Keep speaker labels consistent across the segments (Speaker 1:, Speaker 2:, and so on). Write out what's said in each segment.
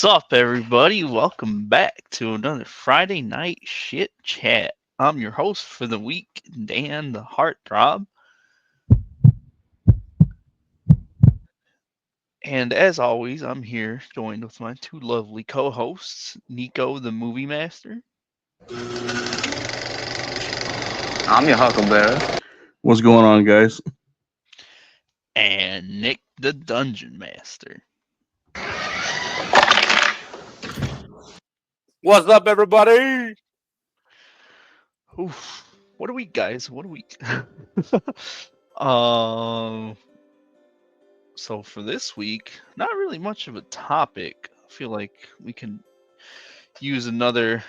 Speaker 1: What's up, everybody? Welcome back to another Friday night shit chat. I'm your host for the week, Dan the Heartthrob. And as always, I'm here joined with my two lovely co hosts, Nico the Movie Master.
Speaker 2: I'm your Huckleberry.
Speaker 3: What's going on, guys?
Speaker 1: And Nick the Dungeon Master.
Speaker 4: What's up, everybody?
Speaker 1: Oof. What a week, guys. What a week. um. So for this week, not really much of a topic. I feel like we can use another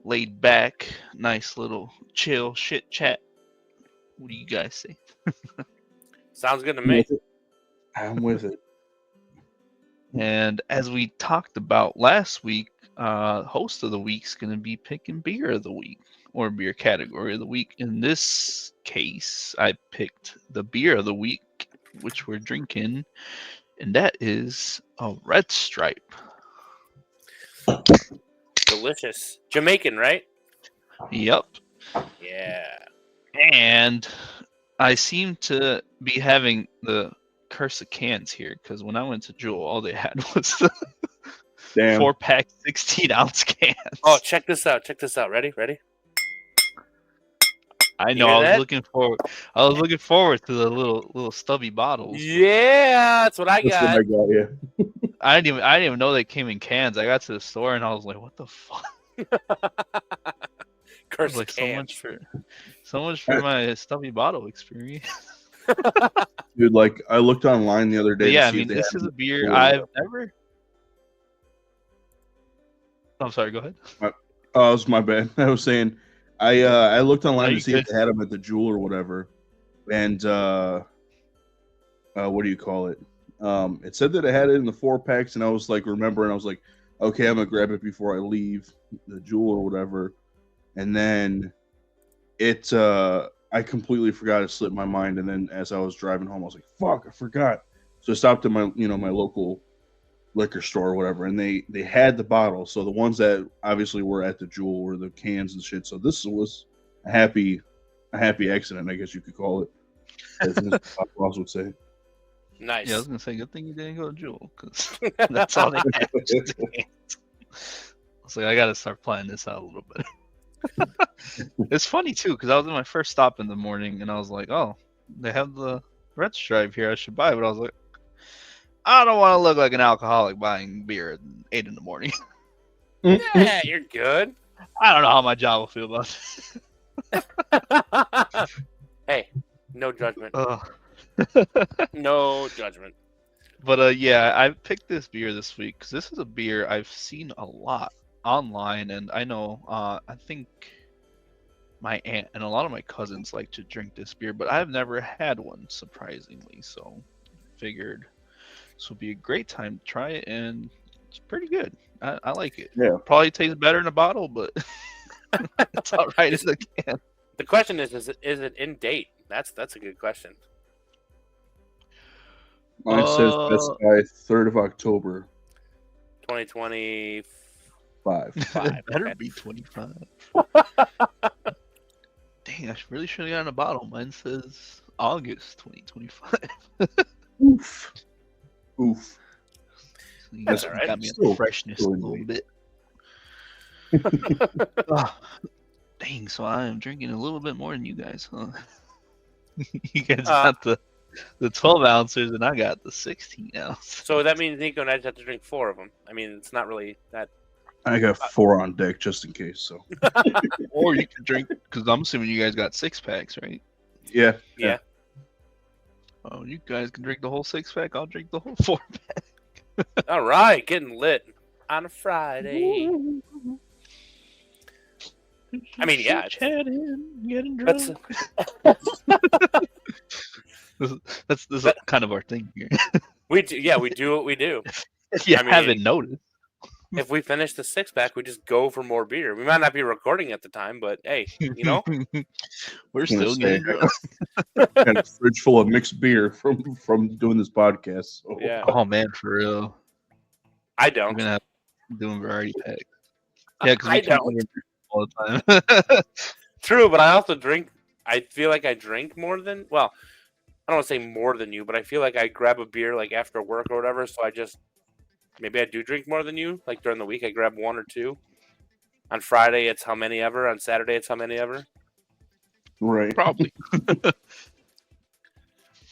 Speaker 1: laid back, nice little chill shit chat. What do you guys say?
Speaker 4: Sounds good to me.
Speaker 3: I'm with it.
Speaker 1: And as we talked about last week, host of the week's going to be picking beer of the week or beer category of the week. In this case, I picked the beer of the week, which we're drinking, and that is a Red Stripe.
Speaker 4: Delicious. Jamaican, right?
Speaker 1: Yep.
Speaker 4: Yeah.
Speaker 1: And I seem to be having the curse of cans here because when I went to Jewel, all they had was the
Speaker 3: Damn.
Speaker 1: 4-pack 16-ounce cans.
Speaker 4: Oh, check this out. Check this out. Ready? Ready?
Speaker 1: I
Speaker 4: You
Speaker 1: know.
Speaker 4: hear
Speaker 1: I was
Speaker 4: that?
Speaker 1: looking forward. I was looking forward to the little stubby bottles.
Speaker 4: Yeah, that's what I
Speaker 3: That's what
Speaker 4: got.
Speaker 3: I got, yeah.
Speaker 1: I didn't even know they came in cans. I got to the store and I was like, "What the fuck?" I
Speaker 4: Curse
Speaker 1: was like,
Speaker 4: cans.
Speaker 1: so much for my stubby bottle experience.
Speaker 3: Dude, like, I looked online the other day
Speaker 1: But yeah,
Speaker 3: to
Speaker 1: I
Speaker 3: see
Speaker 1: mean,
Speaker 3: if they
Speaker 1: this
Speaker 3: had
Speaker 1: is a beer
Speaker 3: Jewel.
Speaker 1: I've never. I'm sorry. Go ahead.
Speaker 3: Oh, it's my bad. I was saying, I looked online
Speaker 1: No,
Speaker 3: to see
Speaker 1: you
Speaker 3: if they had them at the Jewel or whatever. And, what do you call it? It said that it had it in the 4-packs, and I was like, remembering, I was like, okay, I'm going to grab it before I leave the Jewel or whatever. And then I completely forgot. It slipped my mind, and then as I was driving home, I was like, "Fuck, I forgot." So I stopped at my local liquor store or whatever, and they had the bottle. So the ones that obviously were at the Jewel were the cans and shit. So this was a happy accident, I guess you could call it, as Mr. Ross would say.
Speaker 4: Nice.
Speaker 1: Yeah, I was gonna say, good thing you didn't go to Jewel because that's all they had. was just cans. I was like, I gotta start planning this out a little bit. It's funny too because I was in my first stop in the morning and I was like, oh, they have the Red Stripe here. I should buy it. But I was like, I don't want to look like an alcoholic buying beer at 8 in the morning.
Speaker 4: Yeah, you're good.
Speaker 1: I don't know how my job will feel about it.
Speaker 4: Hey, no judgment.
Speaker 1: Ugh.
Speaker 4: No judgment.
Speaker 1: But yeah, I picked this beer this week because this is a beer I've seen a lot online, and I know I think my aunt and a lot of my cousins like to drink this beer, but I've never had one, surprisingly. So figured this would be a great time to try it, and it's pretty good. I like it.
Speaker 3: Yeah.
Speaker 1: Probably tastes better in a bottle, but it's all right in the can.
Speaker 4: The question is it in date? That's a good question.
Speaker 3: Mine says that's by 3rd of October.
Speaker 4: 2020.
Speaker 3: 5.
Speaker 1: It better
Speaker 4: okay.
Speaker 1: be 25. Dang, I really should have gotten a bottle. Mine says August 2025.
Speaker 3: Oof.
Speaker 1: So you
Speaker 4: That's
Speaker 1: guys
Speaker 4: all right.
Speaker 1: got me on
Speaker 3: Still
Speaker 1: freshness a
Speaker 3: really
Speaker 1: little
Speaker 3: late.
Speaker 1: bit. Ah, dang, so I am drinking a little bit more than you guys, huh? You guys got the 12 ounces and I got the 16 ounce.
Speaker 4: So that means Nico and I just have to drink 4 of them. I mean, it's not really that.
Speaker 3: I got 4 on deck just in case. So
Speaker 1: Or you can drink, because I'm assuming you guys got 6-packs, right?
Speaker 3: yeah.
Speaker 4: Yeah.
Speaker 1: Oh, you guys can drink the whole 6-pack. I'll drink the whole 4-pack.
Speaker 4: All right, getting lit on a Friday. I mean, yeah, it's-
Speaker 1: Chatting, getting
Speaker 4: That's
Speaker 1: drunk. This is kind of our thing here.
Speaker 4: we do. Yeah, we do what we do.
Speaker 1: If you
Speaker 4: I mean-
Speaker 1: haven't noticed.
Speaker 4: If we finish the 6-pack, we just go for more beer. We might not be recording at the time, but hey, you know,
Speaker 1: We're
Speaker 3: gonna
Speaker 1: still
Speaker 3: say,
Speaker 1: getting drunk.
Speaker 3: Got a fridge full of mixed beer from doing this podcast. So.
Speaker 4: yeah.
Speaker 1: Oh man, for real.
Speaker 4: I
Speaker 1: I'm
Speaker 4: don't.
Speaker 1: gonna have doing variety packs. Yeah, because
Speaker 4: I
Speaker 1: we can
Speaker 4: don't.
Speaker 1: order all the time.
Speaker 4: True, but I also drink. I feel like I drink more than. Well, I don't want to say more than you, but I feel like I grab a beer like after work or whatever. So maybe I do drink more than you. Like during the week, I grab one or two. On Friday, it's how many ever. On Saturday, it's how many ever.
Speaker 3: Right.
Speaker 1: Probably.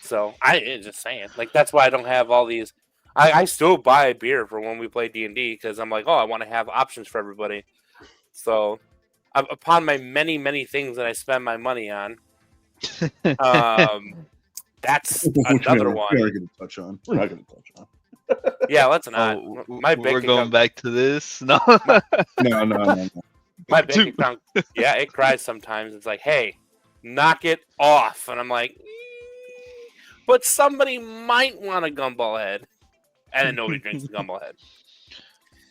Speaker 4: So just saying. Like that's why I don't have all these. I still buy a beer for when we play D&D because I'm like, oh, I want to have options for everybody. So, upon my many things that I spend my money on, that's another one.
Speaker 3: We're not going to touch on. We're not going to touch on.
Speaker 4: Yeah, let's not.
Speaker 1: Oh,
Speaker 4: My bank
Speaker 1: we're going
Speaker 4: account,
Speaker 1: back to this. No.
Speaker 3: No.
Speaker 4: my bank account, yeah, it cries sometimes. It's like, hey, knock it off, and I'm like, but somebody might want a gumball head, and then nobody drinks the gumball head.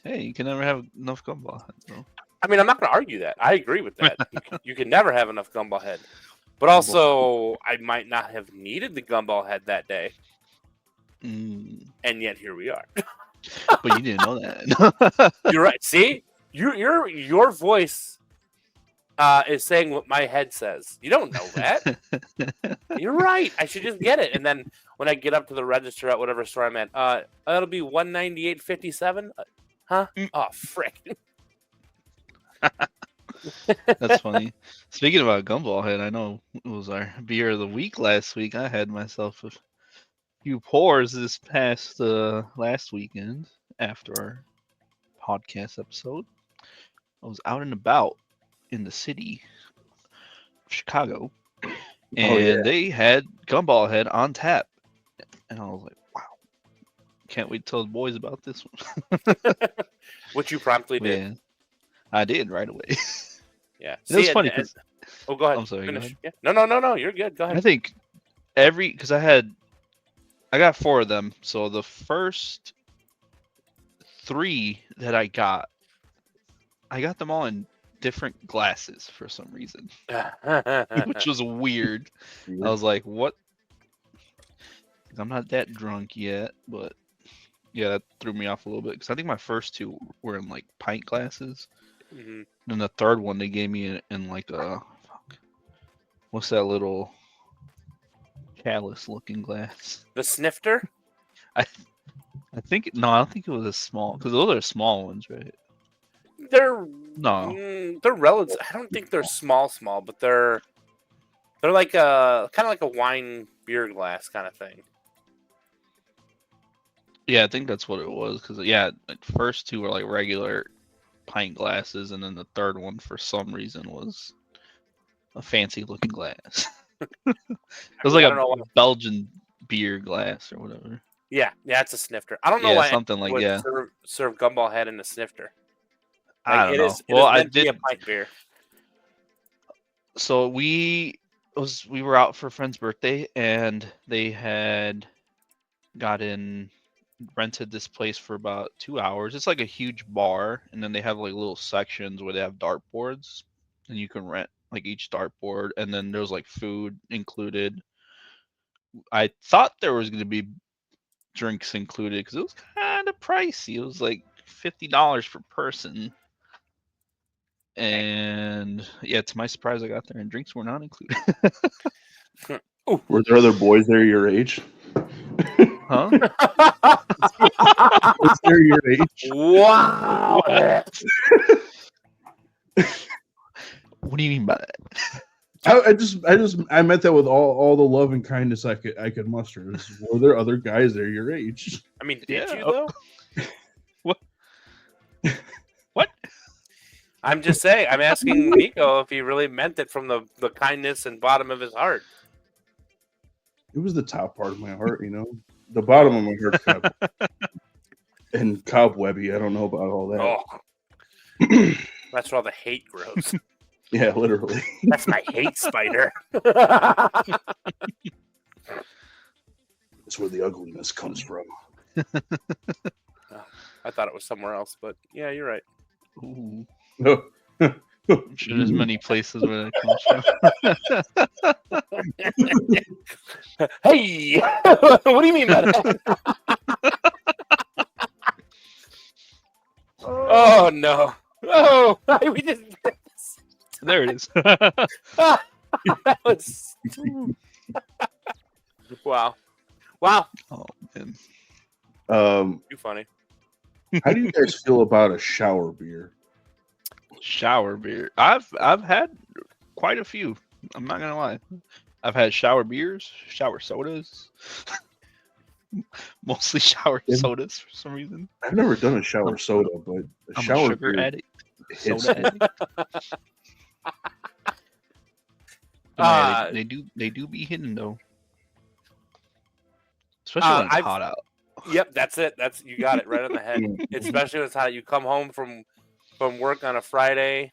Speaker 1: Hey, you can never have enough gumball heads, bro.
Speaker 4: I mean, I'm not going to argue that. I agree with that. You can never have enough gumball head. But also, I might not have needed the gumball head that day.
Speaker 1: Mm.
Speaker 4: And yet, here we are.
Speaker 1: But you didn't know that.
Speaker 4: You're right. See? Your voice is saying what my head says. You don't know that. You're right. I should just get it. And then when I get up to the register at whatever store I'm at, it'll be $198.57. Huh? Oh, frick.
Speaker 1: That's funny. Speaking about gumball head, I know it was our beer of the week last week. I had myself a few pours this past last weekend after our podcast episode. I was out and about in the city of Chicago, and they had gumball head on tap, and I was like, wow, can't wait to tell the boys about this one.
Speaker 4: Which you promptly did.
Speaker 1: Yeah, I did right away.
Speaker 4: Yeah.
Speaker 1: It was funny.
Speaker 4: Oh, go ahead.
Speaker 1: I'm sorry.
Speaker 4: Finish.
Speaker 1: Go ahead.
Speaker 4: Yeah. No. You're good. Go ahead.
Speaker 1: I think because I got 4 of them. So the first 3 that I got them all in different glasses for some reason, which was weird. I was like, what? I'm not that drunk yet, but yeah, that threw me off a little bit because I think my first 2 were in like pint glasses.
Speaker 4: Mhm.
Speaker 1: Then the third one they gave me in like a what's that little chalice looking glass?
Speaker 4: The snifter?
Speaker 1: I think no, I don't think it was a small because those are small ones, right?
Speaker 4: They're
Speaker 1: No,
Speaker 4: relative. I don't think they're small, but they're like a kind of like a wine beer glass kind of thing.
Speaker 1: yeah, I think that's what it was because yeah, like first 2 were like regular pint glasses, and then the third one for some reason was a fancy looking glass. It was like a Belgian beer glass or whatever.
Speaker 4: Yeah, it's a snifter. I don't know why
Speaker 1: something like
Speaker 4: would serve gumball head in a snifter.
Speaker 1: I don't know.
Speaker 4: I did a pint beer.
Speaker 1: So we were out for a friend's birthday, and they had rented this place for about 2 hours. It's like a huge bar, and then they have like little sections where they have dartboards, and you can rent like each dartboard, and then there's like food included. I thought there was going to be drinks included because it was kind of pricey. It was like $50 per person. And yeah, to my surprise, I got there and drinks were not included.
Speaker 3: Were there other boys there your age?
Speaker 1: Huh?
Speaker 3: Was there your age?
Speaker 4: Wow.
Speaker 1: What do you mean by that?
Speaker 3: I meant that with all the love and kindness I could muster. Were there other guys there your age?
Speaker 4: I mean, did you though?
Speaker 1: What? What?
Speaker 4: I'm just saying. I'm asking Nico if he really meant it from the kindness and bottom of his heart.
Speaker 3: It was the top part of my heart, you know. The bottom of my heart kind of and cobwebby. I don't know about all that.
Speaker 4: Oh. That's where all the hate grows.
Speaker 3: Yeah, literally.
Speaker 4: That's my hate spider.
Speaker 3: That's where the ugliness comes from.
Speaker 4: I thought it was somewhere else, but yeah, you're right.
Speaker 1: Ooh.
Speaker 3: No.
Speaker 1: I'm sure there's many places where that comes from.
Speaker 4: Hey, what do you mean by that? Oh no! Oh, we just
Speaker 1: There it is.
Speaker 4: that was wow.
Speaker 1: Oh man.
Speaker 4: You funny.
Speaker 3: How do you guys feel about a shower beer?
Speaker 1: Shower beer. I've had quite a few. I'm not gonna lie. I've had shower beers, shower sodas. Mostly shower
Speaker 3: Yeah.
Speaker 1: sodas for some reason.
Speaker 3: I've never done a shower soda, but a
Speaker 1: I'm
Speaker 3: shower
Speaker 1: a sugar
Speaker 3: beer
Speaker 1: addict.
Speaker 3: hits
Speaker 1: Soda
Speaker 3: me.
Speaker 1: addict. They do be hidden though. Especially when it's
Speaker 4: I've-
Speaker 1: hot out.
Speaker 4: Yep, that's it. That's you got it right on the head. Especially when it's hot. You come home from work on a Friday,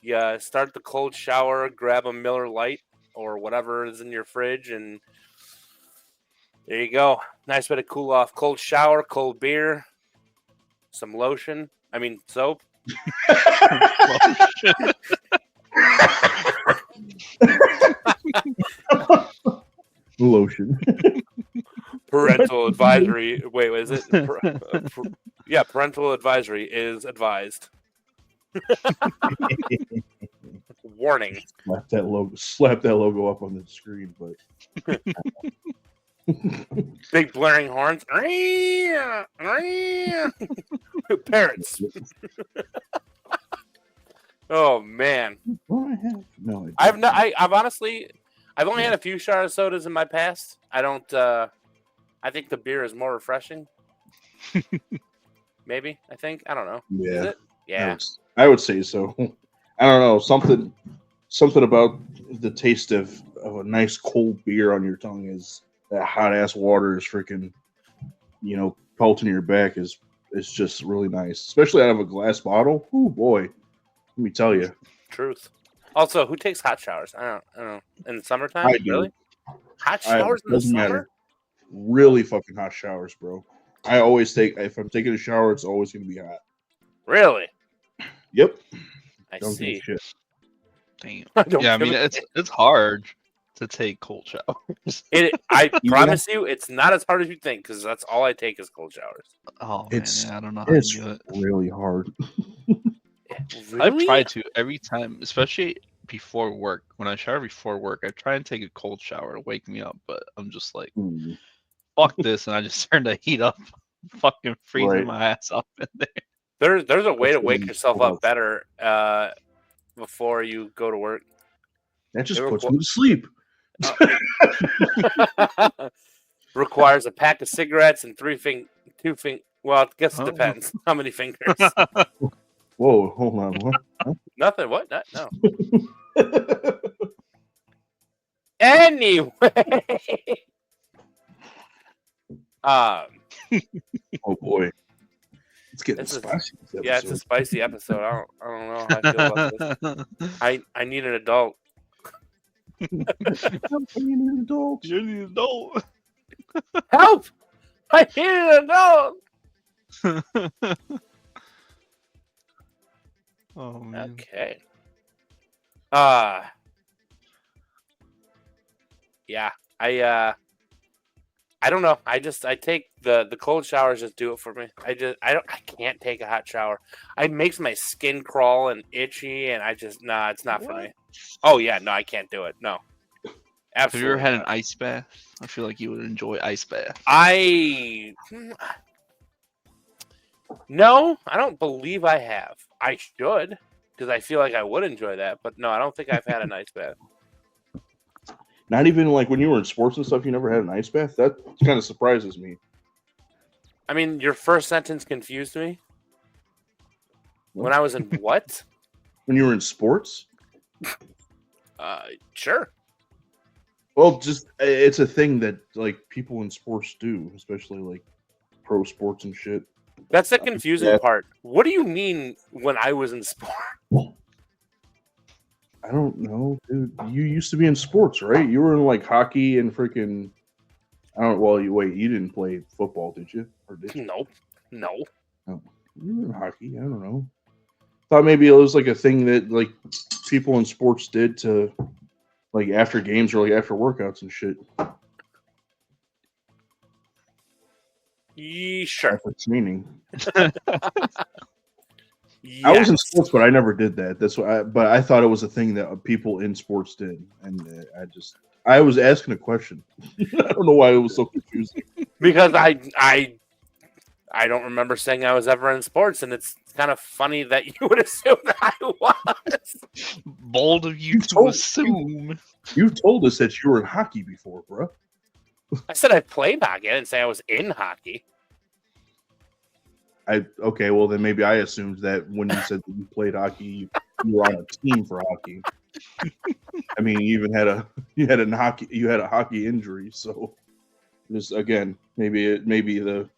Speaker 4: you start the cold shower, grab a Miller Lite or whatever is in your fridge, and there you go. Nice way to cool off. Cold shower, cold beer, some lotion. I mean soap.
Speaker 3: Lotion.
Speaker 4: Parental advisory. Wait, what is it? Yeah, parental advisory is advised. Warning.
Speaker 3: Slap that logo up on the screen, but
Speaker 4: Big blaring horns. Parrots. Oh man.
Speaker 3: oh, I have no idea.
Speaker 4: I've not. I've honestly. I've only had a few shower sodas in my past. I don't. I think the beer is more refreshing. Maybe. I think. I don't know. Is
Speaker 3: Yeah,
Speaker 4: it? Yeah.
Speaker 3: I would say so. I don't know, something about the taste of a nice cold beer on your tongue is that hot ass water is freaking, pelting your back is just really nice, especially out of a glass bottle. Oh boy, let me tell you,
Speaker 4: Truth. Also, who takes hot showers? I don't know. In the summertime,
Speaker 3: I do.
Speaker 4: really? Hot showers in the
Speaker 3: doesn't
Speaker 4: summer?
Speaker 3: matter. Really fucking hot showers, bro. I always if I'm taking a shower, it's always gonna be hot.
Speaker 4: Really?
Speaker 3: Yep.
Speaker 4: I
Speaker 3: Don't give a
Speaker 4: see.
Speaker 3: shit.
Speaker 1: Damn.
Speaker 4: I don't
Speaker 1: Yeah, I
Speaker 4: give
Speaker 1: mean
Speaker 4: a
Speaker 1: it's hard to take cold showers.
Speaker 4: I
Speaker 3: Yeah.
Speaker 4: promise you, it's not as hard as you think because that's all I take is cold showers.
Speaker 1: Oh
Speaker 3: It's-
Speaker 1: man, yeah, I don't know how to
Speaker 3: It's
Speaker 1: do it.
Speaker 3: really hard.
Speaker 1: I've tried to every time, especially before work. When I shower before work, I try and take a cold shower to wake me up, but I'm just like,
Speaker 3: Hmm.
Speaker 1: fuck this, and I just turn the heat up, fucking freezing
Speaker 3: Right.
Speaker 1: my ass off in there.
Speaker 4: There's a way to
Speaker 3: That's
Speaker 4: wake
Speaker 3: really
Speaker 4: yourself
Speaker 3: cool.
Speaker 4: up better before you go to work.
Speaker 3: That just
Speaker 4: They
Speaker 3: puts
Speaker 4: requ-
Speaker 3: me to sleep.
Speaker 4: Requires a pack of cigarettes and two well, I guess it
Speaker 1: Oh.
Speaker 4: depends how many fingers.
Speaker 3: Whoa, hold on. What?
Speaker 4: Nothing. What? No. Anyway.
Speaker 3: Oh boy, it's getting
Speaker 4: This is-
Speaker 3: spicy. This
Speaker 4: Yeah, it's a
Speaker 3: episode.
Speaker 4: spicy episode. I don't know how I feel about this. I need an adult.
Speaker 3: I'm being an adult.
Speaker 1: You're the adult.
Speaker 4: Help! I need an adult.
Speaker 1: Oh man.
Speaker 4: Okay. Yeah. I don't know. I take the cold showers just do it for me. I can't take a hot shower. It makes my skin crawl and itchy and it's not for me. Oh yeah, no, I can't do it. No.
Speaker 1: Have
Speaker 4: Absolutely.
Speaker 1: you ever had an
Speaker 4: not.
Speaker 1: ice bath? I feel like you would enjoy ice bath.
Speaker 4: No, I don't believe I have. I should because I feel like I would enjoy that, but no, I don't think I've had an ice bath.
Speaker 3: Not even like when you were in sports and stuff, you never had an ice bath? That kind of surprises me.
Speaker 4: I mean, your first sentence confused me. When I was in what?
Speaker 3: When you were in sports?
Speaker 4: Sure.
Speaker 3: Well, just it's a thing that like people in sports do, especially like pro sports and shit.
Speaker 4: That's the confusing
Speaker 3: Yeah.
Speaker 4: part. What do you mean when I was in sport?
Speaker 3: I don't know, dude. You used to be in sports, right? You were in like hockey and freaking. You didn't play football, did you? Or did you?
Speaker 4: No.
Speaker 3: You were in hockey. I don't know. Thought maybe it was like a thing that like people in sports did to like after games or like after workouts and shit.
Speaker 4: Sure.
Speaker 3: After training. I was in
Speaker 4: Yes.
Speaker 3: sports, but I never did that. That's why. But I thought it was a thing that people in sports did, and I was asking a question. I don't know why it was so confusing.
Speaker 4: Because I don't remember saying I was ever in sports, and it's kind of funny that you would assume that I was.
Speaker 1: Bold of you
Speaker 3: You
Speaker 1: to
Speaker 3: told-
Speaker 1: assume.
Speaker 3: You've told us that you were in hockey before, bro.
Speaker 4: I said I played hockey. I didn't say I was in hockey.
Speaker 3: Okay, well then maybe I assumed that when you said that you played hockey, you were on a team for hockey. I mean, you even had a hockey injury, so just again, maybe the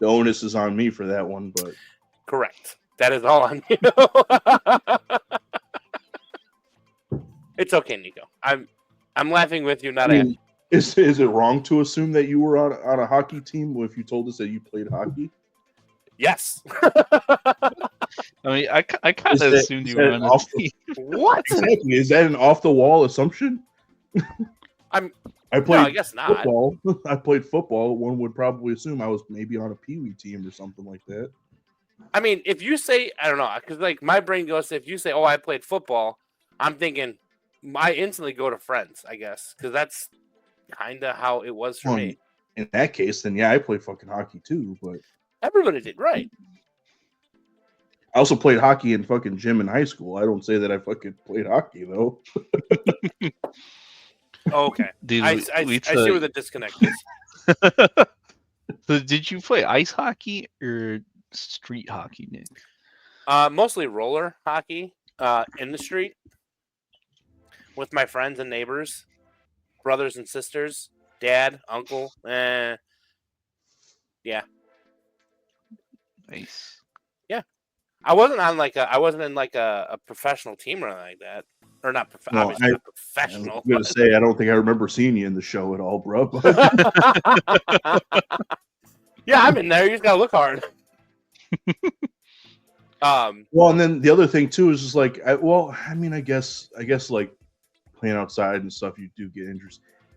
Speaker 3: onus is on me for that one, but
Speaker 4: Correct. That is all on you. It's okay, Nico. I'm laughing with you, not
Speaker 3: I
Speaker 4: at
Speaker 3: mean, is it wrong to assume that you were on a hockey team if you told us that you played hockey?
Speaker 4: Yes.
Speaker 1: I mean, I kind
Speaker 3: Is
Speaker 1: of
Speaker 3: that-
Speaker 1: assumed
Speaker 3: is
Speaker 1: you were
Speaker 3: that
Speaker 1: on a
Speaker 3: off
Speaker 1: team.
Speaker 4: What?
Speaker 3: Exactly. Is that an off the wall assumption? I
Speaker 4: No,
Speaker 3: played
Speaker 4: I guess not.
Speaker 3: football. I played football. One would probably assume I was maybe on a peewee team or something like that.
Speaker 4: I mean, if you say, I don't know, because like my brain goes, if you say, "Oh, I played football," I'm thinking, I instantly go to friends, I guess, because that's kind of how it was for
Speaker 3: Well,
Speaker 4: me.
Speaker 3: in that case, then yeah, I played fucking hockey too. But
Speaker 4: Everybody did, right?
Speaker 3: I also played hockey in fucking gym in high school. I don't say that I fucking played hockey though.
Speaker 4: Okay,
Speaker 1: Dude,
Speaker 4: I
Speaker 1: we
Speaker 4: see
Speaker 1: took-
Speaker 4: where the disconnect is.
Speaker 1: So did you play ice hockey or street hockey, Nick?
Speaker 4: Mostly roller hockey in the street with my friends and neighbors, brothers and sisters, dad, uncle. Yeah.
Speaker 1: Nice.
Speaker 4: I wasn't in like a professional team or anything like that. Or not,
Speaker 3: No,
Speaker 4: obviously not
Speaker 3: I
Speaker 4: professional.
Speaker 3: was gonna say I don't think I remember seeing you in the show at all, bro. But
Speaker 4: Yeah, I'm in there. You just gotta look hard.
Speaker 3: well, and then the other thing too is just like, I guess like playing outside and stuff, you do get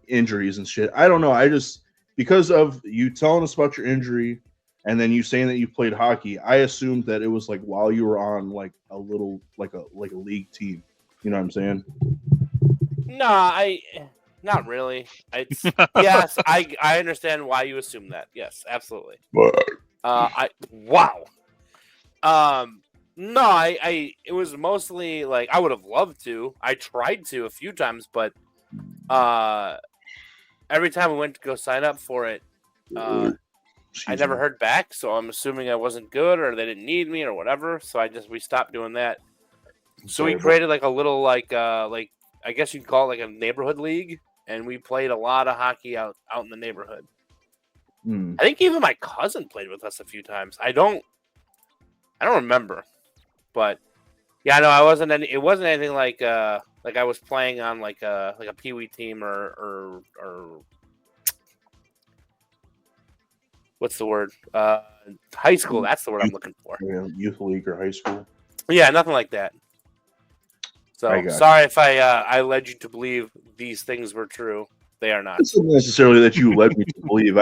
Speaker 3: injuries and shit. I don't know. I just because of you telling us about your injury, and then you saying that you played hockey, I assumed that it was like while you were on like a little like a league team. You know what I'm saying?
Speaker 4: No, not really. It's yes, I understand why you assume that. Yes, absolutely. Wow. No, it was mostly like I would have loved to. I tried to a few times, but every time I went to go sign up for it, I never heard back. So I'm assuming I wasn't good or they didn't need me or whatever. So we stopped doing that. So we created like a little like I guess you'd call it like a neighborhood league, and we played a lot of hockey out in the neighborhood.
Speaker 3: Hmm.
Speaker 4: I think even my cousin played with us a few times. I don't remember, but yeah, no, it wasn't anything like I was playing on like a peewee team or what's the word? High school. That's the word I'm looking for.
Speaker 3: Yeah, youth league or high school.
Speaker 4: Yeah, nothing like that.
Speaker 3: I
Speaker 4: So
Speaker 3: got
Speaker 4: sorry if I led you to believe these things were true. They are not.
Speaker 3: It's not necessarily that you led me to believe.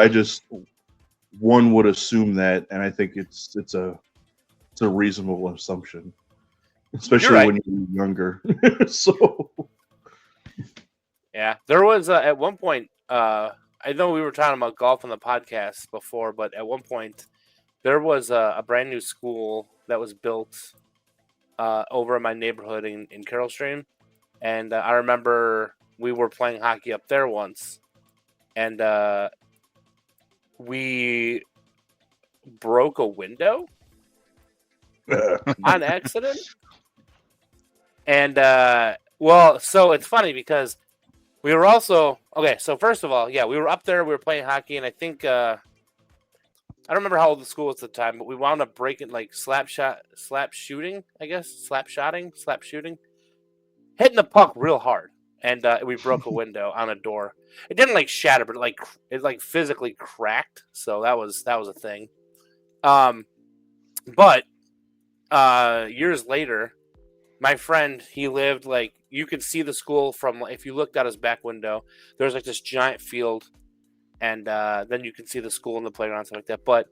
Speaker 3: One would assume that, and I think it's a reasonable assumption, especially
Speaker 4: right.
Speaker 3: when you're younger. So
Speaker 4: Yeah, there was at one point. I know we were talking about golf on the podcast before, but at one point there was a brand new school that was built over in my neighborhood in Carroll Stream, and I remember we were playing hockey up there once, and we broke a window on accident. And so it's funny because we were also okay. So first of all, yeah, we were up there. We were playing hockey, and I think I don't remember how old the school was at the time, but we wound up breaking like slap shooting, hitting the puck real hard, and we broke a window on a door. It didn't like shatter, but it physically cracked. So that was a thing. But years later, my friend, he lived like you could see the school from if you looked out his back window. There's like this giant field, and then you can see the school and the playground and stuff like that. But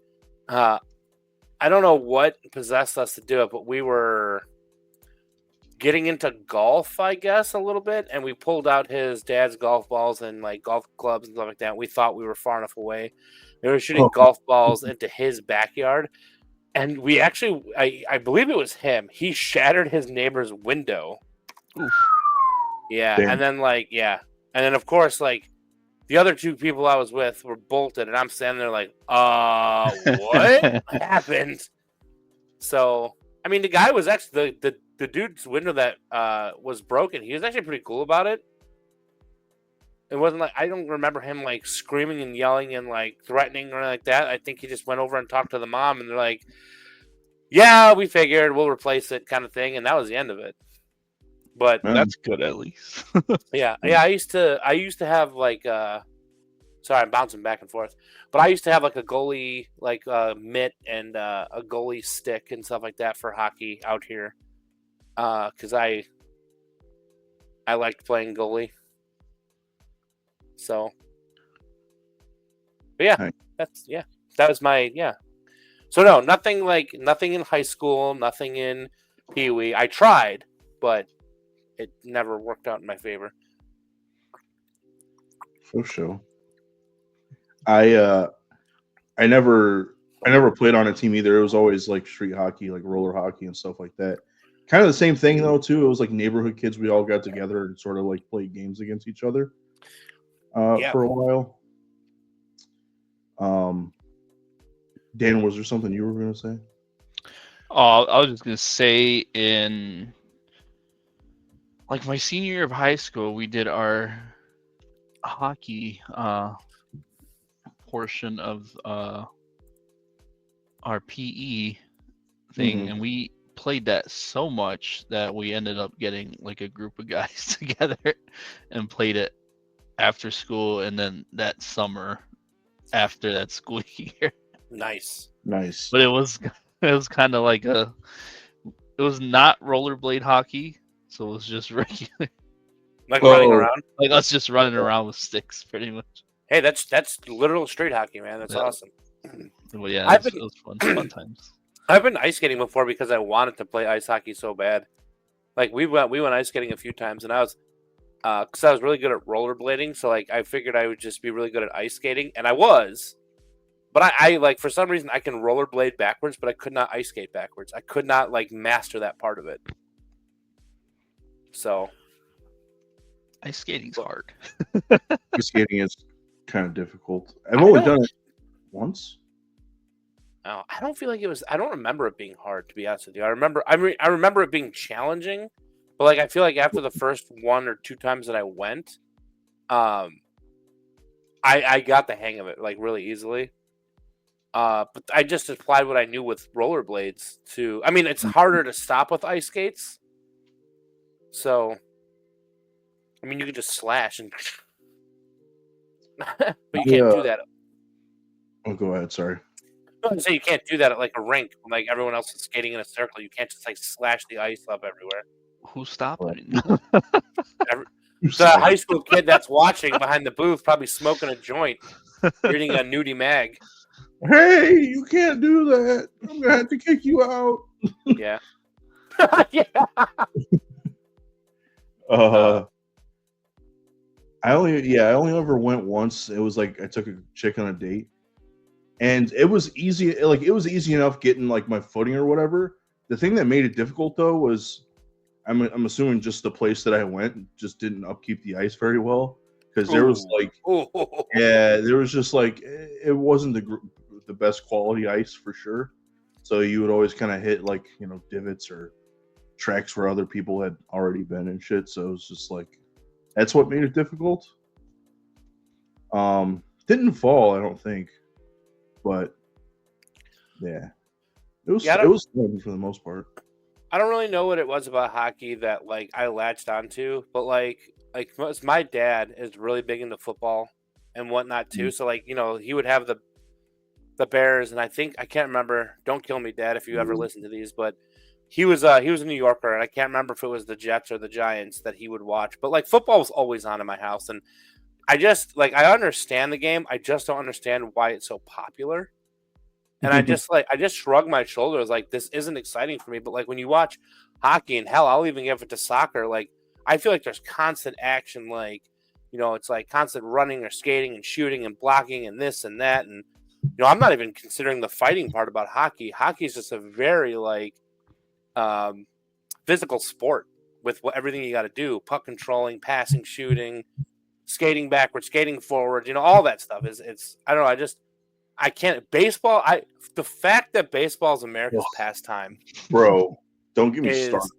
Speaker 4: I don't know what possessed us to do it, but we were getting into golf, I guess, a little bit, and we pulled out his dad's golf balls and like golf clubs and stuff like that. We thought we were far enough away. We were shooting
Speaker 3: Oh.
Speaker 4: golf balls into his backyard, and we actually, I believe it was him. He shattered his neighbor's window.
Speaker 1: Oof.
Speaker 4: Yeah,
Speaker 3: Damn.
Speaker 4: and then and then of course like the other two people I was with were bolted, and I'm standing there like, what happened? So I mean, the guy was actually the dude's window that was broken. He was actually pretty cool about it. It wasn't like I don't remember him like screaming and yelling and like threatening or anything like that. I think he just went over and talked to the mom, and they're like, "Yeah, we figured we'll replace it," kind of thing, and that was the end of it. But
Speaker 1: That's good at least.
Speaker 4: yeah. I used to have like sorry, I'm bouncing back and forth, but I used to have like a goalie like mitt and a goalie stick and stuff like that for hockey out here, because I liked playing goalie. So, but yeah,
Speaker 3: Nice.
Speaker 4: that was my So no, nothing in high school, nothing in Pee Wee. I tried, but it never worked out in my favor.
Speaker 3: For sure. I never played on a team either. It was always like street hockey, like roller hockey and stuff like that. Kind of the same thing though too. It was like neighborhood kids. We all got together and sort of like played games against each other for a while. Dan, was there something you were going to say?
Speaker 1: I was just gonna say in like my senior year of high school, we did our hockey portion of our PE thing,
Speaker 3: Mhm.
Speaker 1: and we played that so much that we ended up getting like a group of guys together and played it after school, and then that summer after that school year.
Speaker 4: Nice.
Speaker 3: Nice.
Speaker 1: But it was kind of like it was not rollerblade hockey, so it was just regular,
Speaker 4: Like running
Speaker 3: Oh.
Speaker 4: around.
Speaker 1: like us just running around with sticks, pretty much.
Speaker 4: Hey, that's literal street hockey, man. That's
Speaker 1: Yeah.
Speaker 4: awesome.
Speaker 1: But yeah,
Speaker 4: I've
Speaker 1: it
Speaker 4: been-
Speaker 1: was fun times.
Speaker 4: I've been ice skating before because I wanted to play ice hockey so bad. Like we went ice skating a few times, and I was because I was really good at rollerblading, so like I figured I would just be really good at ice skating, and I was. But I like for some reason I can rollerblade backwards, but I could not ice skate backwards. I could not like master that part of it. So
Speaker 1: Ice skating's hard.
Speaker 3: Ice skating is kind of difficult. I've only done it once.
Speaker 4: I don't feel like it was. I don't remember it being hard, to be honest with you. I remember it being challenging, but like I feel like after the first one or two times that I went, I got the hang of it like really easily. But I just applied what I knew with rollerblades to. I mean, it's harder to stop with ice skates. So, I mean, you could just slash and, but you can't do that.
Speaker 3: Oh, go ahead. Sorry.
Speaker 4: I was gonna say you can't do that at like a rink when like everyone else is skating in a circle. You can't just like slash the ice up everywhere.
Speaker 1: Who's stopping?
Speaker 4: The high school kid that's watching behind the booth, probably smoking a joint, reading a nudie mag.
Speaker 3: Hey, you can't do that. I'm gonna have to kick you out.
Speaker 4: Yeah. Yeah.
Speaker 3: I only ever went once. It was like I took a chick on a date, and it was easy. Like it was easy enough getting like my footing or whatever. The thing that made it difficult though was, I'm assuming just the place that I went just didn't upkeep the ice very well, because there was like there was just like it wasn't the best quality ice for sure. So you would always kind of hit like divots or tracks where other people had already been and shit. So it was just like that's what made it difficult. Didn't fall, I don't think, but yeah, it was fun for the most part.
Speaker 4: I don't really know what it was about hockey that like I latched onto, but like my dad is really big into football and whatnot too. So like he would have the Bears, and I can't remember. Don't kill me, Dad, if you ever listen to these, but he was a New Yorker, and I can't remember if it was the Jets or the Giants that he would watch. But like football was always on in my house, and I just like I understand the game. I just don't understand why it's so popular. And I just shrug my shoulders like this isn't exciting for me. But like when you watch hockey, and hell, I'll even give it to soccer. Like I feel like there's constant action. Like it's like constant running or skating and shooting and blocking and this and that. And I'm not even considering the fighting part about hockey. Hockey is just a very like physical sport with everything you got to do: puck controlling, passing, shooting, skating backwards, skating forward. All that stuff is I don't know. I can't. Baseball. The fact that baseball is America's pastime,
Speaker 3: bro. Don't get me started.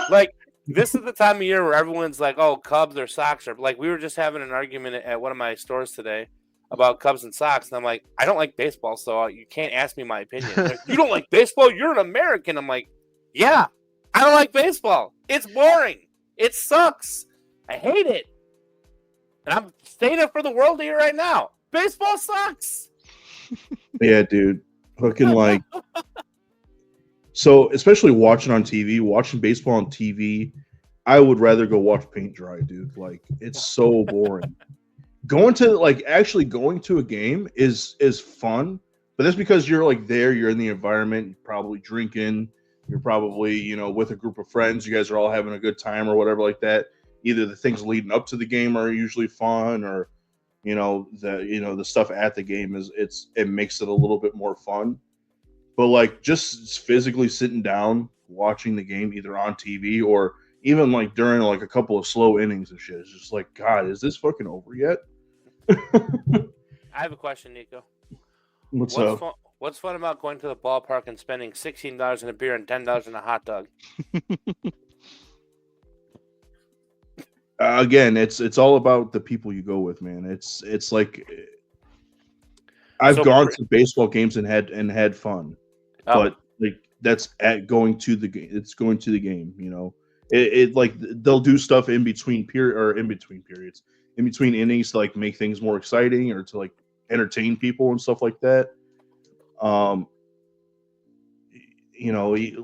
Speaker 4: Like this is the time of year where everyone's like, "Oh, Cubs or Sox," or like we were just having an argument at one of my stores today about Cubs and Sox, and I'm like, I don't like baseball, so you can't ask me my opinion. Like, you don't like baseball? You're an American. I'm like, yeah, I don't like baseball. It's boring. It sucks. I hate it, and I'm saying it for the world here right now. Baseball sucks.
Speaker 3: Yeah, dude. Fucking like. So, especially watching baseball on TV, I would rather go watch paint dry, dude. Like, it's so boring. Going to a game is fun, but that's because you're like there, you're in the environment, you're probably drinking, you're probably, with a group of friends, you guys are all having a good time or whatever like that. Either the things leading up to the game are usually fun, or the stuff at the game it makes it a little bit more fun. But like just physically sitting down watching the game either on TV or even like during like a couple of slow innings and shit, it's just like, God, is this fucking over yet?
Speaker 4: I have a question, Nico.
Speaker 3: What's up?
Speaker 4: What's fun about going to the ballpark and spending $16 in a beer and $10 in a hot dog?
Speaker 3: Again, it's all about the people you go with, man. It's like I've gone to baseball games and had fun, but like that's at going to the game. It's going to the game, It like they'll do stuff in between periods, in between innings to like make things more exciting or to like entertain people and stuff like that.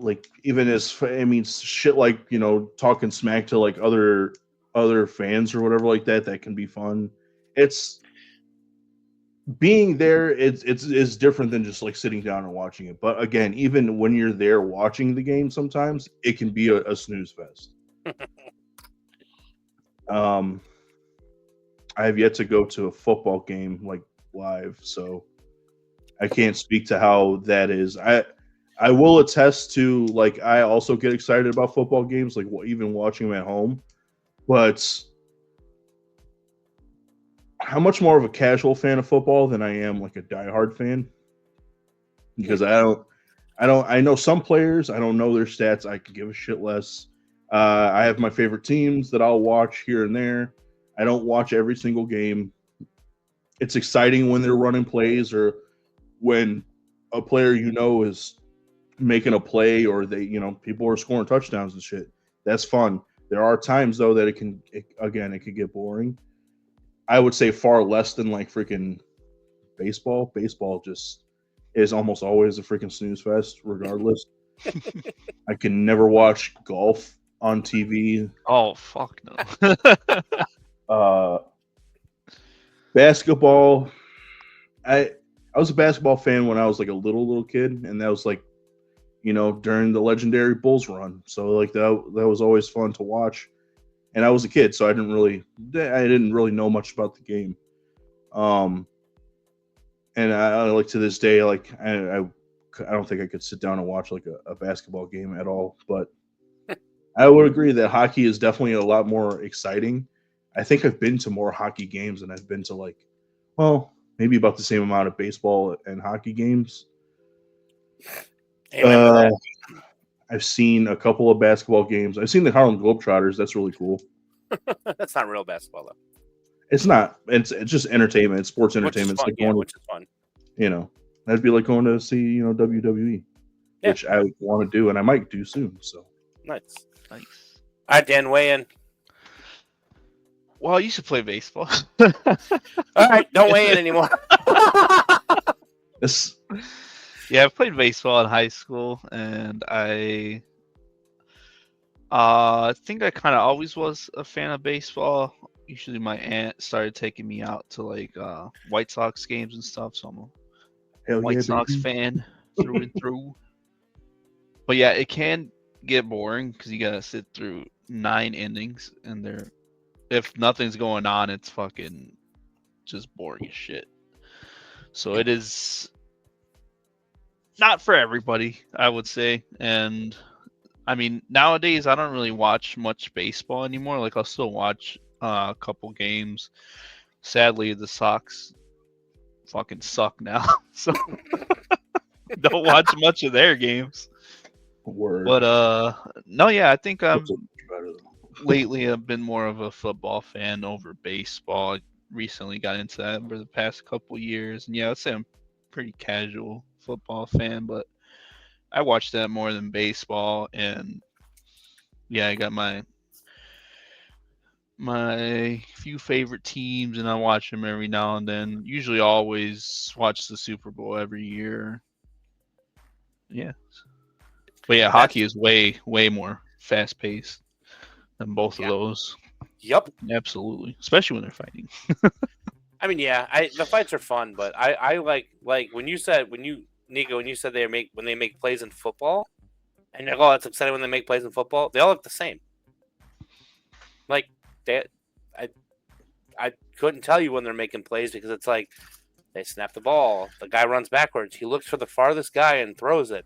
Speaker 3: Like even shit like talking smack to like other fans or whatever like that can be fun. It's being there. It's different than just like sitting down and watching it. But again, even when you're there watching the game, sometimes it can be a snooze fest. I have yet to go to a football game like live, so I can't speak to how that is. I will attest to like I also get excited about football games, like even watching them at home. But how much more of a casual fan of football than I am like a diehard fan? Because I know some players, I don't know their stats, I could give a shit less. I have my favorite teams that I'll watch here and there. I don't watch every single game. It's exciting when they're running plays or when a player is making a play or people are scoring touchdowns and shit. That's fun. There are times though that it could get boring. I would say far less than like freaking baseball. Baseball just is almost always a freaking snooze fest, regardless. I can never watch golf on TV.
Speaker 1: Oh fuck no.
Speaker 3: Basketball. I was a basketball fan when I was like a little kid, and that was like during the legendary Bulls run. So like that was always fun to watch. And I was a kid, so I didn't really know much about the game. And I like to this day, like I don't think I could sit down and watch like a basketball game at all. But I would agree that hockey is definitely a lot more exciting. I think I've been to more hockey games than I've been to maybe about the same amount of baseball and hockey games. I've seen a couple of basketball games. I've seen the Harlem Globetrotters. That's really cool.
Speaker 4: That's not real basketball, though.
Speaker 3: It's not. It's just entertainment. It's sports entertainment.
Speaker 4: Which is fun.
Speaker 3: That'd be like going to see WWE, which I want to do, and I might do soon. So
Speaker 4: nice. All right, Dan, weigh in.
Speaker 1: Well, you should play baseball.
Speaker 4: All right, don't weigh in anymore.
Speaker 1: Yeah, I played baseball in high school, and I think I kind of always was a fan of baseball. Usually my aunt started taking me out to like White Sox games and stuff, so I'm
Speaker 3: Hell
Speaker 1: White
Speaker 3: yeah,
Speaker 1: Sox
Speaker 3: baby.
Speaker 1: fan through and through. But yeah, it can get boring because you gotta sit through 9 innings, and if nothing's going on, it's fucking just boring as shit. So it is not for everybody, I would say. And I mean, nowadays I don't really watch much baseball anymore. Like I'll still watch a couple games. Sadly, the Sox fucking suck now, so don't watch much of their games.
Speaker 3: Word.
Speaker 1: But no, yeah, I think
Speaker 3: What's so much better though?
Speaker 1: lately I've been more of a football fan over baseball. I recently got into that over the past couple years, and yeah, I'd say I'm pretty casual football fan, but I watch that more than baseball. And yeah, I got my few favorite teams, and I watch them every now and then. Usually, always watch the Super Bowl every year. Yeah, but yeah, hockey is way more fast paced than both of those.
Speaker 4: Yep.
Speaker 1: Absolutely, especially when they're fighting.
Speaker 4: I mean, yeah, the fights are fun, but I like when you said when you said when they make plays in football, and you're like, oh, it's exciting when they make plays in football. They all look the same. Like I couldn't tell you when they're making plays because it's like they snap the ball, the guy runs backwards, he looks for the farthest guy and throws it.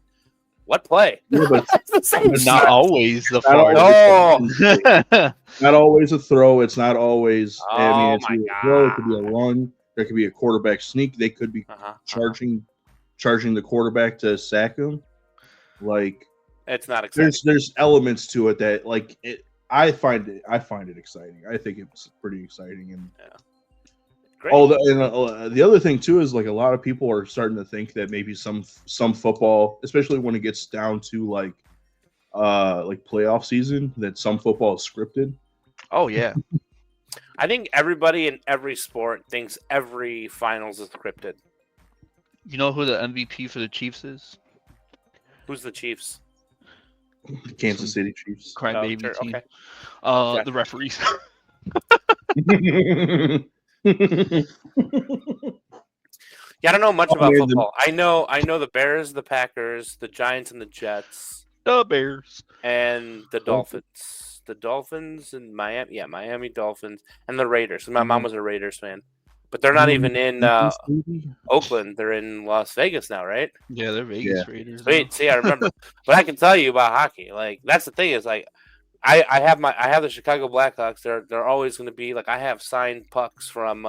Speaker 4: What play?
Speaker 3: Yeah, but
Speaker 4: It's the same.
Speaker 1: But not
Speaker 4: shit.
Speaker 1: always the
Speaker 3: Not
Speaker 1: farthest.
Speaker 4: Oh,
Speaker 3: not always a throw. It's not always. I
Speaker 4: Oh
Speaker 3: mean, it's
Speaker 4: my
Speaker 3: either a throw. It could be a run. There could be a quarterback sneak. They could be charging the quarterback to sack him. Like
Speaker 4: it's not exciting.
Speaker 3: there's elements to it that like it. I find it exciting. I think it's pretty exciting. And
Speaker 4: Great.
Speaker 3: the other thing too is like a lot of people are starting to think that maybe some football, especially when it gets down to like playoff season, that some football is scripted.
Speaker 1: Oh yeah,
Speaker 4: I think everybody in every sport thinks every finals is scripted.
Speaker 1: you know who the MVP for the Chiefs is?
Speaker 4: Who's the Chiefs?
Speaker 3: The Kansas City Chiefs.
Speaker 1: Crybaby
Speaker 4: sure,
Speaker 1: team.
Speaker 4: okay.
Speaker 1: The referees.
Speaker 4: Yeah, I don't know much about
Speaker 3: man,
Speaker 4: football. I know the Bears, the Packers, the Giants, and the Jets,
Speaker 1: The Bears.
Speaker 4: and the Dolphins. The Dolphins and Miami. Yeah, Miami Dolphins and the Raiders. My mom was a Raiders fan, but they're not even in Oakland. They're in Las Vegas now, right?
Speaker 1: Yeah, they're Vegas Raiders.
Speaker 4: Wait, see, I remember. But I can tell you about hockey. Like that's the thing is like, I have the Chicago Blackhawks. They're always going to be like I have signed pucks from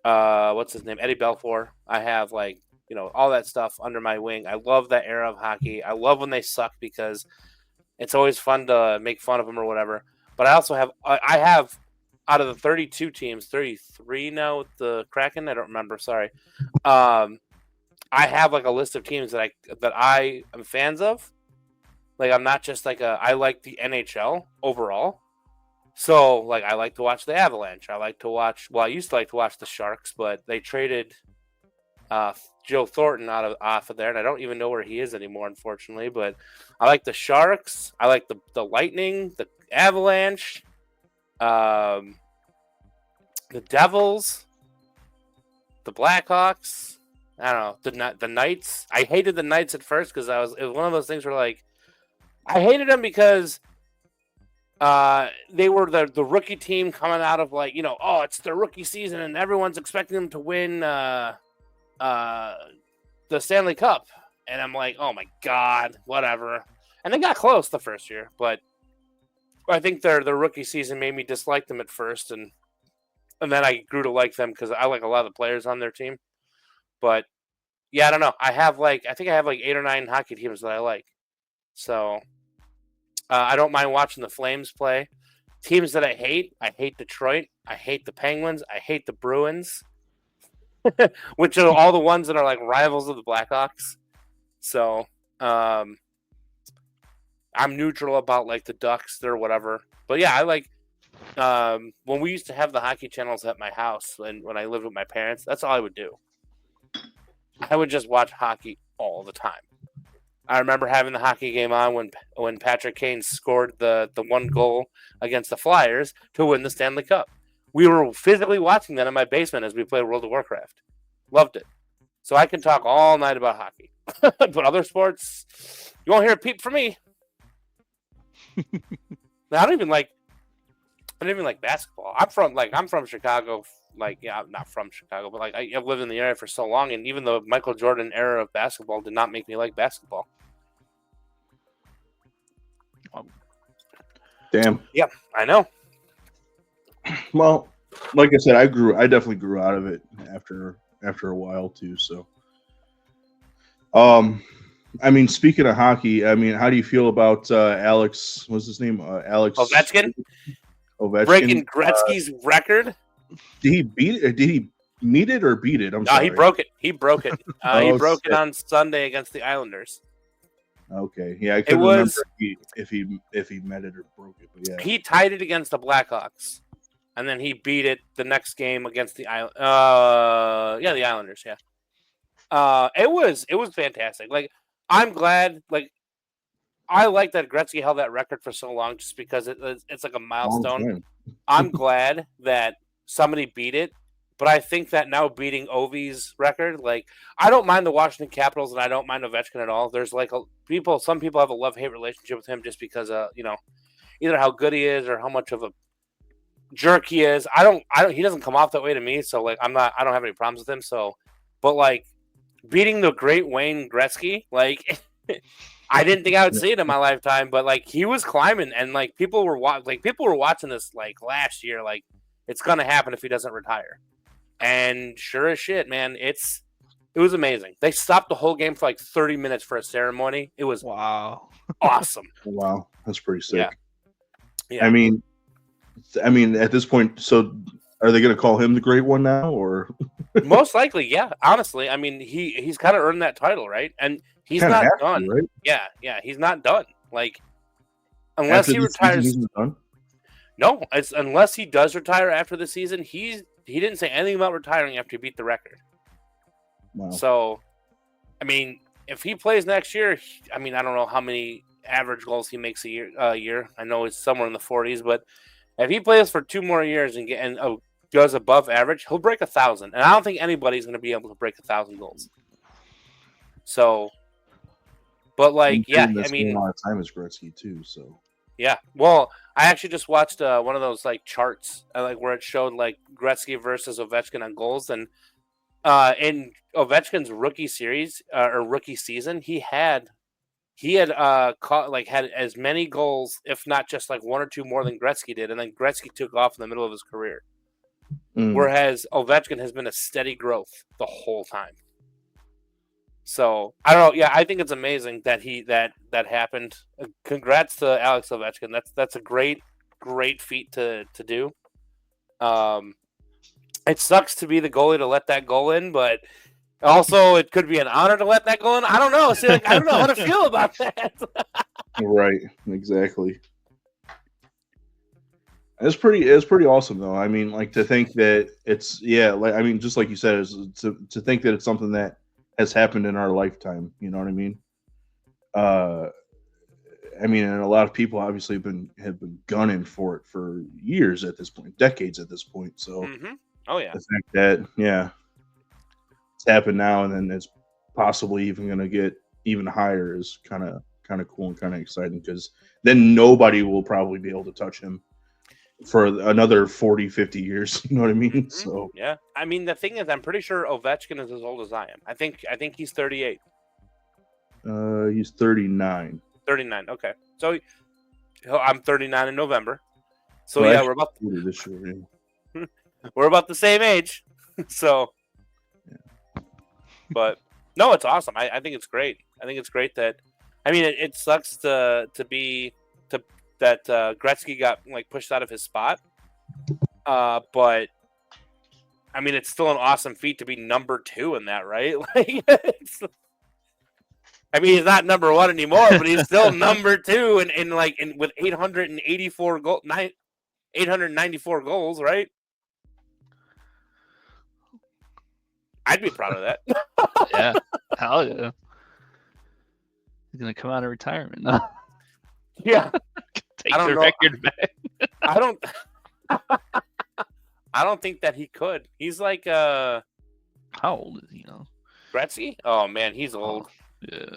Speaker 4: what's his name, Eddie Belfour. I have like all that stuff under my wing. I love that era of hockey. I love when they suck because it's always fun to make fun of them or whatever. But I also have out of the 32 teams, 33 now with the Kraken. I don't remember. Sorry. I have like a list of teams that I am fans of. Like I'm not just like I like the NHL overall. So like I like to watch the Avalanche. I used to like to watch the Sharks, but they traded Joe Thornton off of there, and I don't even know where he is anymore, unfortunately. But I like the Sharks. I like the Lightning, the Avalanche, the Devils, the Blackhawks. I don't know the Knights. I hated the Knights at first because it was one of those things where like I hated them because they were the rookie team coming out of like it's their rookie season and everyone's expecting them to win the Stanley Cup, and I'm like, oh my god, whatever. And they got close the first year, but I think their rookie season made me dislike them at first, and then I grew to like them because I like a lot of the players on their team. But yeah, I don't know. I think I have like 8 or 9 hockey teams that I like, so I don't mind watching the Flames play. Teams that I hate Detroit. I hate the Penguins. I hate the Bruins. Which are all the ones that are like rivals of the Blackhawks. So I'm neutral about like the Ducks or whatever. But yeah, I like when we used to have the hockey channels at my house and when I lived with my parents, that's all I would do. I would just watch hockey all the time. I remember having the hockey game on when Patrick Kane scored the one goal against the Flyers to win the Stanley Cup. We were physically watching that in my basement as we played World of Warcraft. Loved it. So I can talk all night about hockey. But other sports, you won't hear a peep from me. Now, I don't even like basketball. I'm from Chicago. Like, yeah, I'm not from Chicago, but like I've lived in the area for so long, and even the Michael Jordan era of basketball did not make me like basketball.
Speaker 3: Damn.
Speaker 4: Yeah, I know.
Speaker 3: Well, like I said, I definitely grew out of it after a while too. So, I mean, speaking of hockey, I mean, how do you feel about Alex? What's his name? Alex
Speaker 4: Ovechkin breaking Gretzky's record.
Speaker 3: Did he beat it? Did he meet it or beat it?
Speaker 4: No, he broke it. He broke it. He broke it on Sunday against the Islanders.
Speaker 3: Okay, yeah, I couldn't remember if he met it or broke it, but yeah,
Speaker 4: he tied it against the Blackhawks, and then he beat it the next game against the the Islanders. Yeah, it was fantastic. Like, I'm glad. Like, I like that Gretzky held that record for so long, just because it's like a milestone. I'm glad that somebody beat it. But I think that now beating Ovi's record, like, I don't mind the Washington Capitals and I don't mind Ovechkin at all. There's like some people have a love-hate relationship with him just because either how good he is or how much of a jerk he is. He doesn't come off that way to me, so like I don't have any problems with him. So, but like beating the great Wayne Gretzky, like I didn't think I would see it in my lifetime, but like he was climbing, and like people were watching this like last year, like it's gonna happen if he doesn't retire. And sure as shit, man, it was amazing. They stopped the whole game for like 30 minutes for a ceremony. It was awesome.
Speaker 3: Wow, that's pretty sick.
Speaker 4: Yeah.
Speaker 3: I mean, at this point, so are they going to call him the Great One now, or
Speaker 4: most likely? Yeah, honestly, I mean, he's kind of earned that title, right? And he's
Speaker 3: kinda
Speaker 4: not done.
Speaker 3: to, right?
Speaker 4: Yeah, he's not done. Like, unless he retires.
Speaker 3: He's done?
Speaker 4: No, it's unless he does retire after the season. He didn't say anything about retiring after he beat the record.
Speaker 3: Wow.
Speaker 4: So, I mean, if he plays next year, I mean, I don't know how many average goals he makes a year. I know it's somewhere in the 40s, but if he plays for 2 more years and goes above average, he'll break 1,000. And I don't think anybody's going to be able to break 1,000 goals. So, but like, yeah, I mean,
Speaker 3: a lot of time is Gretzky too. So.
Speaker 4: Yeah, well, I actually just watched one of those like charts, like where it showed like Gretzky versus Ovechkin on goals, and in Ovechkin's rookie series or rookie season, he had had as many goals, if not just like 1 or 2 more than Gretzky did, and then Gretzky took off in the middle of his career, whereas Ovechkin has been a steady growth the whole time. So I don't know. Yeah, I think it's amazing that that happened. Congrats to Alex Ovechkin. That's a great feat to do. It sucks to be the goalie to let that goal in, but also it could be an honor to let that goal in. I don't know. See, like, I don't know how to feel about that.
Speaker 3: Right. Exactly. It's pretty awesome though. I mean, like to think that it's just like you said, is to think that it's something that has happened in our lifetime. You know what I mean? And a lot of people obviously have been gunning for it for years at this point, decades at this point. So,
Speaker 4: Oh yeah,
Speaker 3: the fact that it's happened now, and then it's possibly even going to get even higher is kind of cool and kind of exciting, because then nobody will probably be able to touch him for another 40, 50 years. You know what I mean? So
Speaker 4: yeah, I mean, the thing is, I'm pretty sure Ovechkin is as old as I am. I think he's 38.
Speaker 3: He's 39.
Speaker 4: 39. Okay, so I'm 39 in November. So
Speaker 3: well,
Speaker 4: yeah, we're about
Speaker 3: this year. Yeah.
Speaker 4: We're about the same age. So, yeah. But no, it's awesome. I think it's great. I think it's great that. I mean, it sucks that Gretzky got like pushed out of his spot. But I mean, it's still an awesome feat to be number 2 in that, right? Like, I mean, he's not number 1 anymore, but he's still number 2 with 894 goals, 894 goals, right? I'd be proud of that.
Speaker 1: Yeah, hell yeah. He's gonna come out of retirement now.
Speaker 4: Yeah.
Speaker 1: Take the record back.
Speaker 4: I don't think that he could. He's like
Speaker 1: how old is he now?
Speaker 4: Gretzky? Oh man, he's old.
Speaker 1: Yeah.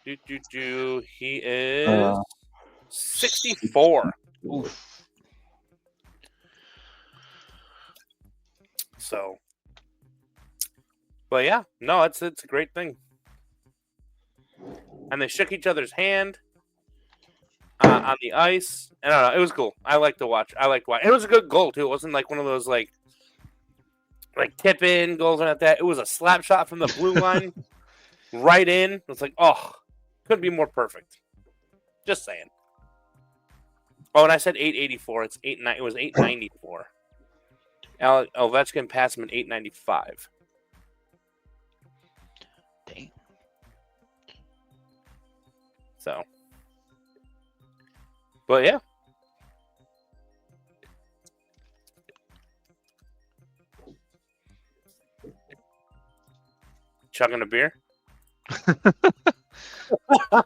Speaker 4: He is 64.
Speaker 1: Oof.
Speaker 4: So, but yeah, no, it's a great thing. And they shook each other's hand on the ice. I don't know, it was cool. I like to watch. It was a good goal too. It wasn't like one of those like tip in goals or like that. It was a slap shot from the blue line, right in. It was like, oh, couldn't be more perfect. Just saying. Oh, and I said 884. It's 89. It was 894. Ovechkin passed him at 895.
Speaker 1: Dang.
Speaker 4: So, but yeah. Chugging a beer.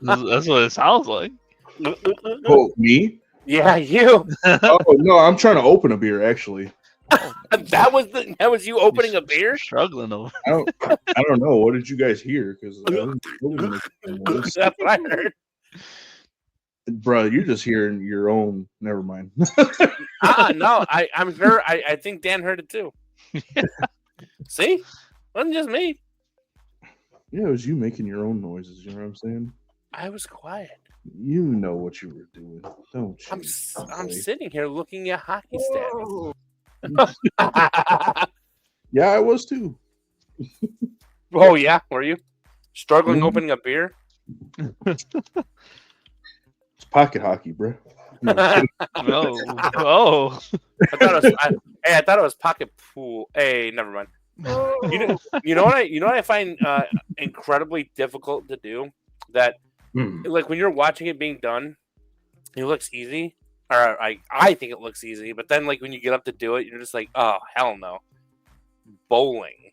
Speaker 1: That's what it sounds like.
Speaker 3: Oh, me?
Speaker 4: Yeah, you.
Speaker 3: Oh no, I'm trying to open a beer actually.
Speaker 4: That was you opening a beer.
Speaker 1: Struggling over.
Speaker 3: I don't know. What did you guys hear? Because
Speaker 4: That's what I heard.
Speaker 3: bro, you're just hearing your own. Never mind.
Speaker 4: No, I'm sure. I think Dan heard it too. See, wasn't just me.
Speaker 3: Yeah, it was you making your own noises. You know what I'm saying?
Speaker 4: I was quiet.
Speaker 3: You know what you were doing, don't you?
Speaker 4: I'm sitting here looking at hockey stats.
Speaker 3: Yeah, I was too.
Speaker 4: Oh yeah, were you struggling
Speaker 3: Mhm.
Speaker 4: opening a beer?
Speaker 3: It's pocket hockey, bro. No,
Speaker 1: No. Oh.
Speaker 4: I thought it was pocket pool. Hey, never mind. You know what I find incredibly difficult to do, that like when you're watching it being done, it looks easy, or I think it looks easy, but then like when you get up to do it, you're just like, oh hell no. Bowling.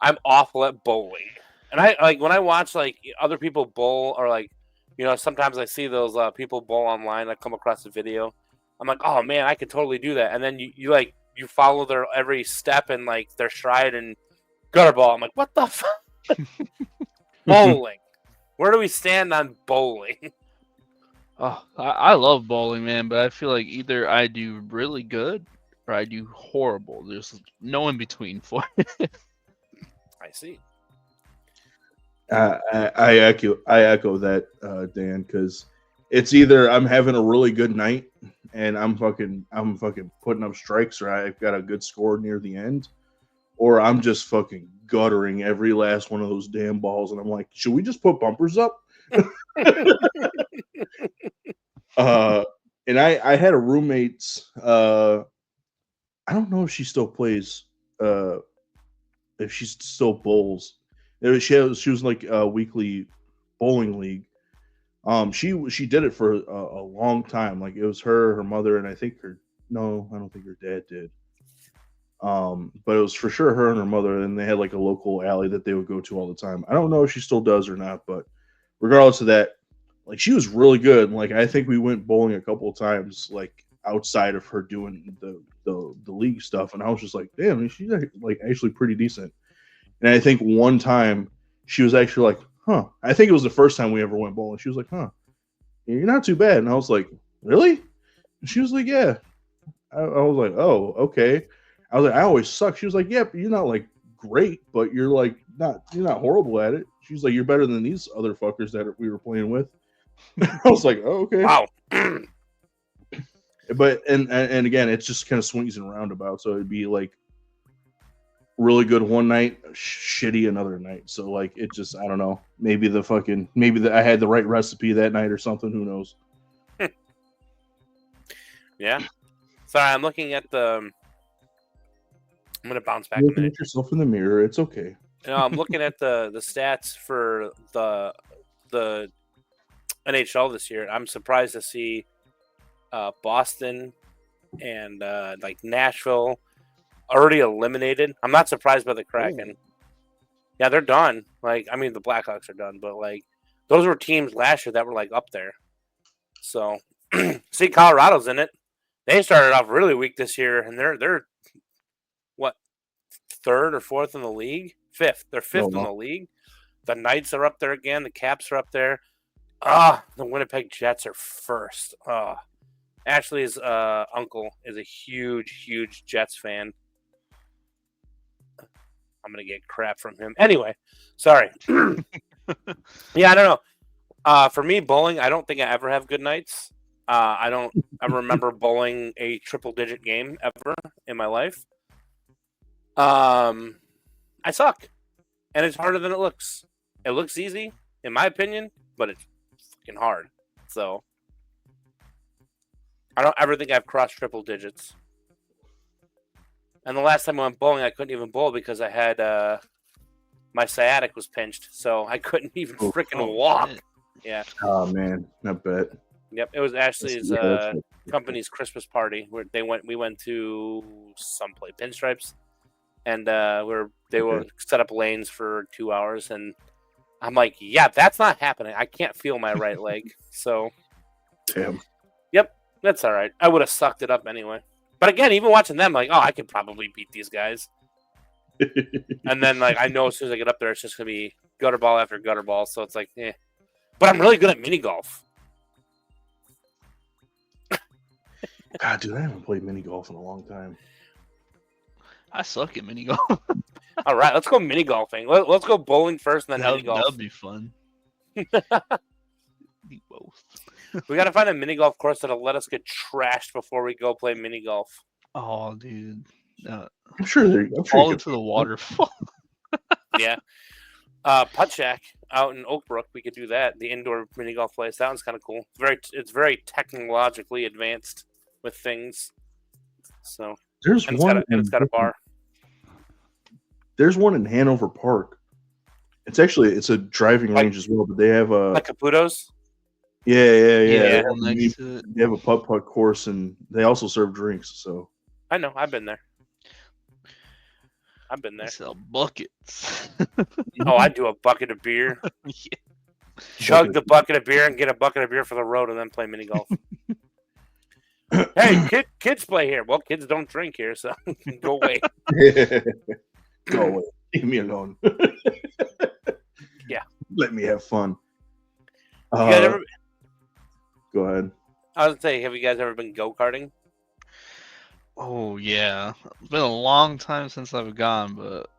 Speaker 4: I'm awful at bowling, and I like when I watch like other people bowl, or like, you know, sometimes I see those people bowl online. I come across a video, I'm like, oh man, I could totally do that, and then you follow their every step and like their stride and gutter ball. I'm like, what the fuck? Bowling. Where do we stand on bowling?
Speaker 1: Oh, I love bowling, man, but I feel like either I do really good or I do horrible. There's no in between for it.
Speaker 4: I see.
Speaker 3: I echo that, Dan, because it's either I'm having a really good night and I'm fucking putting up strikes, or I've got a good score near the end, or I'm just fucking guttering every last one of those damn balls, and I'm like, should we just put bumpers up? And I had a roommate. I don't know if she still plays. If she still bowls. She was like a weekly bowling league. She did it for a long time. Like it was her mother, and I don't think her dad did. But it was for sure her and her mother, and they had like a local alley that they would go to all the time. I don't know if she still does or not, but regardless of that, like she was really good. Like I think we went bowling a couple of times, like outside of her doing the league stuff, and I was just like, damn, she's like actually pretty decent. And I think one time she was actually like, huh. I think it was the first time we ever went bowling. She was like, huh, you're not too bad. And I was like, really? And she was like, yeah. I was like, oh, okay. I was like, I always suck. She was like, yeah, but you're not like great, but you're not horrible at it. She's like, you're better than these other fuckers that we were playing with. I was like, oh, okay.
Speaker 4: Wow.
Speaker 3: But and again, it just kind of swings and roundabouts. So it'd be like really good one night, shitty another night. So like it just, I don't know. Maybe I had the right recipe that night or something. Who knows?
Speaker 4: Yeah. Sorry, I'm looking at the. I'm gonna bounce back.
Speaker 3: Looking at yourself in the mirror, it's okay.
Speaker 4: No, I'm looking at the stats for the NHL this year. I'm surprised to see Boston and like Nashville already eliminated. I'm not surprised by the Kraken. Ooh. Yeah, they're done. Like, I mean, the Blackhawks are done, but like those were teams last year that were like up there. So, see, Colorado's in it. They started off really weak this year, and they're third or fourth in the league. Fifth. They're fifth in
Speaker 3: wow.
Speaker 4: the league. The Knights are up there again. The Caps are up there. The Winnipeg Jets are first. Ashley's uncle is a huge, huge Jets fan. I'm gonna get crap from him. Anyway, sorry. Yeah, I don't know. For me, bowling, I don't think I ever have good nights. I don't ever remember bowling a triple-digit game ever in my life. I suck, and it's harder than it looks. It looks easy, in my opinion, but it's fucking hard. So I don't ever think I've crossed triple digits. And the last time I went bowling, I couldn't even bowl because I had my sciatic was pinched, so I couldn't even freaking walk.
Speaker 1: Shit.
Speaker 4: Yeah.
Speaker 3: Oh man, I bet.
Speaker 4: Yep. It was Ashley's
Speaker 3: Yeah,
Speaker 4: company's Christmas party where we went to some place, Pinstripes, and they were set up lanes for 2 hours, and I'm like, yeah, that's not happening. I can't feel my right leg, so
Speaker 3: Damn.
Speaker 4: yep, that's all right. I would have sucked it up anyway. But again, even watching them, like, oh, I could probably beat these guys. And then, like, I know as soon as I get up there, it's just gonna be gutter ball after gutter ball. So it's like, eh. But I'm really good at mini golf.
Speaker 3: God, dude, I haven't played mini golf in a long time.
Speaker 1: I suck at mini golf.
Speaker 4: All right, let's go mini golfing. Let's go bowling first, and then mini golf.
Speaker 1: That'd be fun. Do both.
Speaker 4: We got to find a mini golf course that'll let us get trashed before we go play mini golf.
Speaker 1: Oh, dude.
Speaker 3: I'm sure they're
Speaker 1: Fall into the waterfall.
Speaker 4: Yeah. Putt Shack out in Oakbrook, we could do that. The indoor mini golf place. That one's kind of cool. It's very technologically advanced with things. So
Speaker 3: There's
Speaker 4: and
Speaker 3: one.
Speaker 4: it's got a bar.
Speaker 3: There's one in Hanover Park. It's a driving range as well, but they have a
Speaker 4: Like Caputo's.
Speaker 3: Yeah.
Speaker 1: Next to it.
Speaker 3: They have a putt course, and they also serve drinks. So
Speaker 4: I know. I've been there.
Speaker 1: They sell buckets.
Speaker 4: Oh, I do a bucket of beer.
Speaker 1: Yeah.
Speaker 4: Chug the bucket of beer and get a bucket of beer for the road, and then play mini golf. Hey, kids play here. Well, kids don't drink here, so go away.
Speaker 3: Go away. Leave me alone.
Speaker 4: Yeah.
Speaker 3: Let me have fun.
Speaker 4: You guys ever,
Speaker 3: Go ahead.
Speaker 4: I was gonna say, have you guys ever been go-karting?
Speaker 1: Oh yeah, it's been a long time since I've gone, but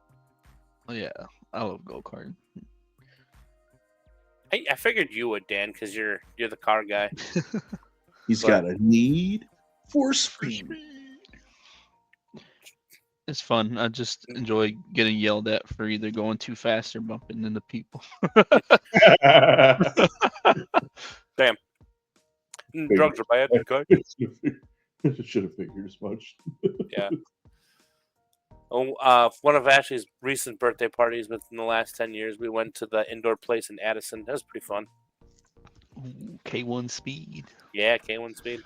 Speaker 1: yeah, I love go karting.
Speaker 4: I figured you would, Dan, because you're the car guy.
Speaker 3: He's got a need for speed.
Speaker 1: It's fun. I just enjoy getting yelled at for either going too fast or bumping into people.
Speaker 4: Damn. Drugs are bad. Good.
Speaker 3: Should have figured as much.
Speaker 4: Yeah. Oh, one of Ashley's recent birthday parties within the last 10 years, we went to the indoor place in Addison. That was pretty fun.
Speaker 1: Ooh, K1 Speed.
Speaker 4: Yeah, K1 Speed.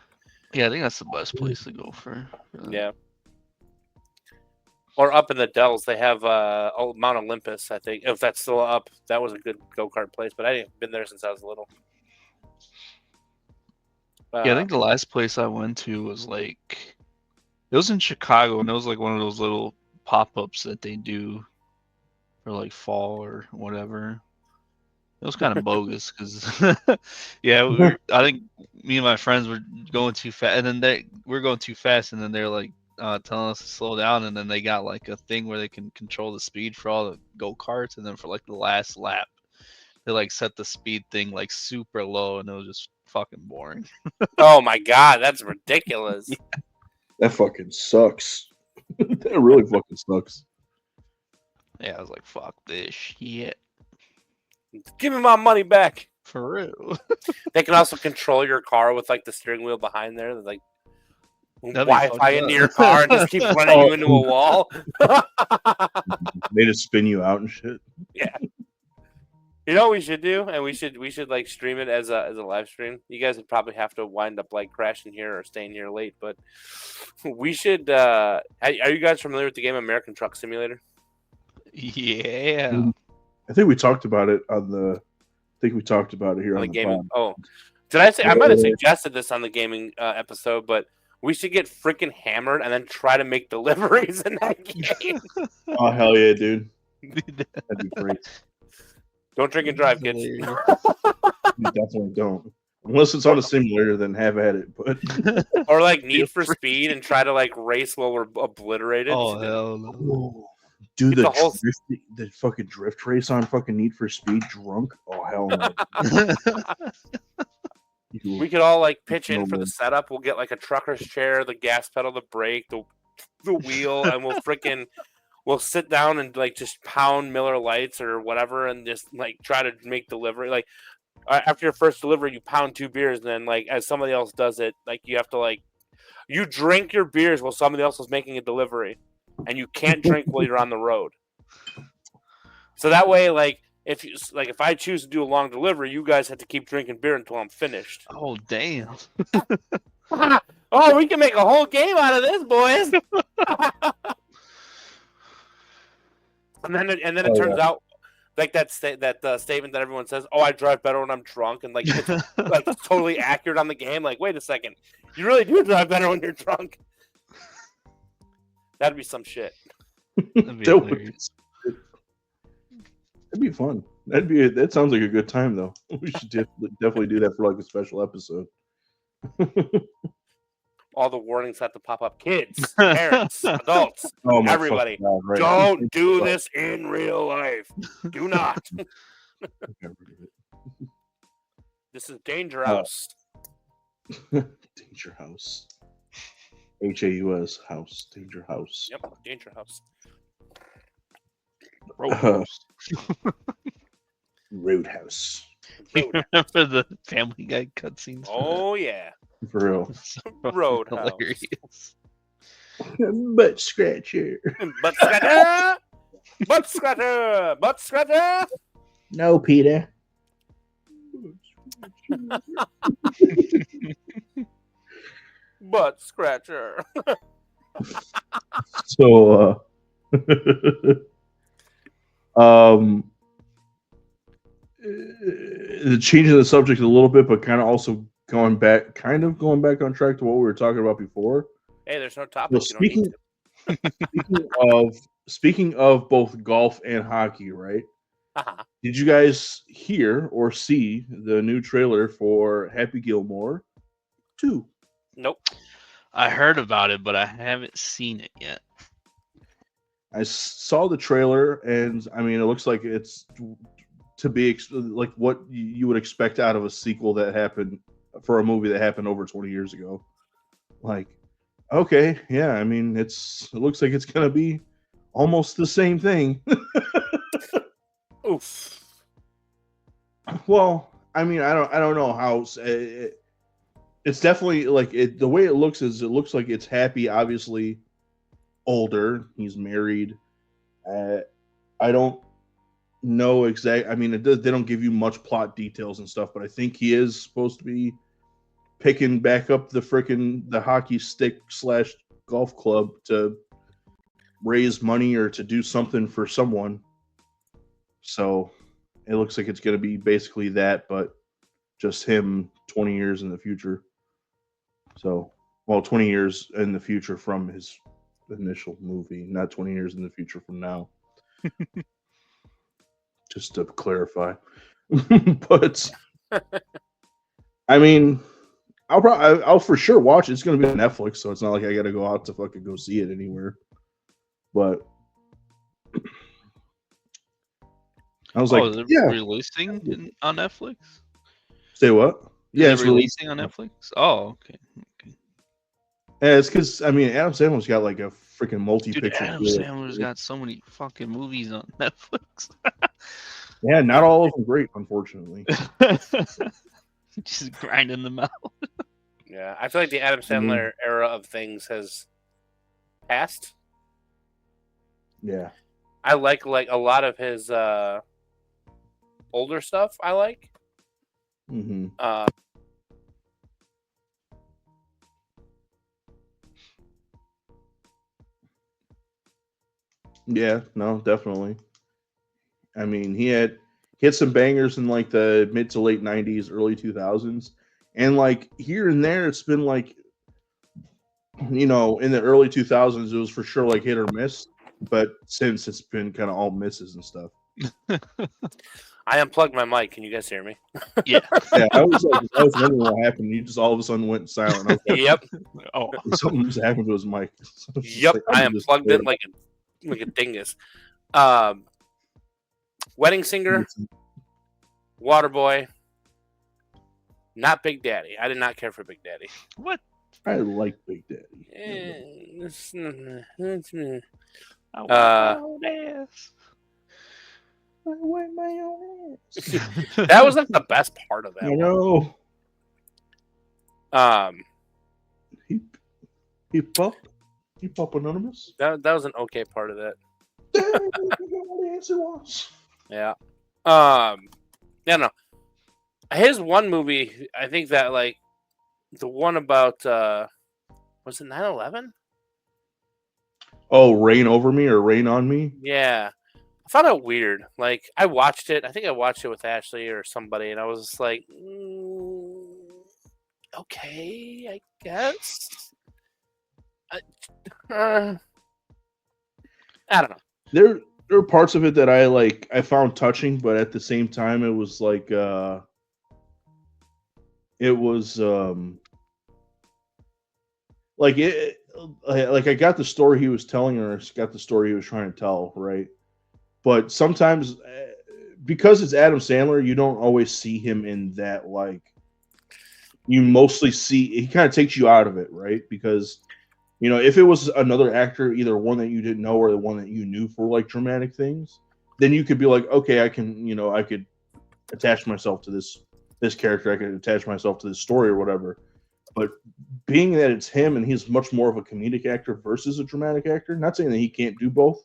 Speaker 1: Yeah, I think that's the best place to go for that.
Speaker 4: Yeah. Or up in the Dells, they have Mount Olympus, I think. If that's still up, that was a good go-kart place, but I haven't been there since I was little.
Speaker 1: Yeah, I think the last place I went to was it was in Chicago, and it was like one of those little pop-ups that they do for fall or whatever. It was kind of bogus because, yeah, I think me and my friends were going too fast, and then we're going too fast, and then they're telling us to slow down, and then they got a thing where they can control the speed for all the go-karts, and then for the last lap, they set the speed thing super low, and it was just fucking boring.
Speaker 4: Oh my god, that's ridiculous.
Speaker 3: Yeah. That fucking sucks. That really fucking sucks.
Speaker 1: Yeah, I was like, fuck this shit.
Speaker 4: Give me my money back.
Speaker 1: For real.
Speaker 4: They can also control your car with the steering wheel behind there. That'd be Wi-Fi into your car and just keep running you into a wall.
Speaker 3: They just spin you out and shit.
Speaker 4: Yeah. You know what we should do? And we should stream it as a live stream. You guys would probably have to wind up crashing here or staying here late, but we should are you guys familiar with the game American Truck Simulator?
Speaker 1: Yeah.
Speaker 3: I think we talked about it here on the
Speaker 4: gaming.
Speaker 3: pod.
Speaker 4: Oh. Did I say I might have suggested this on the gaming episode, but We should get freaking hammered and then try to make deliveries in that game.
Speaker 3: Oh hell yeah, dude! That'd be great.
Speaker 4: Don't drink and drive, kids.
Speaker 3: You definitely don't. Unless it's on a simulator, then have at it. But
Speaker 4: Or like Need for Speed and try to like race while we're obliterated.
Speaker 1: Oh hell no.
Speaker 3: dude,
Speaker 4: It's a whole-
Speaker 3: the fucking drift race on fucking Need for Speed drunk. Oh hell no!
Speaker 4: We could all like pitch in
Speaker 3: No
Speaker 4: for the
Speaker 3: way.
Speaker 4: setup. We'll get like a trucker's chair, the gas pedal, the brake, the wheel, and we'll sit down and like just pound Miller Lights or whatever, and just like try to make delivery. Like after your first delivery, you pound 2 beers, and then like as somebody else does it, like you have to like you drink your beers while somebody else is making a delivery, and you can't drink while you're on the road. So that way, like. If I choose to do a long delivery, you guys have to keep drinking beer until I'm finished.
Speaker 1: Oh damn.
Speaker 4: Oh, we can make a whole game out of this, boys. and then it turns out like that statement that everyone says, "Oh, I drive better when I'm drunk," and like it's like totally accurate on the game. Like, wait a second, you really do drive better when you're drunk. That'd be some shit.
Speaker 1: That'd be
Speaker 3: That would-
Speaker 1: hilarious.
Speaker 3: That'd be fun. That sounds like a good time though. We should definitely do that for like a special episode.
Speaker 4: All the warnings have to pop up. Kids, parents, adults,
Speaker 3: Oh my
Speaker 4: everybody,
Speaker 3: fucking God, right.
Speaker 4: don't do this in real life. Do not. This is Danger House.
Speaker 3: Danger House. HAUS house. Danger House.
Speaker 4: Yep, Danger House.
Speaker 1: Roadhouse.
Speaker 3: Roadhouse.
Speaker 4: Road-
Speaker 1: Remember the Family Guy cutscenes?
Speaker 4: Oh yeah,
Speaker 3: For real.
Speaker 4: Roadhouse.
Speaker 1: Hilarious.
Speaker 3: Butt scratcher.
Speaker 4: Butt scratcher, butt scratcher, butt scratcher.
Speaker 3: No, Peter.
Speaker 4: Butt scratcher.
Speaker 3: So, changing the subject a little bit, but kind of also going back on track to what we were talking about before.
Speaker 4: Hey, there's no topic.
Speaker 3: Well,
Speaker 4: You don't need
Speaker 3: speaking of both golf and hockey, right?
Speaker 4: to.
Speaker 3: Did you guys hear or see the new trailer for Happy Gilmore 2?
Speaker 4: Nope.
Speaker 1: I heard about it, but I haven't seen it yet.
Speaker 3: I saw the trailer, and I mean, it looks like it's to be like what you would expect out of a sequel that happened for a movie that happened over 20 years ago. Like, okay, yeah, I mean, it looks like it's gonna be almost the same thing.
Speaker 4: Oof.
Speaker 3: Well, I mean, I don't know how it's definitely like it. The way it looks like it's Happy, obviously older. He's married. I don't know exact. I mean, they don't give you much plot details and stuff, but I think he is supposed to be picking back up the hockey stick / golf club to raise money or to do something for someone. So it looks like it's going to be basically that, but just him 20 years in the future. So, well, 20 years in the future from his initial movie, not 20 years in the future from now. Just to clarify. But I mean, I'll for sure watch it. It's going to be on Netflix, so it's not like I got to go out to fucking go see it anywhere. But I was
Speaker 1: Is it
Speaker 3: yeah.
Speaker 1: releasing on Netflix?
Speaker 3: Say what? Yeah,
Speaker 1: Is it releasing on Netflix? Oh, okay.
Speaker 3: Yeah, it's because I mean Adam Sandler's got like a freaking multi-picture.
Speaker 1: Dude, Adam Sandler's got so many fucking movies on Netflix.
Speaker 3: Yeah, not all of them great, unfortunately.
Speaker 1: Just grinding them out.
Speaker 4: Yeah, I feel like the Adam Sandler era of things has passed.
Speaker 3: Yeah.
Speaker 4: I like a lot of his older stuff. I like.
Speaker 3: Mm-hmm. Yeah, no, definitely. I mean, he had some bangers in like the mid to late 90s, early 2000s. And like here and there, it's been like you know, in the early 2000s, it was for sure like hit or miss. But since it's been kind of all misses and stuff.
Speaker 4: I unplugged my mic. Can you guys hear me?
Speaker 1: Yeah.
Speaker 3: Yeah, I was wondering what happened. You just all of a sudden went silent. I was like,
Speaker 4: Yep.
Speaker 1: Oh.
Speaker 3: something just happened to his mic.
Speaker 4: Yep. I unplugged it like a dingus. Wedding Singer, Waterboy, not Big Daddy. I did not care for Big Daddy.
Speaker 1: What?
Speaker 3: I like Big Daddy.
Speaker 1: I want my own ass.
Speaker 3: I want my own ass.
Speaker 4: That was like the best part of that.
Speaker 3: I know. He pop anonymous.
Speaker 4: That was an okay part of that.
Speaker 3: The answer was.
Speaker 4: Yeah. No. His one movie, I think that like the one about was it 9/11?
Speaker 3: Oh, Rain Over Me or Rain on Me?
Speaker 4: Yeah. I found it weird. Like I watched it. I think I watched it with Ashley or somebody, and I was just like, okay, I guess. I don't know.
Speaker 3: There are parts of it that I found touching, but at the same time it was like I got the story he was telling, or got the story he was trying to tell, right? But sometimes because it's Adam Sandler, you don't always see him in that, like, you mostly see, he kind of takes you out of it, right? Because, you know, if it was another actor, either one that you didn't know or the one that you knew for like dramatic things, then you could be like, okay, I could attach myself to this character, I could attach myself to this story or whatever. But being that it's him and he's much more of a comedic actor versus a dramatic actor, not saying that he can't do both,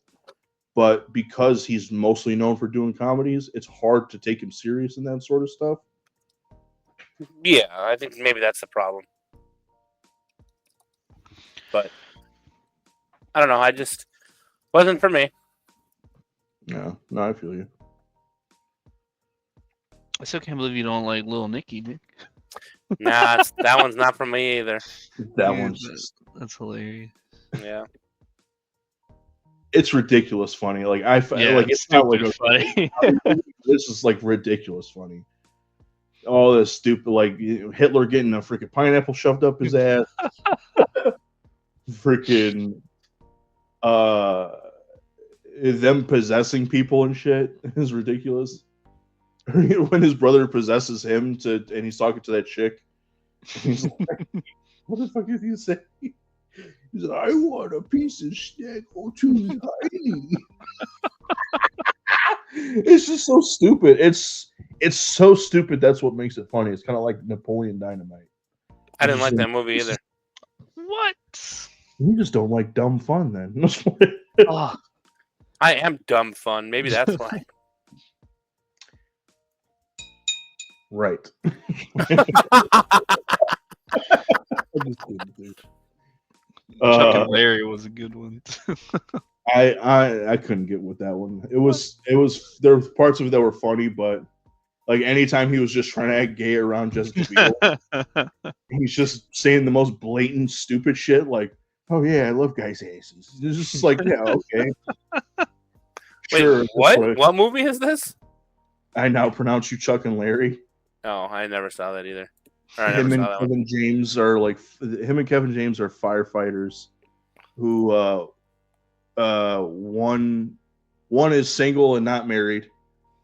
Speaker 3: but because he's mostly known for doing comedies, it's hard to take him serious in that sort of stuff.
Speaker 4: Yeah, I think maybe that's the problem. But I don't know. I just wasn't for me.
Speaker 3: Yeah, no, I feel you.
Speaker 1: I still can't believe you don't like Lil Nicky, Nick.
Speaker 4: Nah, that one's not for me either.
Speaker 3: That one's just,
Speaker 1: that's hilarious.
Speaker 4: Yeah.
Speaker 3: It's ridiculous funny. Like it's not like a
Speaker 1: funny.
Speaker 3: This is like ridiculous funny. All this stupid, like Hitler getting a freaking pineapple shoved up his ass. Freaking them possessing people and shit is ridiculous. When his brother possesses him and he's talking to that chick, he's like, what the fuck did he say? He's like, I want a piece of steak or too tiny. It's just so stupid. It's so stupid. That's what makes it funny. It's kind of like Napoleon Dynamite.
Speaker 4: I didn't like that movie either.
Speaker 1: What?
Speaker 3: You just don't like dumb fun, then.
Speaker 1: Oh.
Speaker 4: I am dumb fun. Maybe that's why.
Speaker 3: Right.
Speaker 1: Chuck and Larry was a good one.
Speaker 3: I couldn't get with that one. It was there were parts of it that were funny, but like anytime he was just trying to act gay around Jessica Biel, he's just saying the most blatant stupid shit like, oh yeah, I love guys' asses. It's just like, yeah, okay.
Speaker 4: Sure. Wait, what? What movie is this?
Speaker 3: I now pronounce you Chuck and Larry.
Speaker 4: Oh, I never saw that either.
Speaker 3: Him and Kevin James are firefighters who one is single and not married,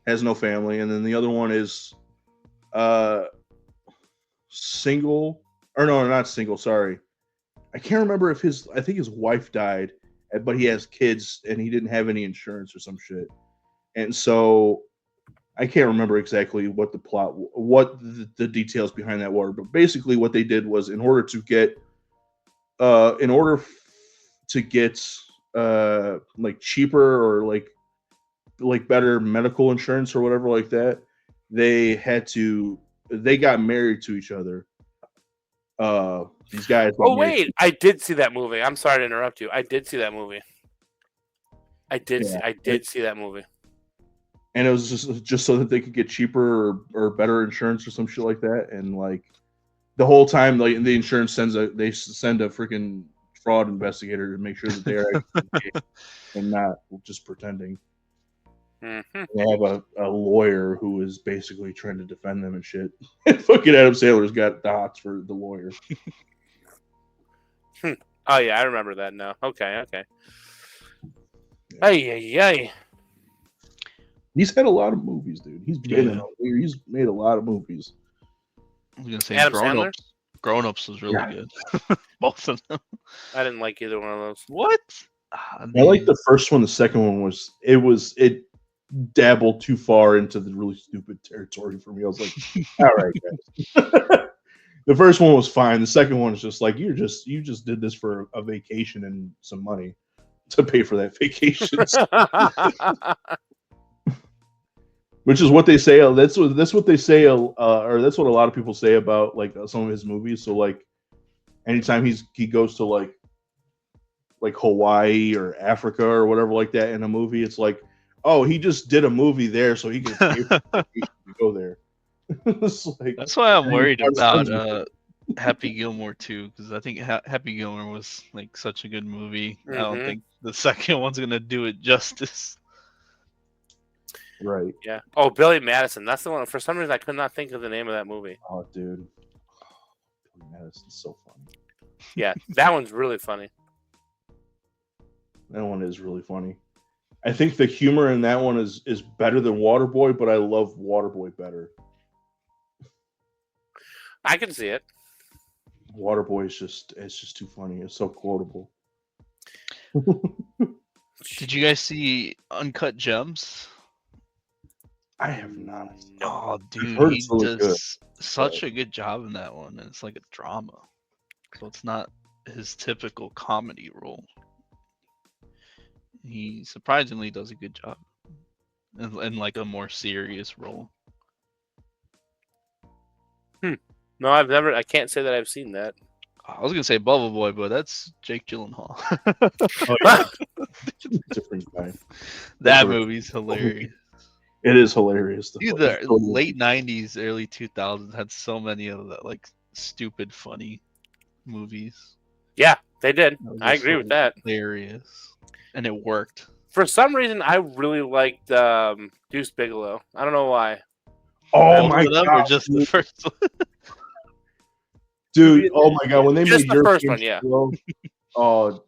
Speaker 3: has no family, and then the other one is single, or no, not single, sorry. I can't remember if I think his wife died, but he has kids and he didn't have any insurance or some shit. And so I can't remember exactly what the plot, what the details behind that were, but basically what they did was in order to get like cheaper or like better medical insurance or whatever like that, they got married to each other. These guys.
Speaker 4: Oh wait, I did see that movie. I'm sorry to interrupt you. I did see that movie. I did see that movie.
Speaker 3: And it was just so that they could get cheaper or better insurance or some shit like that. And like the whole time, like the insurance they send a freaking fraud investigator to make sure that they're actually gay and not just pretending.
Speaker 4: Mm-hmm.
Speaker 3: They have a lawyer who is basically trying to defend them and shit. And fucking Adam Sandler's got the hots for the lawyer.
Speaker 4: Oh yeah, I remember that now. Okay. Ay.
Speaker 3: He's had a lot of movies, dude. He's made a lot of movies.
Speaker 1: I was gonna say
Speaker 4: Adam
Speaker 1: Grown
Speaker 4: Sandler?
Speaker 1: Ups. Grown Ups was really
Speaker 3: Yeah.
Speaker 1: good. Both of them.
Speaker 4: I didn't like either one of those.
Speaker 1: What?
Speaker 3: I like the first one. The second one it dabbled too far into the really stupid territory for me. I was like, all right, guys. The first one was fine. The second one is just like you just did this for a vacation and some money to pay for that vacation. Which is what they say. That's what they say, or that's what a lot of people say about like some of his movies. So like, anytime he goes to like Hawaii or Africa or whatever like that in a movie, it's like, oh, he just did a movie there, so he can pay for vacation to go there. It's like,
Speaker 1: That's why I'm worried
Speaker 3: Our
Speaker 1: about
Speaker 3: sons
Speaker 1: Happy Gilmore too, because I think Happy Gilmore was like such a good movie. I don't
Speaker 4: Mhm.
Speaker 1: think the second one's gonna do it justice.
Speaker 3: right?
Speaker 4: Yeah. Oh, Billy Madison. That's the one. For some reason, I could not think of the name of that movie.
Speaker 3: Oh, dude, Madison's so funny.
Speaker 4: Yeah, that one's really funny.
Speaker 3: That one is really funny. I think the humor in that one is better than Waterboy, but I love Waterboy better.
Speaker 4: I can see it.
Speaker 3: Waterboy is just too funny. It's so quotable.
Speaker 1: Did you guys see Uncut Gems?
Speaker 3: I have not.
Speaker 1: Oh, dude,
Speaker 3: heard
Speaker 1: he
Speaker 3: it's really
Speaker 1: does such a good job in that one, and it's like a drama, so it's not his typical comedy role. He surprisingly does a good job in like a more serious role.
Speaker 4: No, I can't say that I've seen that.
Speaker 1: I was gonna say Bubble Boy, but that's Jake Gyllenhaal.
Speaker 3: Oh, yeah. Different guy.
Speaker 1: That
Speaker 3: Different.
Speaker 1: movie's hilarious.
Speaker 3: It is hilarious.
Speaker 1: Dude, the late '90s, early 2000s had so many of the like stupid, funny movies.
Speaker 4: Yeah, they did.
Speaker 1: That was
Speaker 4: I
Speaker 1: just
Speaker 4: agree with that.
Speaker 1: Hilarious, and it worked.
Speaker 4: For some reason, I really liked Deuce Bigelow. I don't know why.
Speaker 3: Oh
Speaker 1: Both
Speaker 3: my
Speaker 1: of them
Speaker 3: god,
Speaker 1: or just the first one?
Speaker 3: dude! Oh my god, when they
Speaker 4: Just
Speaker 3: made
Speaker 4: the
Speaker 3: your
Speaker 4: first one, yeah.
Speaker 3: Oh,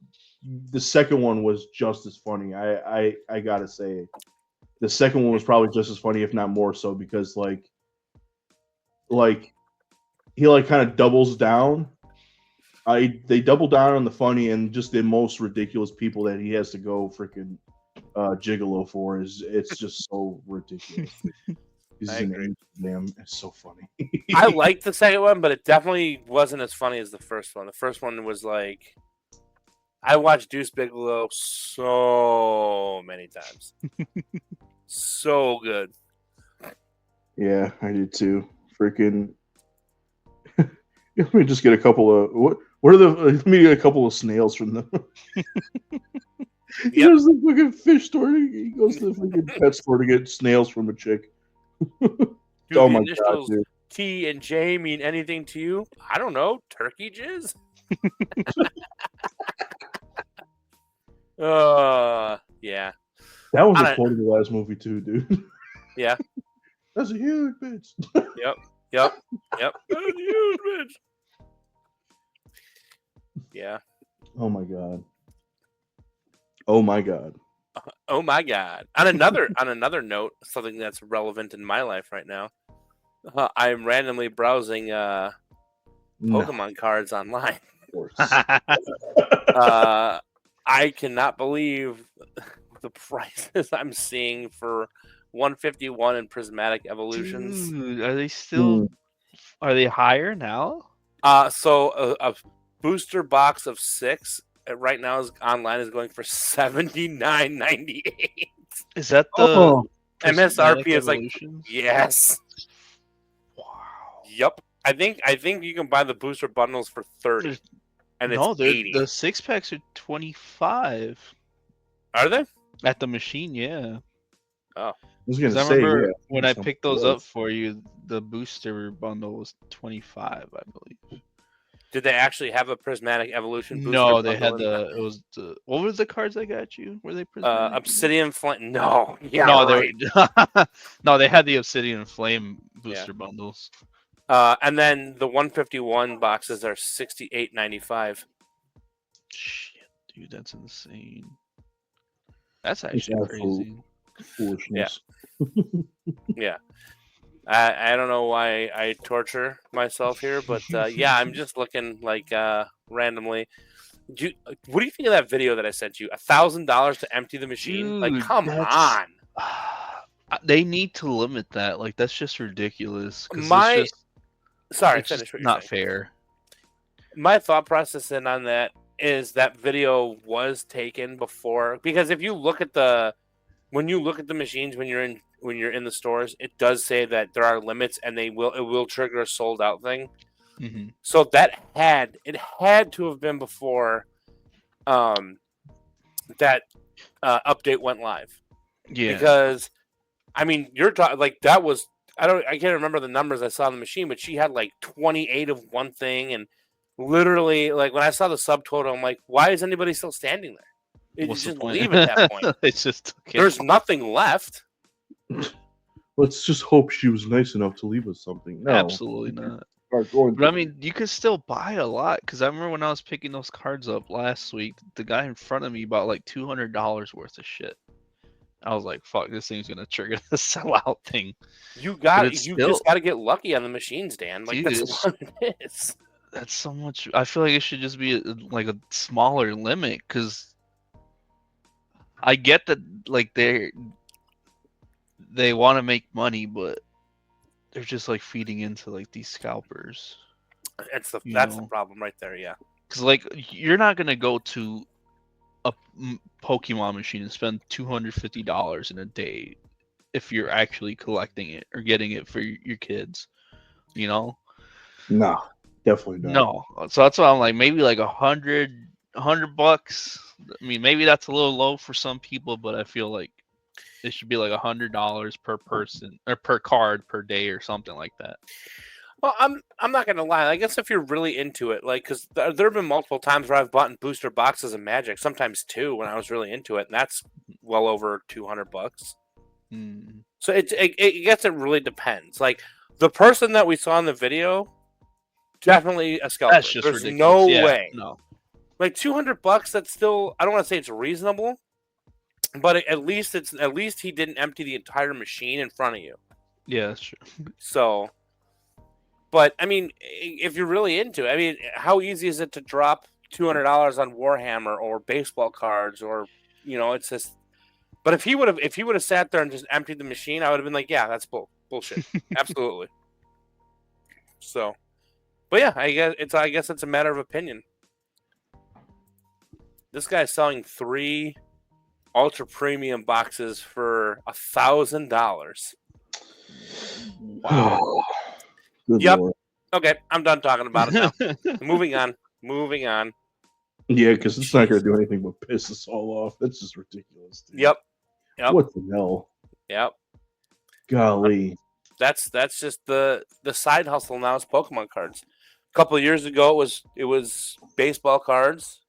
Speaker 3: the second one was just as funny. I gotta say, the second one was probably just as funny, if not more so, because like he like kind of doubles down. They double down on the funny and just the most ridiculous people that he has to go freaking gigolo for it's just so ridiculous. He's
Speaker 4: I
Speaker 3: an
Speaker 4: agree.
Speaker 3: damn, it's so funny.
Speaker 4: I liked the second one, but it definitely wasn't as funny as the first one. The first one was like, I watched Deuce Bigelow so many times. So good.
Speaker 3: Yeah, I did too. Freaking. Let me just get a couple of what are the? Let me get a couple of snails from them. He goes to the fucking fish store. He goes to the freaking pet store to get snails from a chick.
Speaker 4: Do
Speaker 3: Oh
Speaker 4: the
Speaker 3: my god,
Speaker 4: initials
Speaker 3: dude!
Speaker 4: T and J mean anything to you? I don't know. Turkey jizz? Yeah.
Speaker 3: That was
Speaker 4: I
Speaker 3: a
Speaker 4: don't-
Speaker 3: quote in the last movie too, dude.
Speaker 4: Yeah.
Speaker 3: That's a huge bitch.
Speaker 4: Yep. That's huge, bitch. Yeah.
Speaker 3: Oh my god. Oh my god.
Speaker 4: Oh my god. On another note, something that's relevant in my life right now. I'm randomly browsing
Speaker 3: No,
Speaker 4: Pokemon cards online.
Speaker 3: of course.
Speaker 4: I cannot believe the prices I'm seeing for 151 and Prismatic Evolutions.
Speaker 1: Dude, are they still? Are they higher now?
Speaker 4: So a booster box of 6 right now is online is going for $79.98.
Speaker 1: Is that the
Speaker 3: Oh,
Speaker 1: Prismatic
Speaker 4: MSRP is like
Speaker 1: Evolutions?
Speaker 4: yes.
Speaker 1: Wow.
Speaker 4: Yep. I think you can buy the booster bundles for 30. And
Speaker 1: No,
Speaker 4: it's 80.
Speaker 1: the 6-packs are 25
Speaker 4: Are they?
Speaker 1: at the machine. Yeah.
Speaker 3: I was gonna
Speaker 1: 'Cause I
Speaker 3: say,
Speaker 1: remember
Speaker 3: yeah,
Speaker 1: when I
Speaker 3: some
Speaker 1: picked those
Speaker 3: clothes.
Speaker 1: up for you, the booster bundle was 25, I believe.
Speaker 4: Did they actually have a prismatic evolution booster?
Speaker 1: No, they
Speaker 4: bundle
Speaker 1: had
Speaker 4: in there?
Speaker 1: it was the what was the cards I got you? Were they prismatic?
Speaker 4: Obsidian Flame. No, yeah,
Speaker 1: no,
Speaker 4: right.
Speaker 1: no, they had the Obsidian Flame booster bundles.
Speaker 4: And then the 151 boxes are $68.95.
Speaker 1: Shit, dude, that's insane. That's
Speaker 3: It's
Speaker 1: actually
Speaker 3: absolute
Speaker 1: crazy.
Speaker 3: foolishness.
Speaker 4: Yeah. I don't know why I torture myself here, but yeah, I'm just looking like randomly. What do you think of that video that I sent you? $1,000 to empty the machine? Like,
Speaker 1: Dude,
Speaker 4: come on.
Speaker 1: They need to limit that. Like, that's just ridiculous.
Speaker 4: Sorry,
Speaker 1: it's
Speaker 4: finish
Speaker 1: just
Speaker 4: what you're
Speaker 1: not
Speaker 4: saying.
Speaker 1: fair.
Speaker 4: My thought process in on that is that video was taken before, because if you look at the machines when you're in the stores, it does say that there are limits and it will trigger a sold out thing.
Speaker 1: Mm-hmm.
Speaker 4: So it had to have been before that update went live.
Speaker 1: Yeah.
Speaker 4: Because I mean, you're talking like that was I can't remember the numbers I saw on the machine, but she had like 28 of one thing, and literally like when I saw the subtotal, I'm like, why is anybody still standing there?
Speaker 1: What's the
Speaker 4: just
Speaker 1: point?
Speaker 4: leave at that point.
Speaker 1: It's just okay.
Speaker 4: There's nothing left.
Speaker 3: Let's just hope she was nice enough to leave us something. No,
Speaker 1: Absolutely not. But I mean, you could still buy a lot, because I remember when I was picking those cards up last week, the guy in front of me bought like $200 worth of shit. I was like, "Fuck, this thing's gonna trigger the sellout thing."
Speaker 4: You
Speaker 1: still,
Speaker 4: just got to get lucky on the machines, Dan. Like,
Speaker 1: dude,
Speaker 4: that's what it is.
Speaker 1: That's so much. I feel like it should just be like a smaller limit, because I get that like they want to make money, but they're just like feeding into like these scalpers.
Speaker 4: That's the problem right there. Yeah,
Speaker 1: because like you're not gonna go to a Pokemon machine and spend $250 in a day if you're actually collecting it or getting it for your kids, you know?
Speaker 3: No, definitely not.
Speaker 1: No, so that's why I'm like, maybe like $100. I mean, maybe that's a little low for some people, but I feel like it should be like $100 per person or per card per day or something like that.
Speaker 4: Well, I'm not gonna lie. I guess if you're really into it, like, because there have been multiple times where I've bought booster boxes of Magic, sometimes two when I was really into it, and that's well over $200. So it gets it really depends. Like the person that we saw in the video, definitely a scalper.
Speaker 1: That's just
Speaker 4: There's
Speaker 1: ridiculous.
Speaker 4: no
Speaker 1: Yeah,
Speaker 4: way.
Speaker 1: no.
Speaker 4: Like $200, that's still, I don't want to say it's reasonable, but at least he didn't empty the entire machine in front of you.
Speaker 1: Yeah, that's true.
Speaker 4: So. But I mean, if you're really into it, I mean, how easy is it to drop $200 on Warhammer or baseball cards, or it's just. But if he would have sat there and just emptied the machine, I would have been like, yeah, that's bullshit, absolutely. So, but yeah, I guess it's a matter of opinion. This guy's selling 3 ultra premium boxes for $1,000.
Speaker 3: Wow. Good
Speaker 4: Yep.
Speaker 3: Lord.
Speaker 4: Okay, I'm done talking about it now. Moving on.
Speaker 3: Yeah, because it's not going to do anything but piss us all off. That's just ridiculous. Dude.
Speaker 4: Yep.
Speaker 3: What the hell?
Speaker 4: Yep.
Speaker 3: Golly.
Speaker 4: That's just the side hustle now is Pokemon cards. A couple of years ago, it was baseball cards,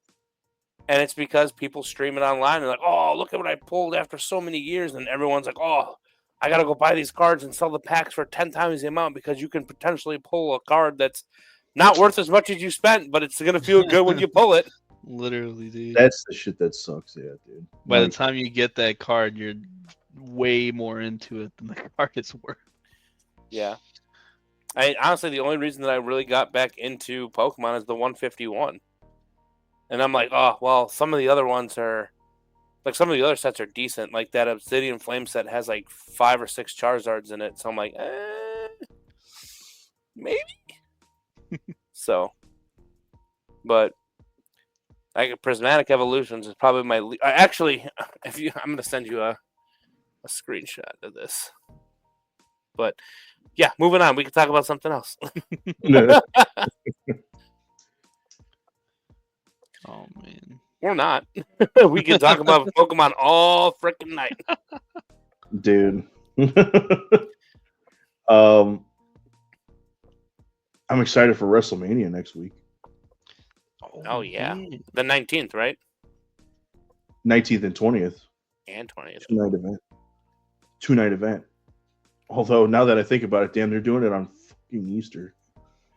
Speaker 4: and it's because people stream it online and like, oh, look at what I pulled after so many years, and everyone's like, oh, I gotta go buy these cards and sell the packs for 10 times the amount because you can potentially pull a card that's not worth as much as you spent, but it's gonna feel good when you pull it.
Speaker 1: Literally, dude.
Speaker 3: That's the shit that sucks, yeah, dude.
Speaker 1: By the time you get that card, you're way more into it than the card is worth.
Speaker 4: Yeah. Honestly, the only reason that I really got back into Pokemon is the 151. And I'm like, oh, well, some of the other ones are... Like, some of the other sets are decent. Like, that Obsidian Flame set has, like, 5 or 6 Charizards in it. So I'm like, maybe? So. But, Prismatic Evolutions is probably my... Actually, I'm going to send you a screenshot of this. But, yeah, moving on. We can talk about something else.
Speaker 1: Oh, man.
Speaker 4: Or not. We can talk about Pokemon all freaking night.
Speaker 3: Dude. I'm excited for WrestleMania next week.
Speaker 4: Oh, yeah.
Speaker 1: damn.
Speaker 4: The 19th, right?
Speaker 3: 19th and 20th.
Speaker 4: And 20th.
Speaker 3: Two-night event. Although now that I think about it, damn, they're doing it on fucking Easter.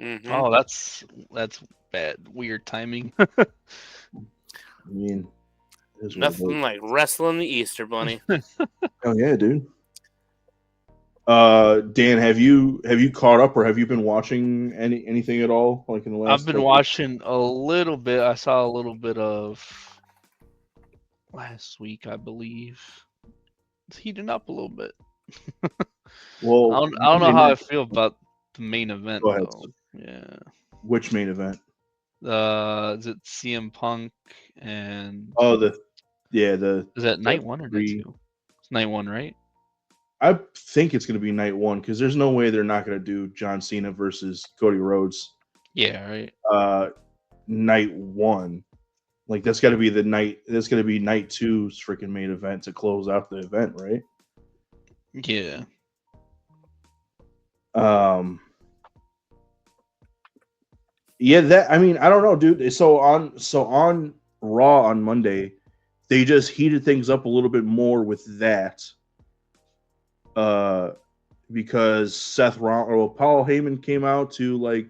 Speaker 4: Mhm.
Speaker 1: Oh, that's bad. Weird timing.
Speaker 3: I mean, it is what it is.
Speaker 4: Nothing like wrestling the Easter Bunny.
Speaker 3: Oh yeah, dude. Dan, have you caught up or have you been watching anything at all? Like in the last
Speaker 1: I've been
Speaker 3: couple-
Speaker 1: watching a little bit. I saw a little bit of last week, I believe. It's heating up a little bit.
Speaker 3: Well,
Speaker 1: I don't know
Speaker 3: Monday
Speaker 1: how I
Speaker 3: night-
Speaker 1: feel about the main event
Speaker 3: Go ahead.
Speaker 1: though. Yeah.
Speaker 3: Which main event?
Speaker 1: Is it CM Punk and
Speaker 3: Oh, the
Speaker 1: is that night one or night
Speaker 3: three-
Speaker 1: two? It's night one, right?
Speaker 3: I think it's going to be night one because there's no way they're not going to do John Cena versus Cody Rhodes
Speaker 1: Yeah, right.
Speaker 3: night one. Like that's got to be the night. That's going to be night two's freaking main event to close out the event, right?
Speaker 1: Yeah.
Speaker 3: Yeah, that I mean, I don't know, dude. So on Raw on Monday, they just heated things up a little bit more with that. Because Paul Heyman came out to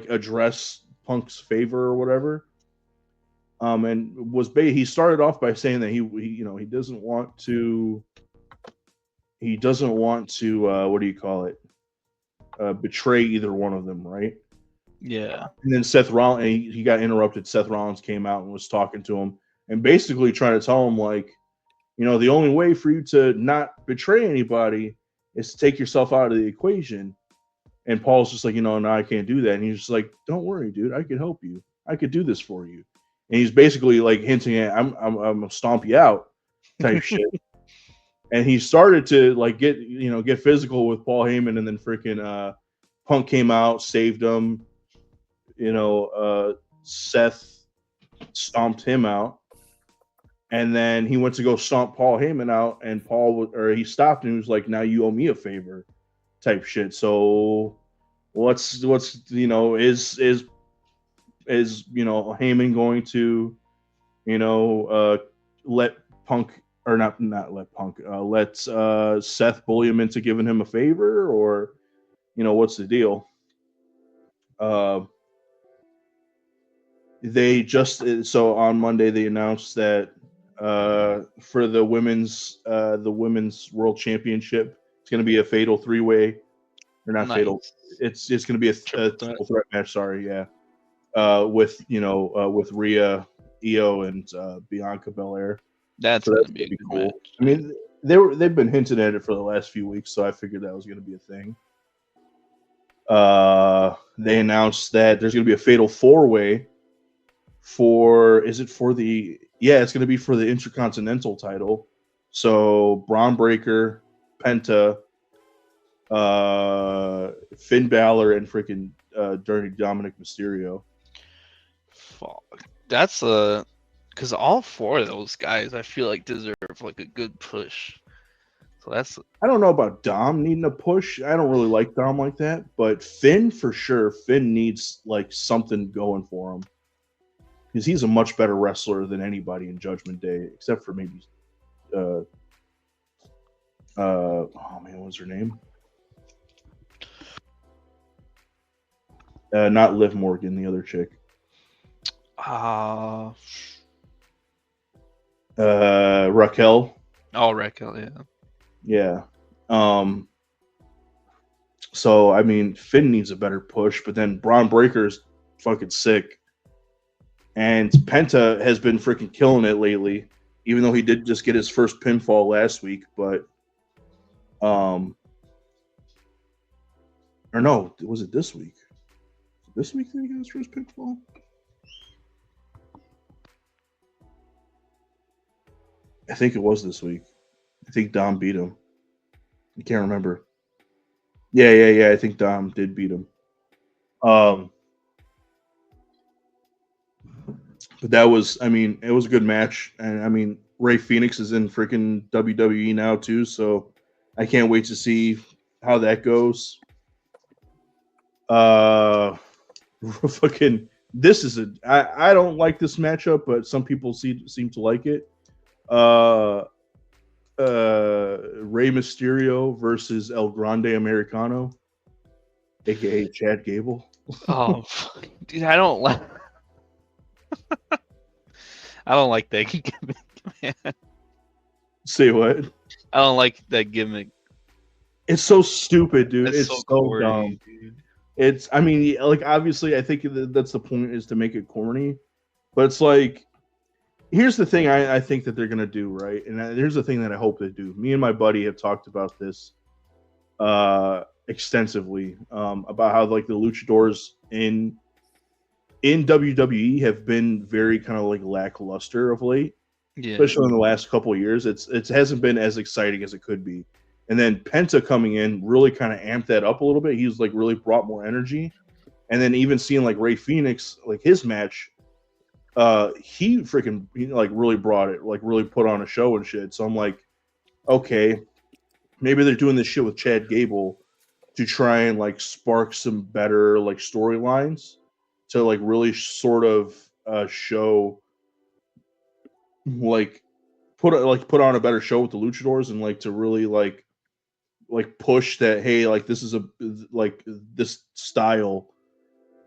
Speaker 3: address Punk's favor or whatever. And he started off by saying that he doesn't want to what do you call it? Betray either one of them, right?
Speaker 1: Yeah.
Speaker 3: And then Seth Rollins, he got interrupted. Seth Rollins came out and was talking to him and basically trying to tell him, like, the only way for you to not betray anybody is to take yourself out of the equation. And Paul's just like, no, I can't do that. And he's just like, don't worry, dude. I could help you. I could do this for you. And he's basically like hinting at, I'm gonna stomp you out type shit. And he started to like get physical with Paul Heyman, and then freaking Punk came out, saved him. Seth stomped him out, and then he went to go stomp Paul Heyman out, and he stopped and he was like, "Now you owe me a favor," type shit. So what's is Heyman going to let Punk? Or not let Punk, let Seth bully him into giving him a favor, or what's the deal? So on Monday they announced that for the women's world championship, it's going to be a fatal 3-way, or not
Speaker 1: Nice.
Speaker 3: fatal. It's going to be a triple threat match. Sorry, yeah, with Rhea, Io, and Bianca Belair.
Speaker 1: That's
Speaker 3: So
Speaker 1: gonna
Speaker 3: that's
Speaker 1: be a good
Speaker 3: cool.
Speaker 1: match.
Speaker 3: I mean, they've been hinting at it for the last few weeks, so I figured that was going to be a thing. They announced that there's going to be a fatal 4-way it's going to be for the Intercontinental title. So Braun Breaker, Penta, Finn Balor, and freaking Dirty Dominic Mysterio.
Speaker 1: Fuck. That's because all four of those guys I feel like deserve like a good push. So that's
Speaker 3: I don't know about Dom needing a push. I don't really like Dom like that, but Finn for sure. Finn needs like something going for him because he's a much better wrestler than anybody in Judgment Day, except for maybe oh man, what's her name? Not Liv Morgan, the other chick. Raquel.
Speaker 1: Oh, Raquel, yeah.
Speaker 3: Yeah. So I mean, Finn needs a better push, but then Braun Breaker's fucking sick, and Penta has been freaking killing it lately. Even though he did just get his first pinfall last week, but or no, was it this week? This week that he got his first pinfall? I think it was this week. I think Dom beat him. I can't remember. Yeah. I think Dom did beat him. But that was, I mean, it was a good match. And I mean, Rey Fenix is in freaking WWE now too. So I can't wait to see how that goes. fucking. This is I don't like this matchup, but some people seem to like it. Rey Mysterio versus El Grande Americano, aka Chad Gable.
Speaker 1: Oh, dude, I don't like. I don't like that gimmick, man.
Speaker 3: Say what?
Speaker 1: I don't like that gimmick.
Speaker 3: It's so stupid, dude.
Speaker 1: It's
Speaker 3: It's
Speaker 1: so
Speaker 3: so
Speaker 1: corny,
Speaker 3: dumb.
Speaker 1: dude.
Speaker 3: It's, I mean, like obviously, I think that's the point is to make it corny, but it's like, here's the thing I think that they're gonna do, right? And here's the thing that I hope they do. Me and my buddy have talked about this extensively about how like the luchadors in WWE have been very kind of like lackluster of late,
Speaker 1: Yeah.
Speaker 3: especially in the last couple of years. It hasn't been as exciting as it could be. And then Penta coming in really kind of amped that up a little bit. He's like really brought more energy. And then even seeing like Ray Phoenix, like his match, he like really brought it, like really put on a show and shit. So I'm like, okay, maybe they're doing this shit with Chad Gable to try and like spark some better like storylines to like really sort of show like put on a better show with the luchadors and like to really like push that, hey, like this is like this style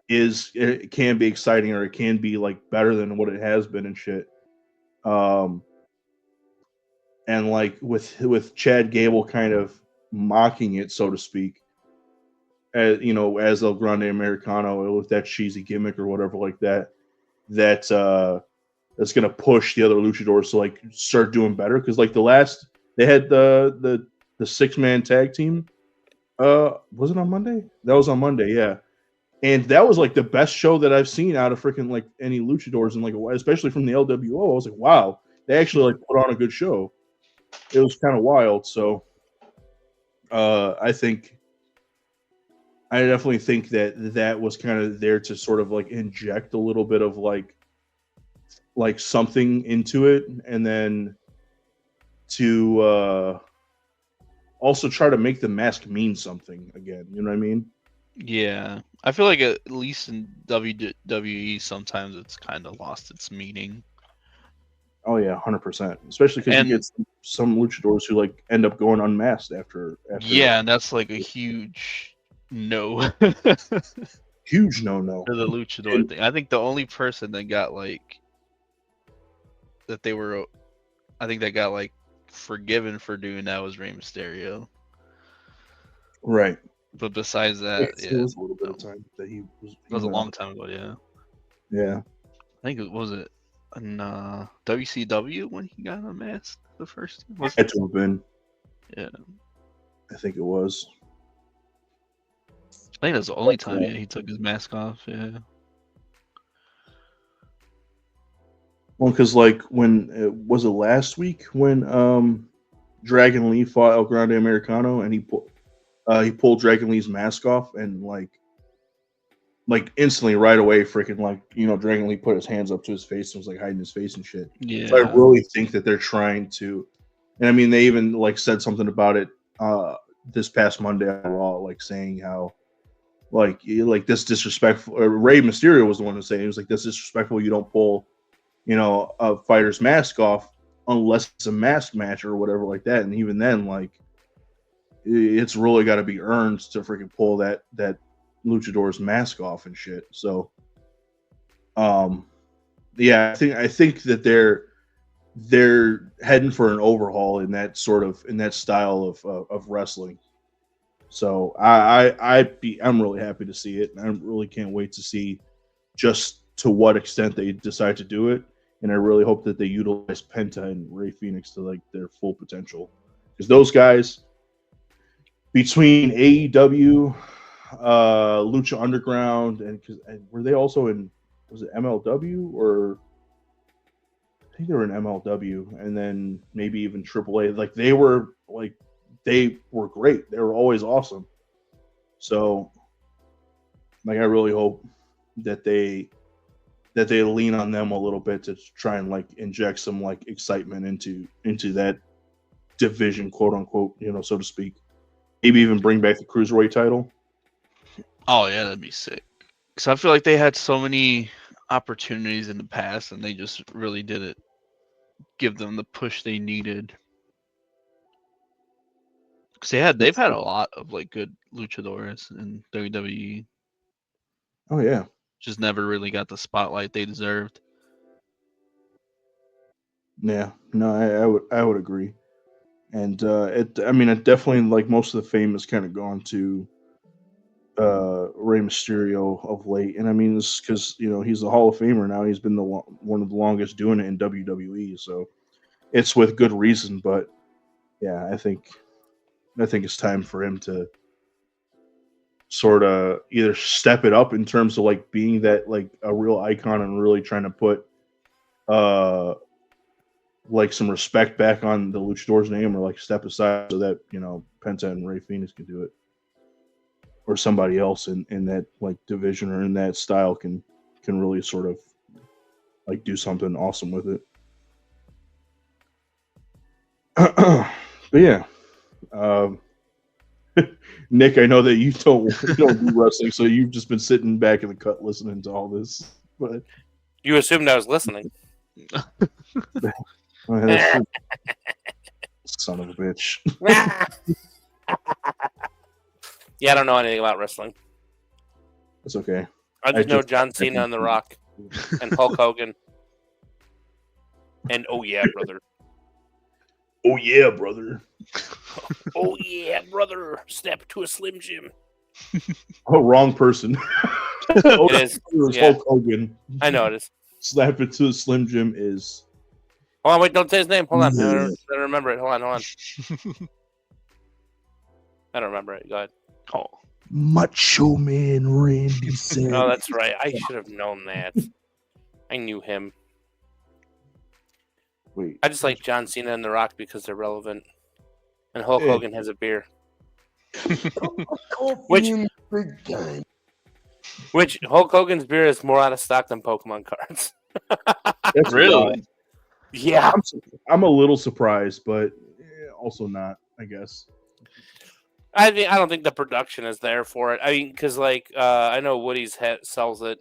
Speaker 3: it can be exciting or it can be like better than what it has been and shit. And like with Chad Gable kind of mocking it, so to speak, as you know, as El Grande Americano with that cheesy gimmick or whatever like that, that's gonna push the other luchadors to like start doing better. Because like they had the 6-man tag team. Was it on Monday? That was on Monday, yeah. And that was like the best show that I've seen out of freaking like any luchadors in like a while, especially from the LWO. I was like, wow, they actually like put on a good show. It was kind of wild. So I definitely think that was kind of there to sort of like inject a little bit of like something into it, and then to also try to make the mask mean something again. You know what I mean?
Speaker 1: Yeah, I feel like at least in WWE, sometimes it's kind of lost its meaning.
Speaker 3: Oh yeah, 100%. Especially because you get some luchadors who like end up going unmasked after.
Speaker 1: Yeah, and that's like a huge no.
Speaker 3: Huge no.
Speaker 1: For the luchador thing. I think the only person that got like that got like forgiven for doing that was Rey Mysterio.
Speaker 3: Right.
Speaker 1: But besides that,
Speaker 3: it was a little bit of time that he was.
Speaker 1: It was a long time ago, yeah.
Speaker 3: Yeah.
Speaker 1: I think it was in WCW when he got unmasked the first time.
Speaker 3: Had to have been.
Speaker 1: Yeah.
Speaker 3: I think it was.
Speaker 1: I think that's the only time he took his mask off, yeah.
Speaker 3: Well, because like when was it last week when Dragon Lee fought El Grande Americano and he pulled Dragon Lee's mask off and like instantly right away freaking like, you know, Dragon Lee put his hands up to his face and was like hiding his face and shit.
Speaker 1: Yeah.
Speaker 3: So I really think that they're trying to, and I mean they even like said something about it this past Monday on Raw, like saying how like this disrespectful. Rey Mysterio was the one who said it was like this disrespectful. You don't pull, you know, a fighter's mask off unless it's a mask match or whatever like that. And even then, like, it's really got to be earned to freaking pull that luchador's mask off and shit. So, yeah, I think that they're heading for an overhaul in that style of wrestling. So I'm really happy to see it, and I really can't wait to see just to what extent they decide to do it. And I really hope that they utilize Penta and Ray Phoenix to like their full potential, because those guys between AEW, Lucha Underground, and were they also in, was it MLW or I think they were in MLW, and then maybe even AAA. Like they were great. They were always awesome. So, like, I really hope that they lean on them a little bit to try and like inject some like excitement into that division, quote unquote, you know, so to speak. Maybe even bring back the Cruiserweight title.
Speaker 1: Oh yeah, that'd be sick. Because I feel like they had so many opportunities in the past, and they just really didn't give them the push they needed. Because they've had a lot of like good luchadors in WWE,
Speaker 3: Oh yeah,
Speaker 1: just never really got the spotlight they deserved.
Speaker 3: yeah. No, I would agree. And it definitely, like, most of the fame has kind of gone to Rey Mysterio of late, and I mean, it's because he's a Hall of Famer now. He's been one of the longest doing it in WWE, so it's with good reason. But yeah, I think it's time for him to sort of either step it up in terms of like being that, like, a real icon and really trying to put like some respect back on the luchador's name, or like step aside so that Penta and Rey Fenix can do it, or somebody else in that like division or in that style can really sort of like do something awesome with it. But yeah, Nick, I know that you don't do wrestling, so you've just been sitting back in the cut listening to all this. But
Speaker 4: You assumed I was listening.
Speaker 3: that's true. Son of a bitch.
Speaker 4: Yeah, I don't know anything about wrestling.
Speaker 3: It's okay.
Speaker 4: I just know
Speaker 3: just-
Speaker 4: John Cena and The Rock and Hulk Hogan. And oh yeah, brother.
Speaker 3: Oh yeah, brother.
Speaker 4: Oh yeah, brother. Step to a Slim Jim.
Speaker 3: Oh, wrong person.
Speaker 4: It is.
Speaker 3: It was
Speaker 4: Yeah.
Speaker 3: Hulk Hogan.
Speaker 4: I know it is.
Speaker 3: Slap it to a Slim Jim is.
Speaker 4: Hold on, wait, don't say his name. Hold on. I
Speaker 3: Yeah.
Speaker 4: don't remember it. Hold on. I don't remember it. Go ahead.
Speaker 1: Oh,
Speaker 3: Macho Man Randy Savage.
Speaker 4: Oh, that's right. I should have known that. I knew him.
Speaker 3: Wait.
Speaker 4: I just like John Cena and The Rock because they're relevant. And Hulk
Speaker 3: Yeah.
Speaker 4: Hogan has a beer. Which Hulk Hogan's beer is more out of stock than Pokemon cards.
Speaker 3: That's
Speaker 1: really?
Speaker 3: wild.
Speaker 4: Yeah.
Speaker 3: I'm a little surprised, but also not, I guess.
Speaker 4: I don't think the production is there for it. I mean, because I know Woody's sells it,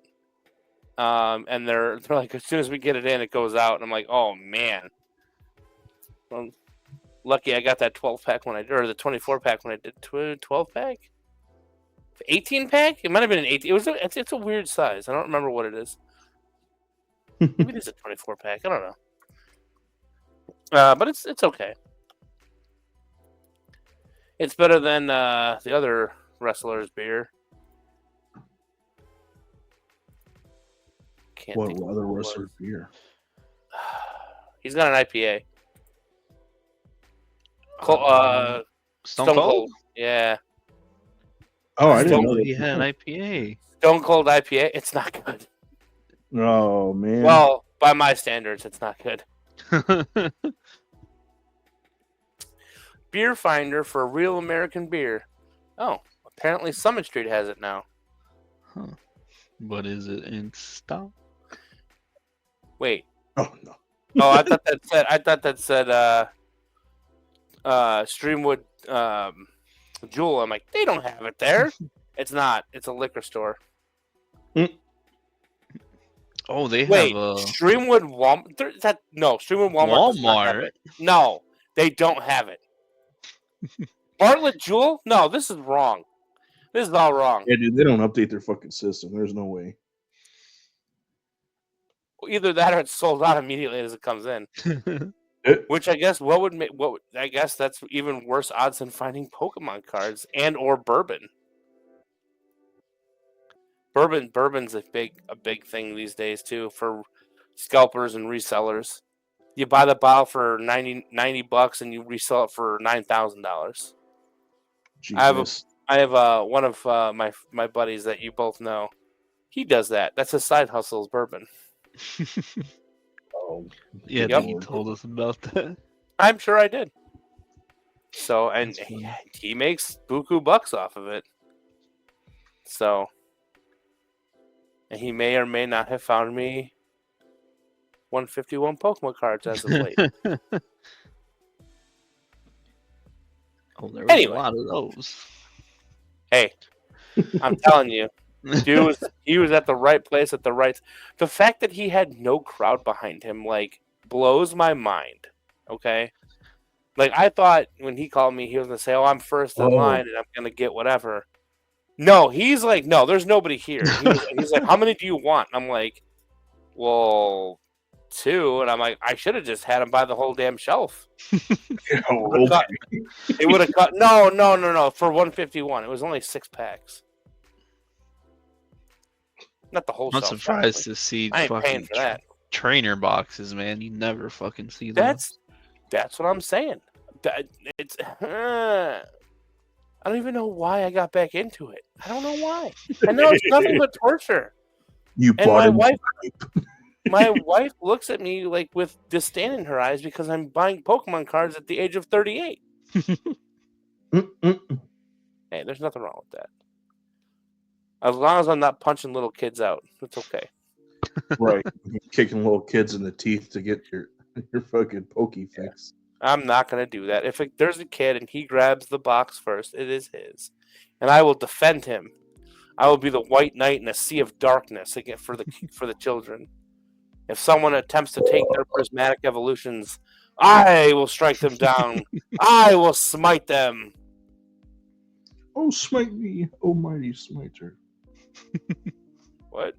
Speaker 4: and they're like, as soon as we get it in, it goes out, and I'm like, oh man. Well, lucky I got that 12-pack or the 24-pack when I did 12-pack, 18-pack. It might have been an 18. It's a weird size. I don't remember what it is. Maybe it is a 24-pack. I don't know. But it's okay. It's better than the other wrestler's beer. Can't
Speaker 3: What
Speaker 4: think of
Speaker 3: other
Speaker 4: it was.
Speaker 3: wrestler beer?
Speaker 4: He's got an IPA.
Speaker 1: Stone
Speaker 4: Stone
Speaker 1: Cold?
Speaker 4: Cold. Yeah.
Speaker 3: Oh, I didn't
Speaker 4: Stone-
Speaker 3: know
Speaker 1: Oh,
Speaker 3: that.
Speaker 1: he had an IPA.
Speaker 4: Stone Cold IPA. It's not good.
Speaker 3: Oh man.
Speaker 4: Well, by my standards, it's not good. Beer Finder for real American beer. Oh, apparently Summit Street has it now.
Speaker 1: Huh. But is it in stock?
Speaker 4: Wait.
Speaker 3: Oh no.
Speaker 4: Oh, I thought that said Streamwood Jewel. I'm like, they don't have it there. It's not. It's a liquor store.
Speaker 1: Oh, they
Speaker 4: Wait,
Speaker 1: have a
Speaker 4: Streamwood Walmart. No, Streamwood Walmart. does not have
Speaker 1: Walmart.
Speaker 4: it. No, they don't have it. Bartlett Jewel? No, this is wrong. This is all wrong.
Speaker 3: Yeah, dude, they don't update their fucking system. There's no way.
Speaker 4: Either that or it's sold out immediately as it comes in. Which I guess I guess that's even worse odds than finding Pokemon cards and or bourbon. Bourbon's a big thing these days too for scalpers and resellers. You buy the bottle for $90 and you resell it for $9,000.
Speaker 3: Jesus.
Speaker 4: I have one of my buddies that you both know. He does that. That's his side hustle is bourbon.
Speaker 3: Oh,
Speaker 1: Yeah,
Speaker 4: Yep.
Speaker 1: he told us about that.
Speaker 4: I'm sure I did. So, and
Speaker 3: That's funny.
Speaker 4: he makes buku bucks off of it. So, and he may or may not have found me 151 Pokemon cards as of late.
Speaker 1: Oh, there was
Speaker 4: Anyway.
Speaker 1: a lot of those.
Speaker 4: Hey, I'm telling you, He was at the right place at the right. The fact that he had no crowd behind him like blows my mind. Okay, like I thought when he called me, he was gonna say, "Oh, I'm first in line and I'm gonna get whatever." No, he's like, "No, there's nobody here." He's like, "How many do you want?" And I'm like, "Well, 2." And I'm like, "I should have just had him buy the whole damn shelf." It would have cut. No. For 151, it was only 6 packs. Not the whole
Speaker 1: I'm
Speaker 4: shelf.
Speaker 1: surprised to see
Speaker 4: I ain't paying
Speaker 1: fucking
Speaker 4: for that.
Speaker 1: trainer boxes, man. You never fucking see those.
Speaker 4: That's what I'm saying. It's I don't even know why I got back into it. I don't know why. I know it's nothing but torture.
Speaker 3: You
Speaker 4: And
Speaker 3: bought
Speaker 4: my wife looks at me like with disdain in her eyes because I'm buying Pokemon cards at the age of 38. Hey, there's nothing wrong with that. As long as I'm not punching little kids out, it's okay.
Speaker 3: Right. Kicking little kids in the teeth to get your fucking pokey fix.
Speaker 4: I'm not going to do that. If there's a kid and he grabs the box first, it is his. And I will defend him. I will be the white knight in a sea of darkness again for the children. If someone attempts to take their prismatic evolutions, I will strike them down. I will smite them.
Speaker 3: Oh, smite me, almighty smiter.
Speaker 4: What?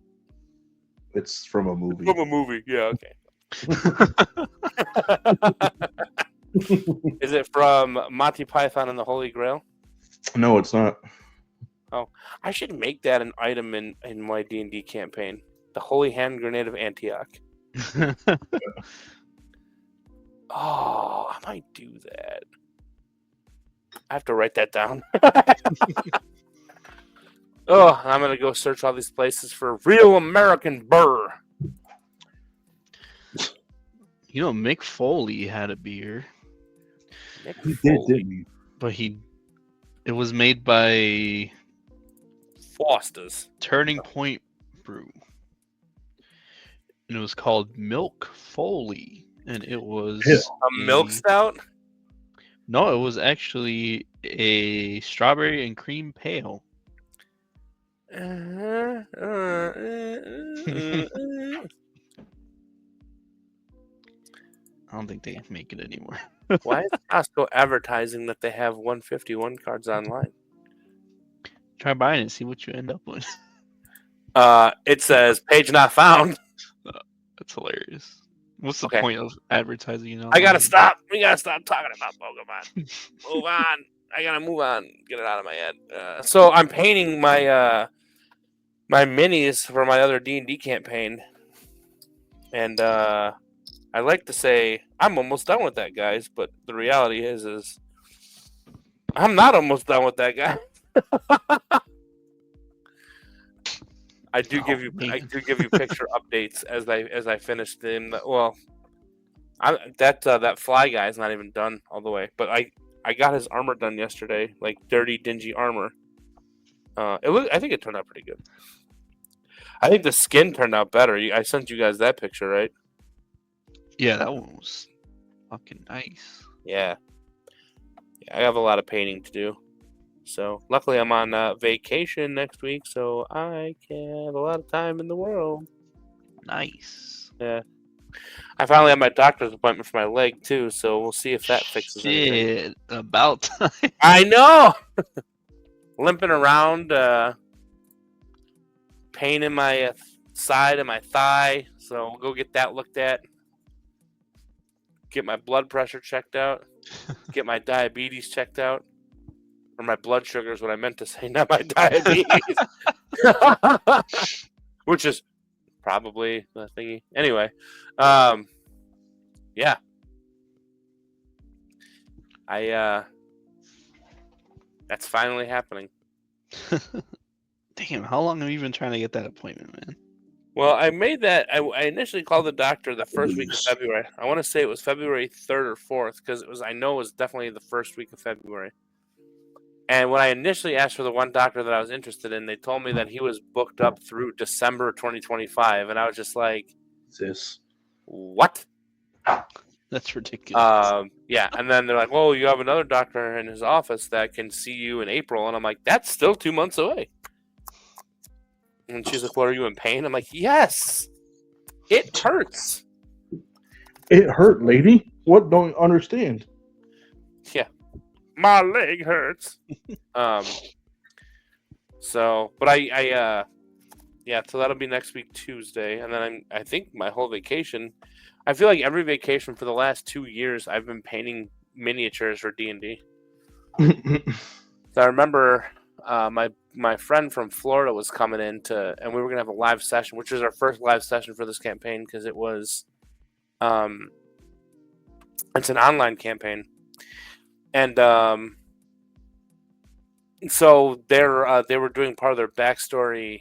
Speaker 3: It's from a movie.
Speaker 4: From a movie, yeah, okay. Is it from Monty Python and the Holy Grail?
Speaker 3: No, it's not.
Speaker 4: Oh, I should make that an item in my D&D campaign. The Holy Hand Grenade of Antioch. Oh, I might do that. I have to write that down. Oh, I'm going to go search all these places for real American burr.
Speaker 1: You know, Mick Foley had a beer.
Speaker 3: He did, didn't he?
Speaker 1: But it was made by
Speaker 4: Foster's
Speaker 1: Turning Point Brew. And it was called Milk Foley. And it was
Speaker 4: a milk stout?
Speaker 1: No, it was actually a strawberry and cream pale.
Speaker 3: Uh-huh.
Speaker 1: I don't think they make it anymore.
Speaker 4: Why is Costco advertising that they have 151 cards online?
Speaker 1: Try buying it, see what you end up with.
Speaker 4: It says page not found.
Speaker 1: That's hilarious. What's the
Speaker 4: Okay.
Speaker 1: point of advertising? You know,
Speaker 4: I gotta stop. We gotta stop talking about Pokemon. Move on. I gotta move on. Get it out of my head. So I'm painting my my minis for my other D&D campaign, and I like to say I'm almost done with that, guys. But the reality is I'm not almost done with that, guy. I do give you picture updates as I finish them. Well, that fly guy is not even done all the way, but I got his armor done yesterday, like dirty, dingy armor. I think it turned out pretty good. I think the skin turned out better. I sent you guys that picture, right?
Speaker 1: Yeah, that one was fucking nice.
Speaker 4: Yeah, I have a lot of painting to do. So luckily I'm on vacation next week, so I can have a lot of time in the world.
Speaker 1: Nice.
Speaker 4: Yeah. I finally have my doctor's appointment for my leg too, so we'll see if that fixes anything.
Speaker 1: Shit, about time.
Speaker 4: I know. Limping around, pain in my side and my thigh, so we'll go get that looked at. Get my blood pressure checked out. Get my diabetes checked out. Or my blood sugar is what I meant to say, not my diabetes. Which is probably the thingy. Anyway, yeah. That's finally happening.
Speaker 1: Damn, how long have you been trying to get that appointment, man?
Speaker 4: Well, I made that. I initially called the doctor the first week of February. I want to say it was February 3rd or 4th because I know it was definitely the first week of February. And when I initially asked for the one doctor that I was interested in, they told me that he was booked up through December 2025, and I was just like, "What?"
Speaker 1: That's ridiculous.
Speaker 4: Yeah, and then they're like, "Well, you have another doctor in his office that can see you in April," and I'm like, "That's still 2 months away." And she's like, "Well, are you in pain?" I'm like, "Yes, it hurts."
Speaker 3: It hurt, lady. What don't you understand?
Speaker 4: Yeah, my leg hurts. So, but yeah, so that'll be next week Tuesday, and then I think my whole vacation. I feel like every vacation for the last 2 years, I've been painting miniatures for D&D. So I remember my friend from Florida was coming in and we were gonna have a live session, which is our first live session for this campaign because it was, it's an online campaign, and so they were doing part of their backstory,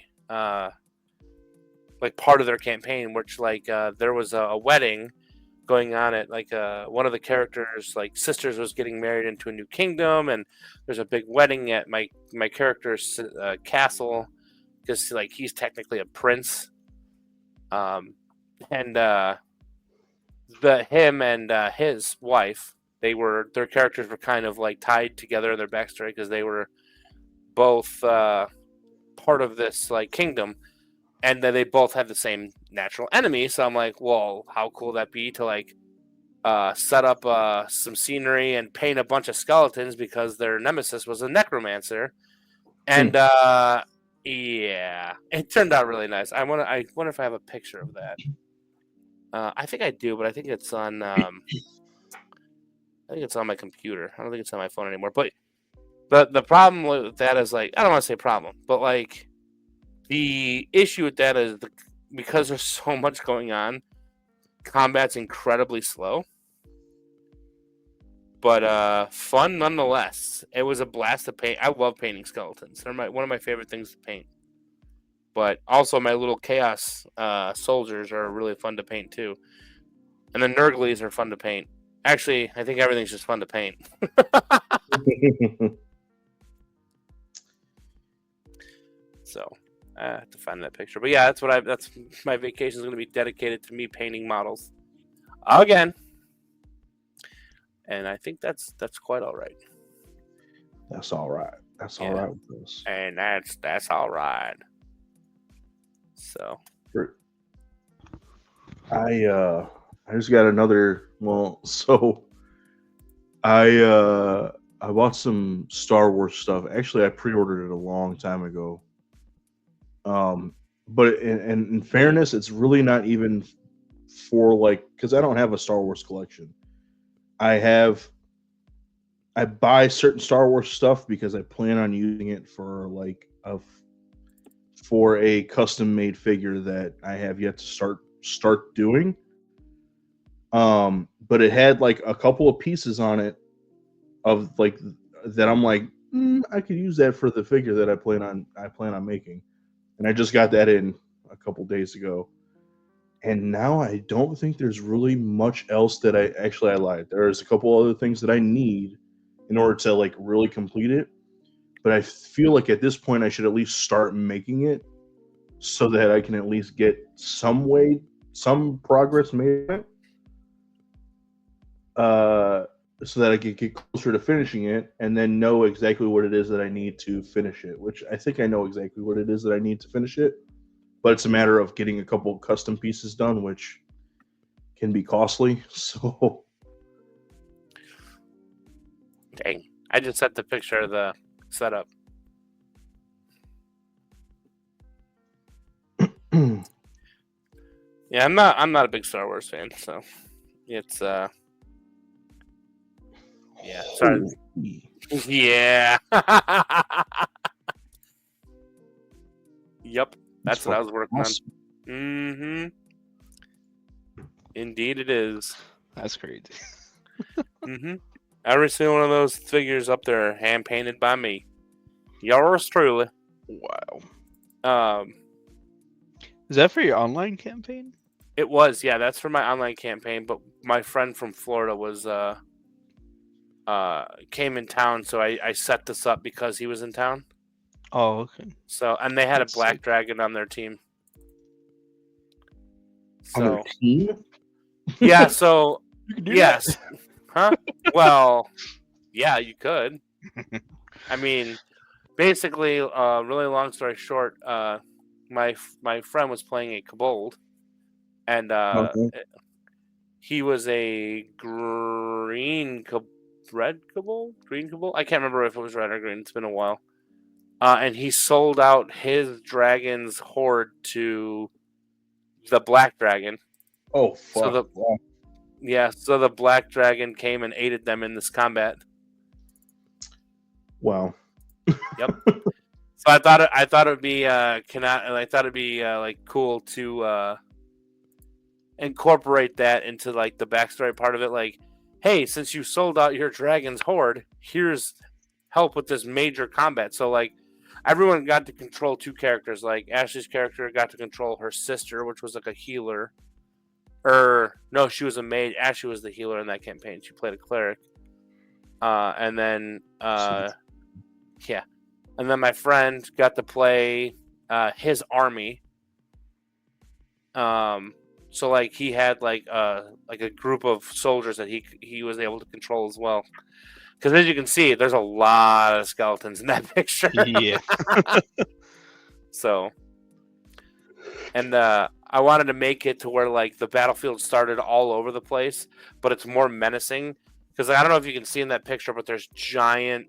Speaker 4: like part of their campaign, which like there was a wedding going on at like one of the characters' like sisters was getting married into a new kingdom, and there's a big wedding at my character's castle because like he's technically a prince, and him and his wife, their characters were kind of like tied together in their backstory because they were both part of this like kingdom, and then they both have the same natural enemy. So I'm like, well, how cool would that be to like set up some scenery and paint a bunch of skeletons because their nemesis was a necromancer, and yeah, it turned out really nice. I wonder if I have a picture of that. I think I do, but I think it's on. I think it's on my computer. I don't think it's on my phone anymore. But the problem with that is like I don't want to say problem, but like the issue with that is because there's so much going on, combat's incredibly slow. But fun nonetheless. It was a blast to paint. I love painting skeletons. They're one of my favorite things to paint. But also my little chaos soldiers are really fun to paint too. And the Nurglies are fun to paint. Actually, I think everything's just fun to paint. So I have to find that picture. But yeah, that's my vacation is going to be dedicated to me painting models again. And I think that's quite all right.
Speaker 3: That's all right. That's all right with us.
Speaker 4: And that's all right. So
Speaker 3: I just got another. Well, so I bought some Star Wars stuff. Actually, I pre-ordered it a long time ago. But in fairness, it's really not even for like because I don't have a Star Wars collection. I buy certain Star Wars stuff because I plan on using it for like for a custom made figure that I have yet to start doing. But it had like a couple of pieces on it of like that I'm like I could use that for the figure that I plan on making, and I just got that in a couple days ago. And now I don't think there's really much else that I lied. There's a couple other things that I need in order to like really complete it. But I feel like at this point I should at least start making it so that I can at least get some progress made on it. So that I can get closer to finishing it and then know exactly what it is that I need to finish it, which I think I know exactly what it is that I need to finish it. But it's a matter of getting a couple custom pieces done, which can be costly. So,
Speaker 4: dang, I just sent the picture of the setup. Yeah, I'm not a big Star Wars fan, so it's yeah, sorry. Yeah. Yep. That's what I was working on. Mm-hmm. Indeed it is.
Speaker 1: That's crazy.
Speaker 4: Mm-hmm. Every single one of those figures up there hand painted by me. Yours truly.
Speaker 1: Wow. Is that for your online campaign?
Speaker 4: It was, yeah, that's for my online campaign, but my friend from Florida was came in town, so I set this up because he was in town.
Speaker 1: Oh, okay.
Speaker 4: So, and they had a black dragon on their team. So,
Speaker 3: on their team?
Speaker 4: Yeah, so yes. Huh? Well, yeah, you could. I mean, basically, really long story short, my friend was playing a kobold, and
Speaker 3: Okay.
Speaker 4: he was a red kobold, green kobold. I can't remember if it was red or green. It's been a while. And he sold out his dragon's horde to the black dragon.
Speaker 3: Oh
Speaker 4: So
Speaker 3: fuck! Wow.
Speaker 4: so the black dragon came and aided them in this combat.
Speaker 3: Wow.
Speaker 4: Yep. So I thought it would be like cool to incorporate that into like the backstory part of it. Like, hey, since you sold out your dragon's horde, here's help with this major combat. So like everyone got to control two characters. Like Ashley's character got to control her sister, which was like a healer. Or no, she was a mage. Ashley was the healer in that campaign. She played a cleric. And then yeah. And then my friend got to play his army. So like he had like a group of soldiers that he was able to control as well. Because as you can see, there's a lot of skeletons in that picture.
Speaker 1: Yeah.
Speaker 4: So, and I wanted to make it to where like the battlefield started all over the place, but it's more menacing. Because I don't know if you can see in that picture, but there's giant.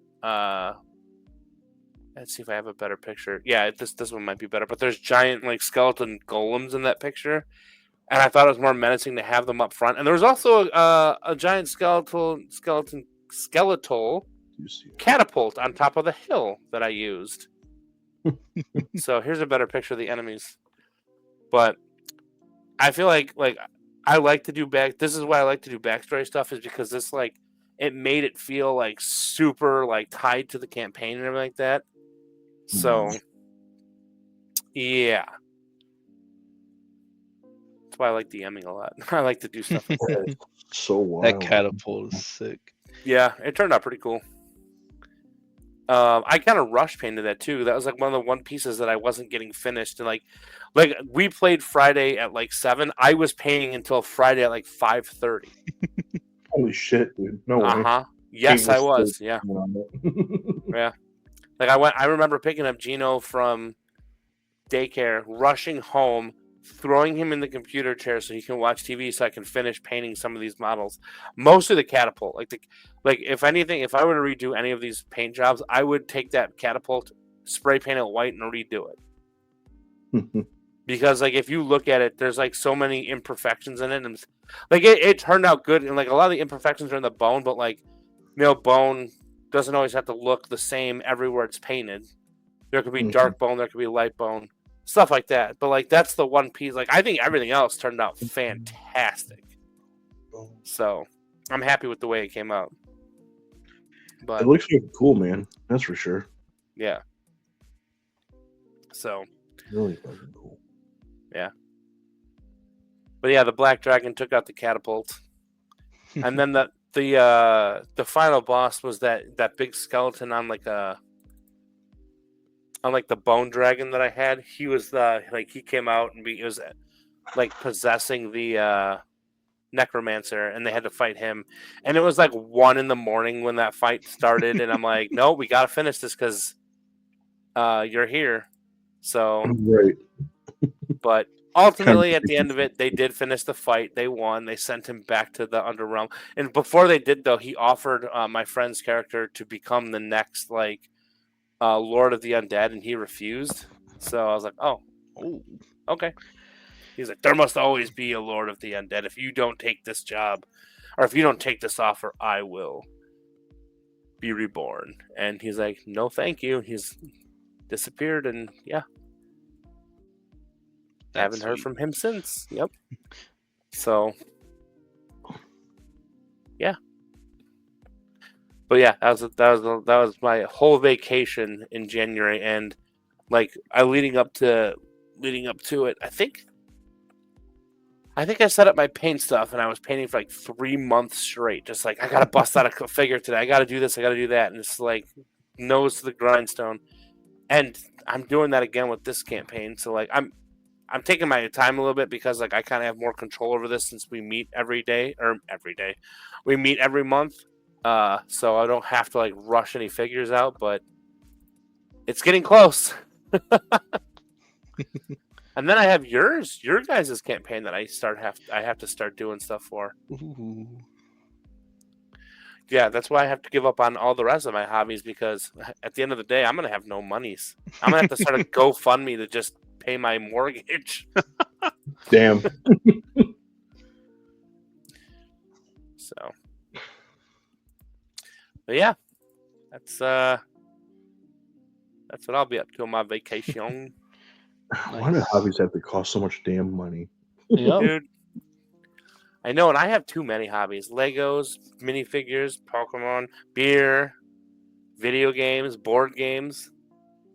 Speaker 4: Let's see if I have a better picture. Yeah, this one might be better. But there's giant like skeleton golems in that picture, and I thought it was more menacing to have them up front. And there was also a giant skeletal
Speaker 3: You see.
Speaker 4: catapult on top of the hill that I used. So here's a better picture of the enemies. But I feel like I like to do this is why I like to do backstory stuff, is because this like it made it feel like super like tied to the campaign and everything like that. So yeah. That's why I like DMing a lot. I like to do stuff like that.
Speaker 3: So wild.
Speaker 1: That catapult is sick.
Speaker 4: Yeah, it turned out pretty cool. I kind of rush painted that too. That was like one of the one pieces that I wasn't getting finished. And like we played Friday at like 7. I was painting until Friday at like 5:30.
Speaker 3: Holy shit, dude! No way.
Speaker 4: Yes, I was.
Speaker 3: Paintless
Speaker 4: Yeah.
Speaker 3: still-
Speaker 4: Yeah. Like I remember picking up Gino from daycare, rushing home, throwing him in the computer chair so he can watch TV so I can finish painting some of these models. Most of the catapult, like if anything, if I were to redo any of these paint jobs, I would take that catapult, spray paint it white, and redo it. Because like if you look at it, there's like so many imperfections in it, and like it turned out good. And like a lot of the imperfections are in the bone, but like bone doesn't always have to look the same everywhere it's painted. There could be dark bone, there could be light bone, stuff like that. But like that's the one piece. Like I think everything else turned out fantastic. So I'm happy with the way it came out. But
Speaker 3: It looks really cool, man. That's for sure.
Speaker 4: yeah. So
Speaker 3: Really fucking cool.
Speaker 4: yeah. But yeah, the black dragon took out the catapult. And then the final boss was that big skeleton on like the bone dragon that I had. He was he came out and he was like possessing the necromancer, and they had to fight him. And it was like 1 a.m. when that fight started, and I'm like, no, we gotta finish this because you're here. So
Speaker 3: Right.
Speaker 4: but ultimately, at the end of it, they did finish the fight. They won. They sent him back to the Underrealm. And before they did, though, he offered my friend's character to become the next, Lord of the Undead, and he refused. So I was like, oh, okay. He's like, there must always be a Lord of the Undead. If you don't take this job, or if you don't take this offer, I will be reborn. And he's like, no, thank you. He's disappeared, and yeah. I haven't heard from him since. Yep. So, yeah. But yeah, that was my whole vacation in January, and like leading up to it. I think I set up my paint stuff, and I was painting for like 3 months straight. Just like I gotta bust out a figure today. I gotta do this. I gotta do that, and it's like nose to the grindstone. And I'm doing that again with this campaign. So like I'm taking my time a little bit because like I kind of have more control over this since we meet every day. We meet every month. So I don't have to like rush any figures out, but it's getting close. And then I have your guys' campaign that I have to start doing stuff for.
Speaker 1: Ooh.
Speaker 4: Yeah, that's why I have to give up on all the rest of my hobbies, because at the end of the day, I'm gonna have no monies. I'm gonna have to start a GoFundMe to just pay my mortgage.
Speaker 3: Damn.
Speaker 4: So, but yeah, that's what I'll be up to on my vacation,
Speaker 3: Why do hobbies have to cost so much damn money?
Speaker 1: Yep.
Speaker 4: dude. I know, and I have too many hobbies: Legos, minifigures, Pokemon, beer, video games, board games.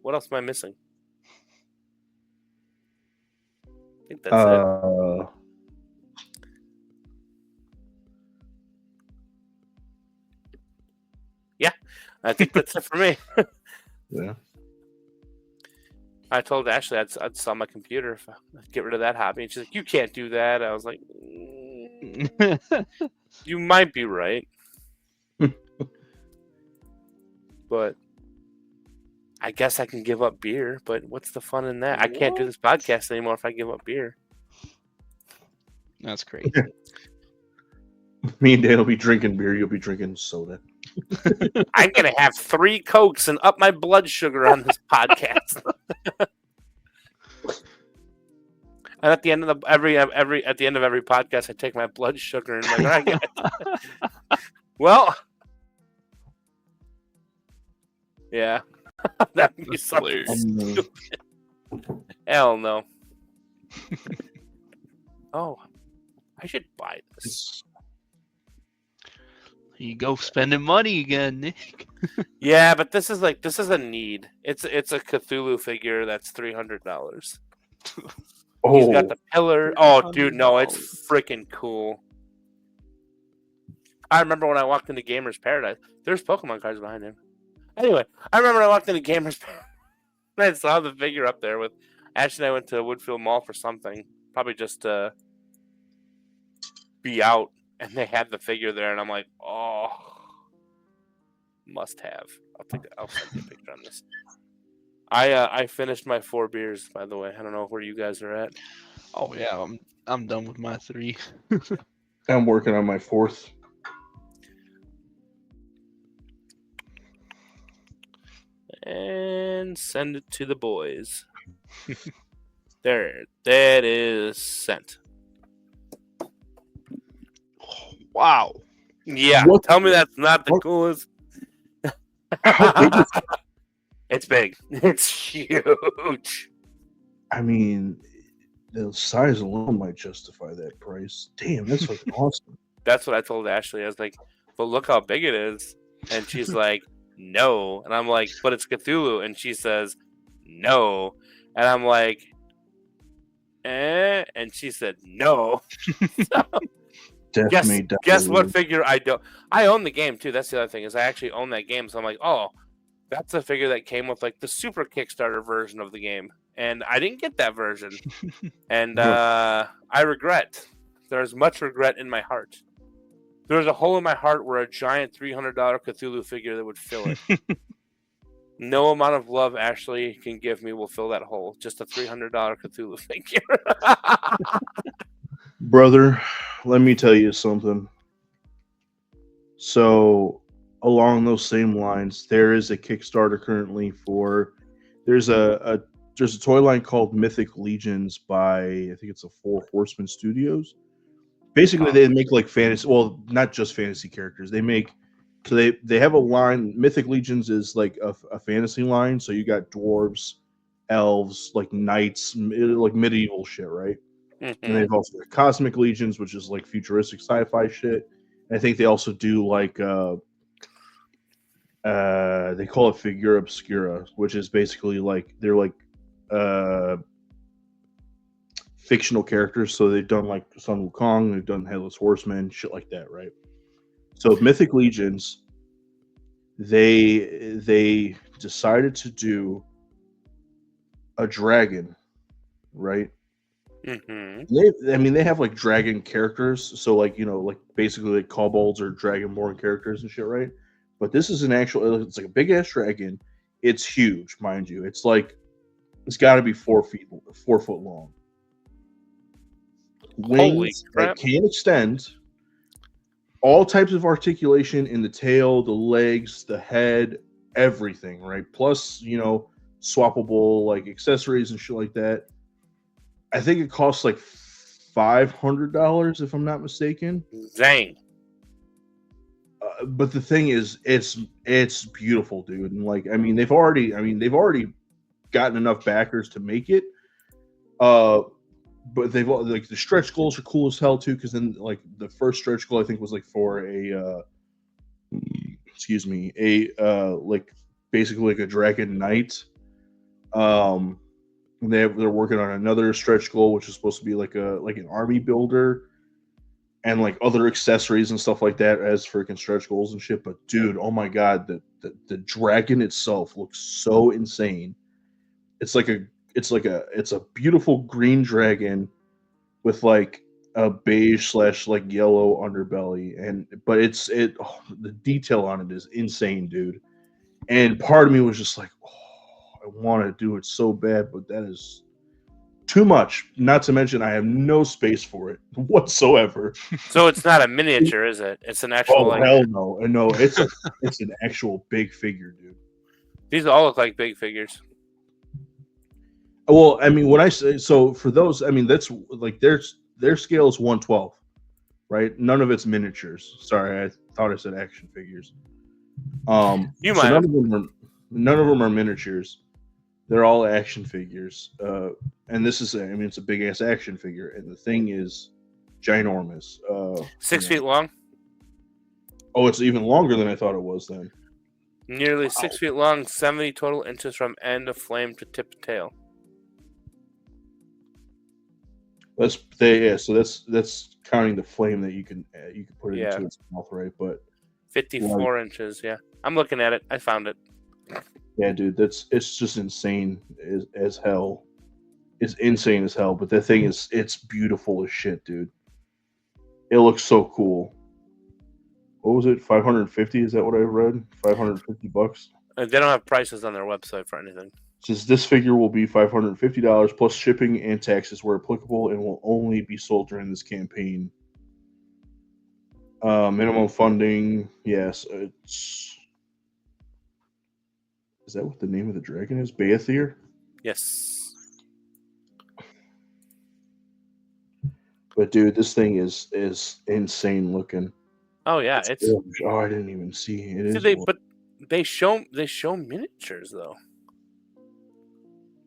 Speaker 4: What else am I missing? I think that's it. I think that's it for me.
Speaker 3: Yeah.
Speaker 4: I told Ashley I'd sell my computer if I'd get rid of that hobby. And she's like, "You can't do that." I was like, "You might be right." But I guess I can give up beer, but what's the fun in that? I can't do this podcast anymore if I give up beer.
Speaker 1: That's crazy.
Speaker 3: Me and Dan will be drinking beer. You'll be drinking soda.
Speaker 4: I'm gonna have 3 Cokes and up my blood sugar on this podcast. And at the end of every podcast, I take my blood sugar and I'm like, all right, well, yeah, that'd be
Speaker 1: That's
Speaker 4: something
Speaker 1: hilarious.
Speaker 4: stupid. Hell no. Oh, I should buy this.
Speaker 1: You go spending money again, Nick.
Speaker 4: Yeah, but this is a need. It's a Cthulhu figure that's $300. He's got the pillar. Oh, dude, no, it's freaking cool. I remember when I walked into Gamers Paradise. There's Pokemon cards behind him. Anyway, I remember when I walked into Gamers Paradise. I saw the figure up there with Ash and I went to Woodfield Mall for something, probably just to be out, and they had the figure there, and I'm like, oh, must have. I'll send you a picture on this. I finished my 4 beers, by the way. I don't know where you guys are at.
Speaker 1: Oh yeah, I'm done with my 3.
Speaker 3: I'm working on my 4th.
Speaker 4: And send it to the boys. There, that is sent.
Speaker 1: Wow.
Speaker 4: Yeah,
Speaker 3: What?
Speaker 4: tell me that's not the
Speaker 3: What?
Speaker 4: coolest.
Speaker 3: How big is it?
Speaker 4: It's big. It's huge.
Speaker 3: I mean, the size alone might justify that price. Damn, that's fucking awesome.
Speaker 4: That's what I told Ashley. I was like, but look how big it is. And she's like, no. And I'm like, but it's Cthulhu. And she says, no. And I'm like, eh. And she said, no. Guess what figure I don't. I own the game too. That's the other thing, is I actually own that game. So I'm like, oh, that's a figure that came with like the super Kickstarter version of the game. And I didn't get that version. And I regret. There's much regret in my heart. There's a hole in my heart where a giant $300 Cthulhu figure that would fill it. No amount of love Ashley can give me will fill that hole. Just a $300 Cthulhu figure.
Speaker 3: Brother, let me tell you something. So, along those same lines, there is a Kickstarter currently for. There's a toy line called Mythic Legions by, I think it's a 4 Horsemen Studios. Basically, they make like fantasy. Well, not just fantasy characters. They make. So they have a line. Mythic Legions is like a fantasy line. So you got dwarves, elves, like knights, like medieval shit, right? And they've also got Cosmic Legions, which is like futuristic sci-fi shit. And I think they also do like they call it Figura Obscura, which is basically like they're like fictional characters. So they've done like Sun Wukong, they've done Headless Horseman, shit like that, right? So Mythic Legions, they decided to do a dragon, right? They have like dragon characters, so like, you know, like basically like kobolds or dragonborn characters and shit, right? But this is an actual, it's like a big ass dragon. It's huge, mind you. It's like It's got to be 4 foot long.
Speaker 4: Holy
Speaker 3: Wings
Speaker 4: crap.
Speaker 3: that can extend. All types of articulation in the tail, the legs, the head, everything, right? Plus, swappable like accessories and shit like that. I think it costs like $500 if I'm not mistaken.
Speaker 4: Dang.
Speaker 3: But the thing is, it's beautiful, dude. And like, they've already gotten enough backers to make it. But they've like the stretch goals are cool as hell too. Because then like the first stretch goal I think was like for a like basically like a dragon knight. They're working on another stretch goal which is supposed to be like an army builder and like other accessories and stuff like that as freaking stretch goals and shit. But dude, oh my god, the dragon itself looks so insane. It's a beautiful green dragon with like a beige / like yellow underbelly, but the detail on it is insane, dude. And part of me was just like, I want to do it so bad, but that is too much. Not to mention, I have no space for it whatsoever.
Speaker 4: So it's not a miniature, is it? It's an actual.
Speaker 3: Hell no, no! It's an actual big figure, dude.
Speaker 4: These all look like big figures.
Speaker 3: Well, when I say so for those, that's like their scale is 1/12, right? None of it's miniatures. Sorry, I thought I said action figures.
Speaker 4: You
Speaker 3: so
Speaker 4: might.
Speaker 3: None of them are miniatures. They're all action figures. And this is, it's a big ass action figure, and the thing is ginormous.
Speaker 4: 6 feet long.
Speaker 3: Oh, it's even longer than I thought it was. Then
Speaker 4: Nearly 6 feet long, 70 total inches from end of flame to tip of tail.
Speaker 3: So that's counting the flame that you can put it into its mouth, right? But
Speaker 4: 54 inches. Yeah, I'm looking at it. I found it.
Speaker 3: Yeah, dude, it's just insane as hell. It's insane as hell. But the thing is, it's beautiful as shit, dude. It looks so cool. What was it? 550? Is that what I read? $550.
Speaker 4: They don't have prices on their website for anything.
Speaker 3: Says this figure will be $550 plus shipping and taxes where applicable, and will only be sold during this campaign. Minimum funding, yes. Is that what the name of the dragon is? Beathir?
Speaker 4: Yes.
Speaker 3: But dude, this thing is insane looking.
Speaker 4: Oh yeah, it's.
Speaker 3: Oh, I didn't even see it.
Speaker 4: But they show miniatures though.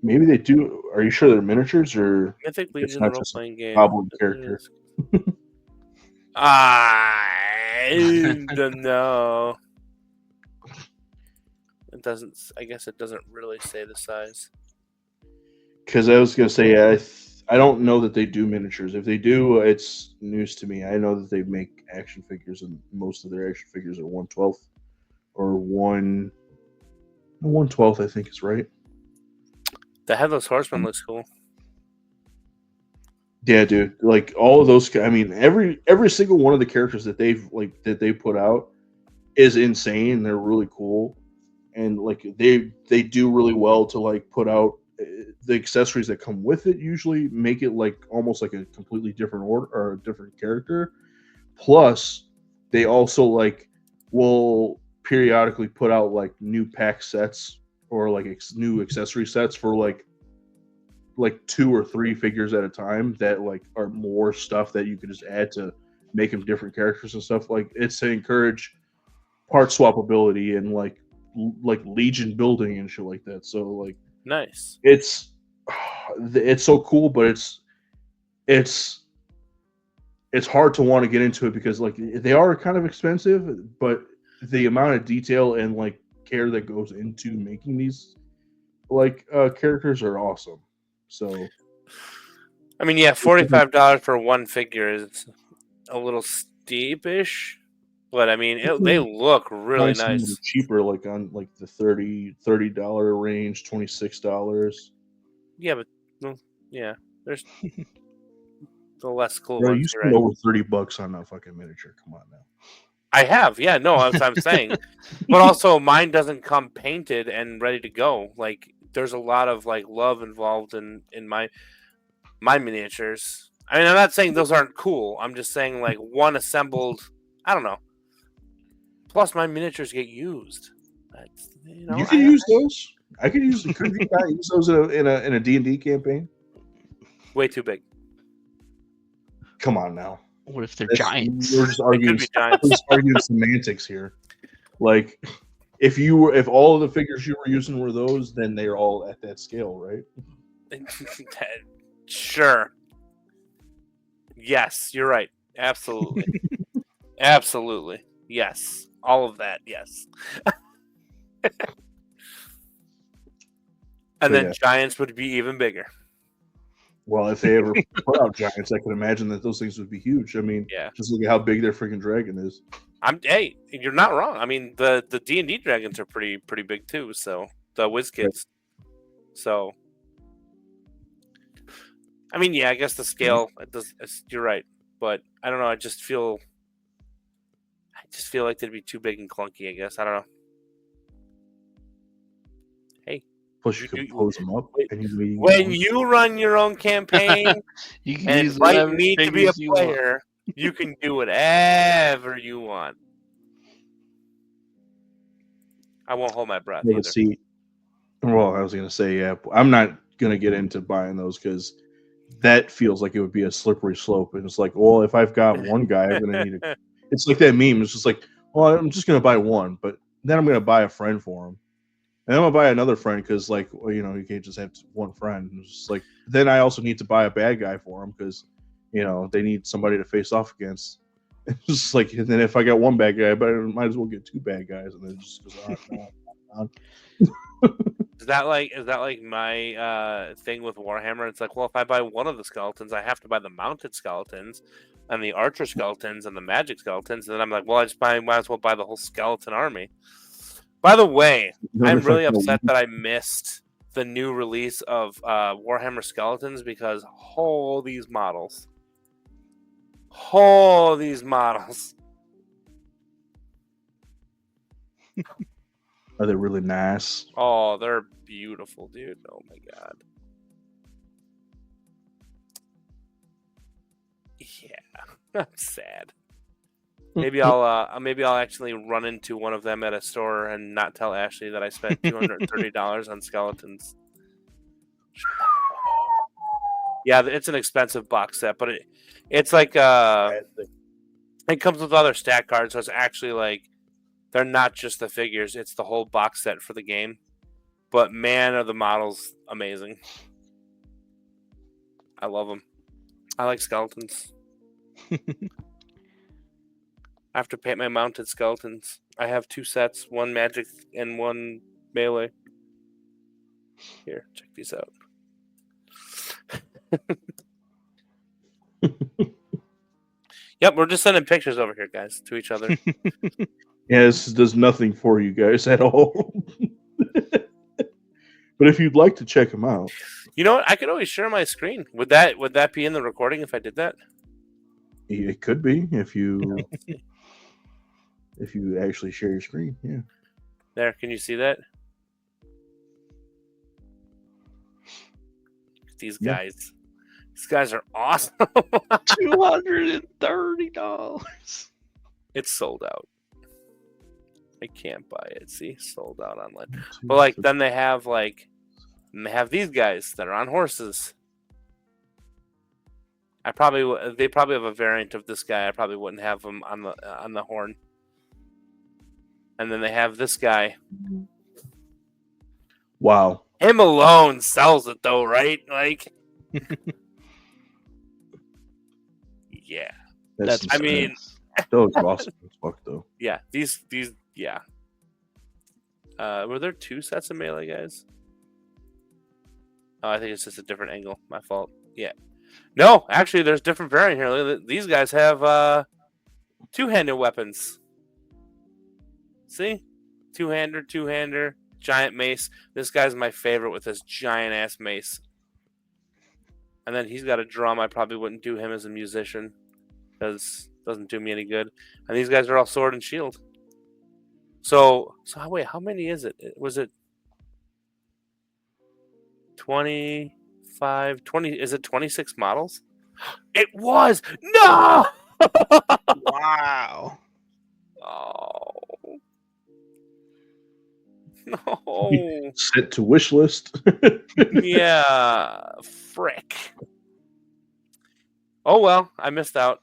Speaker 3: Maybe they do. Are you sure they're miniatures or?
Speaker 4: Mythic Legion
Speaker 3: not
Speaker 4: role
Speaker 3: just
Speaker 4: playing game.
Speaker 3: Goblin character.
Speaker 4: I don't know. It doesn't. I guess it doesn't really say the size.
Speaker 3: Because I was gonna say, I don't know that they do miniatures. If they do, it's news to me. I know that they make action figures, and most of their action figures are 1/12 or 1/12. I think is right.
Speaker 4: The Headless Horseman looks cool.
Speaker 3: Yeah, dude. Like all of those. Every single one of the characters that they put out is insane. They're really cool, and like they do really well to like put out the accessories that come with it. Usually make it like almost like a completely different order or a different character. Plus, they also like will periodically put out like new pack sets or like new accessory sets for like 2 or 3 figures at a time that like are more stuff that you can just add to make them different characters and stuff. Like it's to encourage part swappability and like Legion building and shit like that. So like
Speaker 4: nice.
Speaker 3: It's so cool, but it's hard to want to get into it because like they are kind of expensive, but the amount of detail and like care that goes into making these like characters are awesome. So
Speaker 4: $45 for one figure is a little steepish, but they look really nice.
Speaker 3: Cheaper, like on like the $30 range, $26.
Speaker 4: Yeah, but there's the less cool
Speaker 3: Bro,
Speaker 4: ones.
Speaker 3: you spend over $30 on a fucking miniature. Come on now.
Speaker 4: I have, that's what I'm saying. But also, mine doesn't come painted and ready to go. Like there's a lot of like love involved in my miniatures. I mean, I'm not saying those aren't cool. I'm just saying like one assembled. I don't know. Plus, my miniatures get used. That's, you know,
Speaker 3: You can use those. I could use. Could you not use those in a D&D campaign?
Speaker 4: way too big.
Speaker 3: Come on now.
Speaker 1: What if they're
Speaker 3: That's-
Speaker 1: giants?
Speaker 3: We're just arguing.
Speaker 4: be giants.
Speaker 3: We're just arguing semantics here. Like, if all of the figures you were using were those, then they're all at that scale, right?
Speaker 4: Sure. Yes, you're right. Absolutely. Absolutely. Yes. All of that. Yes. And then
Speaker 3: Yeah.
Speaker 4: giants would be even bigger.
Speaker 3: Well, if they ever put out giants, I can imagine that those things would be huge. I mean,
Speaker 4: Yeah.
Speaker 3: just look at how big their freaking dragon is.
Speaker 4: Hey, you're not wrong. I mean, the D&D dragons are pretty big too. So the WizKids. So, I mean, yeah, I guess the scale. You're right, but I don't know. I just feel like they'd be too big and clunky. I guess I don't know.
Speaker 3: Plus, you could pose them up.
Speaker 4: When you run your own campaign
Speaker 1: You can
Speaker 4: and
Speaker 1: use
Speaker 4: invite
Speaker 1: whatever
Speaker 4: me to be a
Speaker 1: figures you want.
Speaker 4: player, you can do whatever you want. I won't hold my breath either.
Speaker 3: See, well, I was gonna say, yeah, I'm not gonna get into buying those because that feels like it would be a slippery slope. And it's like, well, if I've got one guy, I'm gonna need a. It's like that meme. It's just like, well, I'm just gonna buy one, but then I'm gonna buy a friend for him, and I'm gonna buy another friend because, like, well, you can't just have one friend. It's just like then I also need to buy a bad guy for them because, they need somebody to face off against. It's just like, and then if I got one bad guy, I might as well get two bad guys, and then it just goes on.
Speaker 4: Is that like my thing with Warhammer? It's like, well, if I buy one of the skeletons, I have to buy the mounted skeletons and the archer skeletons and the magic skeletons. And then I'm like, well, might as well buy the whole skeleton army. By the way, I'm really upset that I missed the new release of Warhammer Skeletons because these models.
Speaker 3: Are they really nice?
Speaker 4: Oh, they're beautiful, dude. Oh my god. Yeah, I'm sad. Maybe I'll actually run into one of them at a store and not tell Ashley that I spent $230 on skeletons. Yeah, it's an expensive box set, but it's like it comes with other stat cards, so it's actually like they're not just the figures; it's the whole box set for the game. But man, are the models amazing! I love them. I like skeletons. I have to paint my mounted skeletons. I have 2 sets, one magic and one melee. Here, check these out. Yep, we're just sending pictures over here, guys, to each other.
Speaker 3: Yeah, this does nothing for you guys at all. But if you'd like to check them out,
Speaker 4: You know what? I could always share my screen. Would that be in the recording if I did that?
Speaker 3: it could be if you actually share your screen. Yeah.
Speaker 4: There, can you see that? These
Speaker 3: Yeah.
Speaker 4: guys. These guys are awesome.
Speaker 1: $230.
Speaker 4: It's sold out. I can't buy it. See, sold out online. But like then they have these guys that are on horses. They probably have a variant of this guy. I probably wouldn't have him on the horn. And then they have this guy.
Speaker 3: Wow.
Speaker 4: Him alone sells it though, right? Like, yeah,
Speaker 1: That's
Speaker 4: I mean-
Speaker 1: nuts.
Speaker 3: those are awesome as fuck though.
Speaker 4: yeah. These, yeah. Were there 2 sets of melee guys? Oh, I think it's just a different angle. My fault. Yeah. No, actually, there's different variant here. Look at these guys have 2-handed weapons. See, two-hander, giant mace. This guy's my favorite with this giant ass mace. And then he's got a drum. I probably wouldn't do him as a musician because it doesn't do me any good. And these guys are all sword and shield. So wait, how many is it? Was it 25, 20. Is it 26 models? It was. No.
Speaker 1: Wow.
Speaker 4: Oh. No.
Speaker 3: Set to wish list.
Speaker 4: Yeah. Frick. Oh, well. I missed out.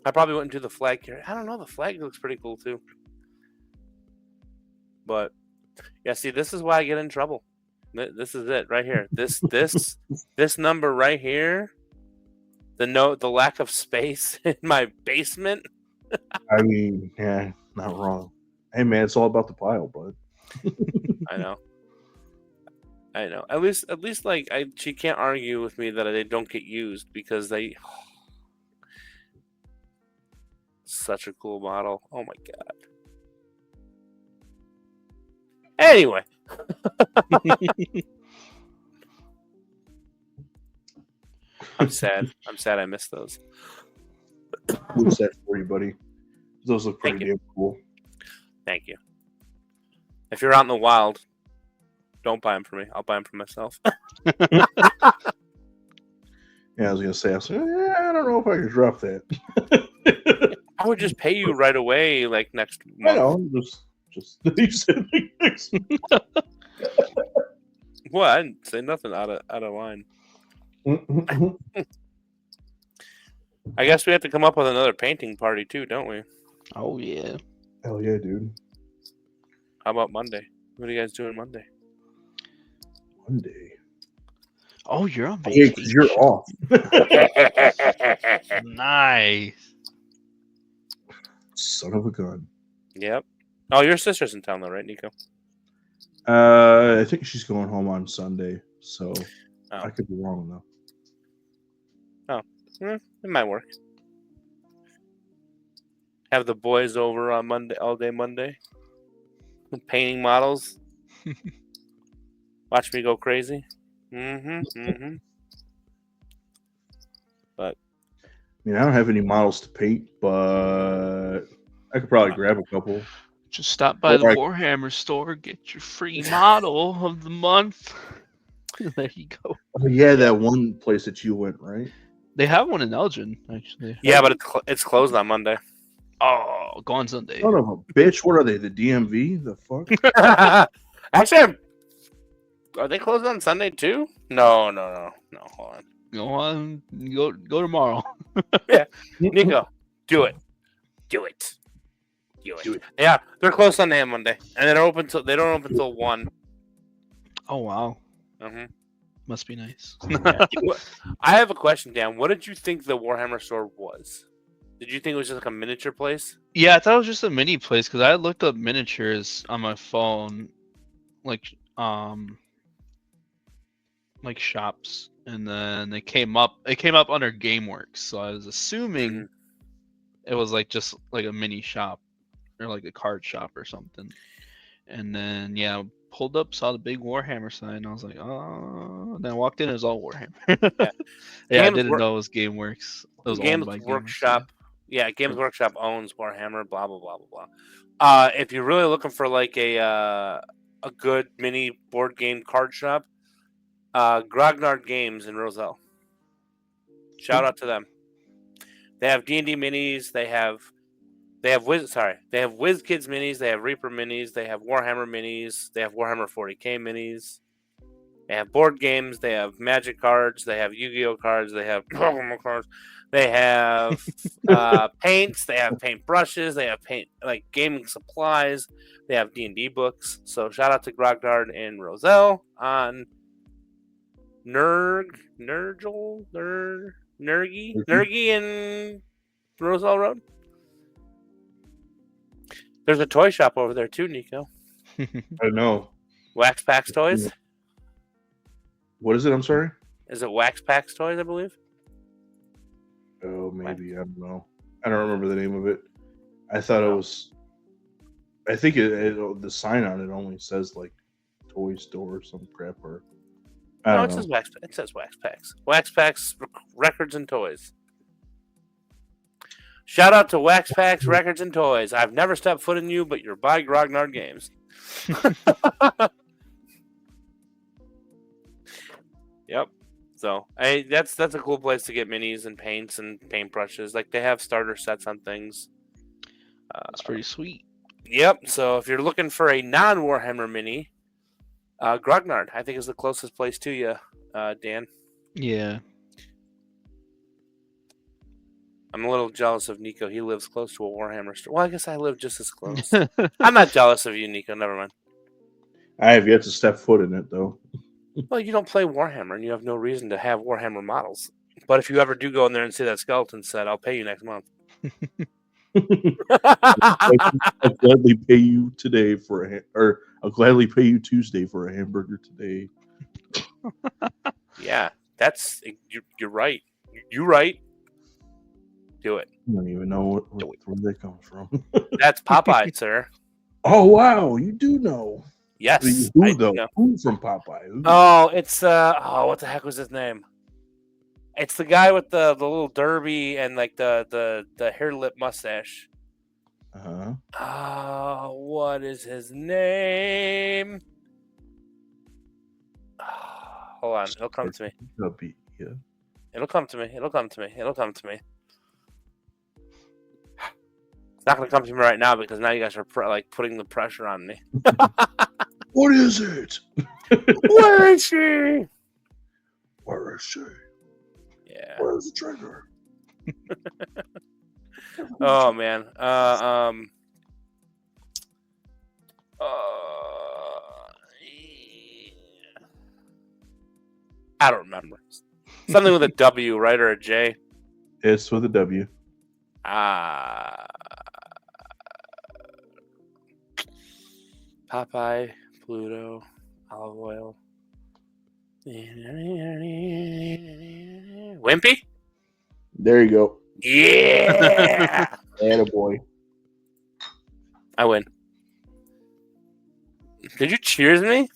Speaker 4: I probably wouldn't do the flag carrier. I don't know. The flag looks pretty cool, too. But, yeah, see, this is why I get in trouble. This is it right here. This number right here. The lack of space in my basement.
Speaker 3: I mean, yeah, not wrong. Hey, man, it's all about the pile, bud.
Speaker 4: I know. At least, like, she can't argue with me that they don't get used because they. Such a cool model. Oh my god. Anyway. I'm sad I missed those.
Speaker 3: What's that for you, buddy? Those look
Speaker 4: Thank
Speaker 3: pretty
Speaker 4: you.
Speaker 3: damn cool.
Speaker 4: Thank you. If you're out in the wild, don't buy them for me. I'll buy them for myself.
Speaker 3: Yeah, I was gonna say, yeah, I don't know if I could drop that.
Speaker 4: I would just pay you right away, like next
Speaker 3: I
Speaker 4: month.
Speaker 3: know, just you said like next.
Speaker 4: Well, I didn't say nothing out of line. I guess we have to come up with another painting party too, don't we?
Speaker 1: Oh yeah.
Speaker 3: Hell yeah, dude!
Speaker 4: How about Monday? What are you guys doing Monday?
Speaker 3: Monday.
Speaker 1: Oh, you're on
Speaker 3: Yeah,
Speaker 1: vacation.
Speaker 3: 'cause you're off.
Speaker 1: Nice.
Speaker 3: Son of a gun.
Speaker 4: Yep. Oh, your sister's in town though, right, Nico?
Speaker 3: I think she's going home on Sunday, so
Speaker 4: Oh.
Speaker 3: I could be wrong though.
Speaker 4: It might work. Have the boys over on Monday, all day Monday. Painting models. Watch me go crazy. Mm-hmm. But
Speaker 3: I mean, I don't have any models to paint, but I could probably grab a couple.
Speaker 1: Just stop by the
Speaker 3: Alright.
Speaker 1: Warhammer store, get your free model of the month. There you go.
Speaker 3: Oh, yeah, that one place that you went, right?
Speaker 1: They have one in Elgin, actually.
Speaker 4: yeah, but it's closed on Monday.
Speaker 1: Oh, go on Sunday.
Speaker 3: Son of a bitch! What are they? The DMV? The fuck?
Speaker 4: Actually, are they closed on Sunday too? No. Hold on,
Speaker 1: Go on, go tomorrow.
Speaker 4: Nico, do it. Do it. Yeah, they're closed Sunday and Monday, and they don't open till 1.
Speaker 1: Oh wow,
Speaker 4: Mm-hmm.
Speaker 1: must be nice.
Speaker 4: I have a question, Dan. What did you think the Warhammer store was? Did you think it was just like a miniature place?
Speaker 1: Yeah, I thought it was just a mini place because I looked up miniatures on my phone, like shops, and then it came up under GameWorks. So I was assuming it was like just like a mini shop or like a card shop or something. And then pulled up, saw the big Warhammer sign, and I was like, oh. And then I walked in, it was all Warhammer. I
Speaker 4: Games
Speaker 1: didn't
Speaker 4: Wor-
Speaker 1: know it was GameWorks. It was
Speaker 4: Games
Speaker 1: owned by
Speaker 4: Workshop. Yeah, Games Workshop owns Warhammer. Blah blah blah blah blah. If you're really looking for like a good mini board game card shop, Grognard Games in Roselle. Shout out to them. They have D&D minis. They have WizKids minis. They have Reaper minis. They have Warhammer minis. They have Warhammer 40K minis. They have board games. They have Magic cards. They have Yu-Gi-Oh cards. They have Pokemon cards. They have paints. They have paint brushes. They have paint like gaming supplies. They have D&D books. So shout out to Grognard and Roselle on Nergy and Roselle Road. There's a toy shop over there too, Nico.
Speaker 3: I know.
Speaker 4: Wax Packs Toys.
Speaker 3: What is it? I'm sorry.
Speaker 4: Is it Wax Packs Toys? I believe.
Speaker 3: Oh, maybe. I don't know. I don't remember the name of it. I thought it was. I think the sign on it only says like toy store or some crap or. I
Speaker 4: No,
Speaker 3: don't
Speaker 4: it
Speaker 3: know.
Speaker 4: says Wax. It says Wax Packs. Wax Packs Records and Toys. Shout out to Wax Packs Records and Toys. I've never stepped foot in you, but you're by Grognard Games. Yep. So that's a cool place to get minis and paints and paintbrushes. Like they have starter sets on things.
Speaker 1: That's pretty sweet.
Speaker 4: Yep. So if you're looking for a non-Warhammer mini, Grognard I think is the closest place to you, Dan.
Speaker 1: Yeah.
Speaker 4: I'm a little jealous of Nico. He lives close to a Warhammer store. Well, I guess I live just as close. I'm not jealous of you, Nico. Never mind.
Speaker 3: I have yet to step foot in it though.
Speaker 4: Well, you don't play Warhammer, and you have no reason to have Warhammer models. But if you ever do go in there and see that skeleton set, I'll pay you next month.
Speaker 3: I'll gladly pay you today or I'll gladly pay you Tuesday for a hamburger today.
Speaker 4: Yeah, you're right. You're right. Do it.
Speaker 3: I don't even know where that comes from.
Speaker 4: That's Popeye, sir.
Speaker 3: Oh wow, you do know.
Speaker 4: Yes.
Speaker 3: Who though? Who from Popeye? Who?
Speaker 4: Oh, it's what the heck was his name? It's the guy with the little derby and like the hair lip mustache. What is his name? Hold on, it'll come to me.
Speaker 3: Yeah.
Speaker 4: It'll come to me. It'll come to me. It'll come to me. It's not going to come to me right now because now you guys are putting the pressure on me.
Speaker 3: What is it?
Speaker 4: Where is she?
Speaker 3: Where is she?
Speaker 4: Yeah.
Speaker 3: Where's the trigger?
Speaker 4: Oh man. I don't remember. Something with a W, right, or a J?
Speaker 3: It's with a W.
Speaker 4: Popeye, Pluto, olive oil. Wimpy?
Speaker 3: There you go.
Speaker 4: Yeah!
Speaker 3: Attaboy.
Speaker 4: I win. Did you cheers me?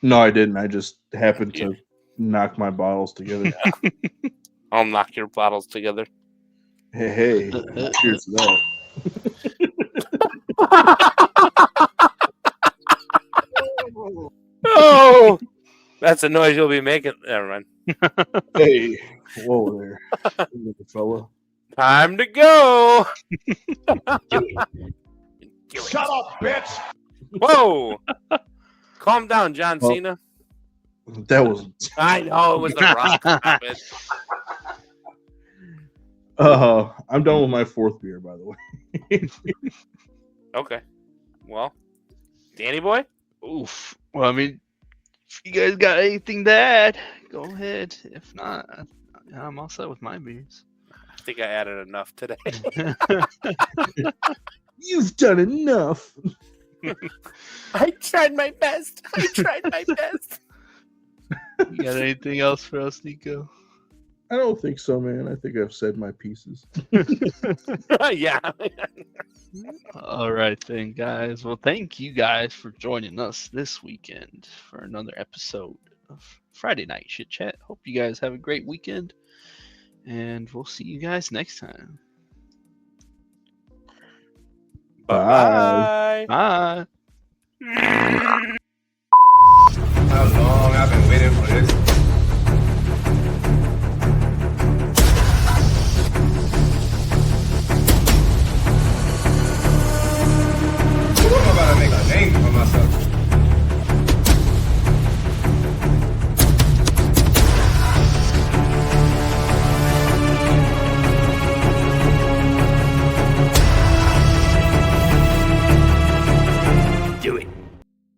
Speaker 3: No, I didn't. I just happened to knock my bottles together.
Speaker 4: I'll knock your bottles together.
Speaker 3: Hey, cheers to that.
Speaker 4: Oh, that's a noise you'll be making. Never mind.
Speaker 3: Hey, whoa there, little fella.
Speaker 4: Time to go.
Speaker 5: Shut up, bitch!
Speaker 4: Whoa. Calm down, John Cena.
Speaker 3: That was.
Speaker 4: I know it was the Rock. Stop it.
Speaker 3: I'm done with my fourth beer, by the way.
Speaker 4: Okay. Well, Danny boy?
Speaker 1: Oof. Well, I mean, if you guys got anything to add, go ahead. If not, I'm all set with my beers.
Speaker 4: I think I added enough today.
Speaker 3: You've done enough.
Speaker 4: I tried my best.
Speaker 1: You got anything else for us, Nico?
Speaker 3: I don't think so, man. I think I've said my pieces.
Speaker 4: Yeah.
Speaker 1: All right, then, guys. Well, thank you guys for joining us this weekend for another episode of Friday Night Chit Chat. Hope you guys have a great weekend, and we'll see you guys next time.
Speaker 4: Bye.
Speaker 1: Bye.
Speaker 5: How long I've been waiting for this.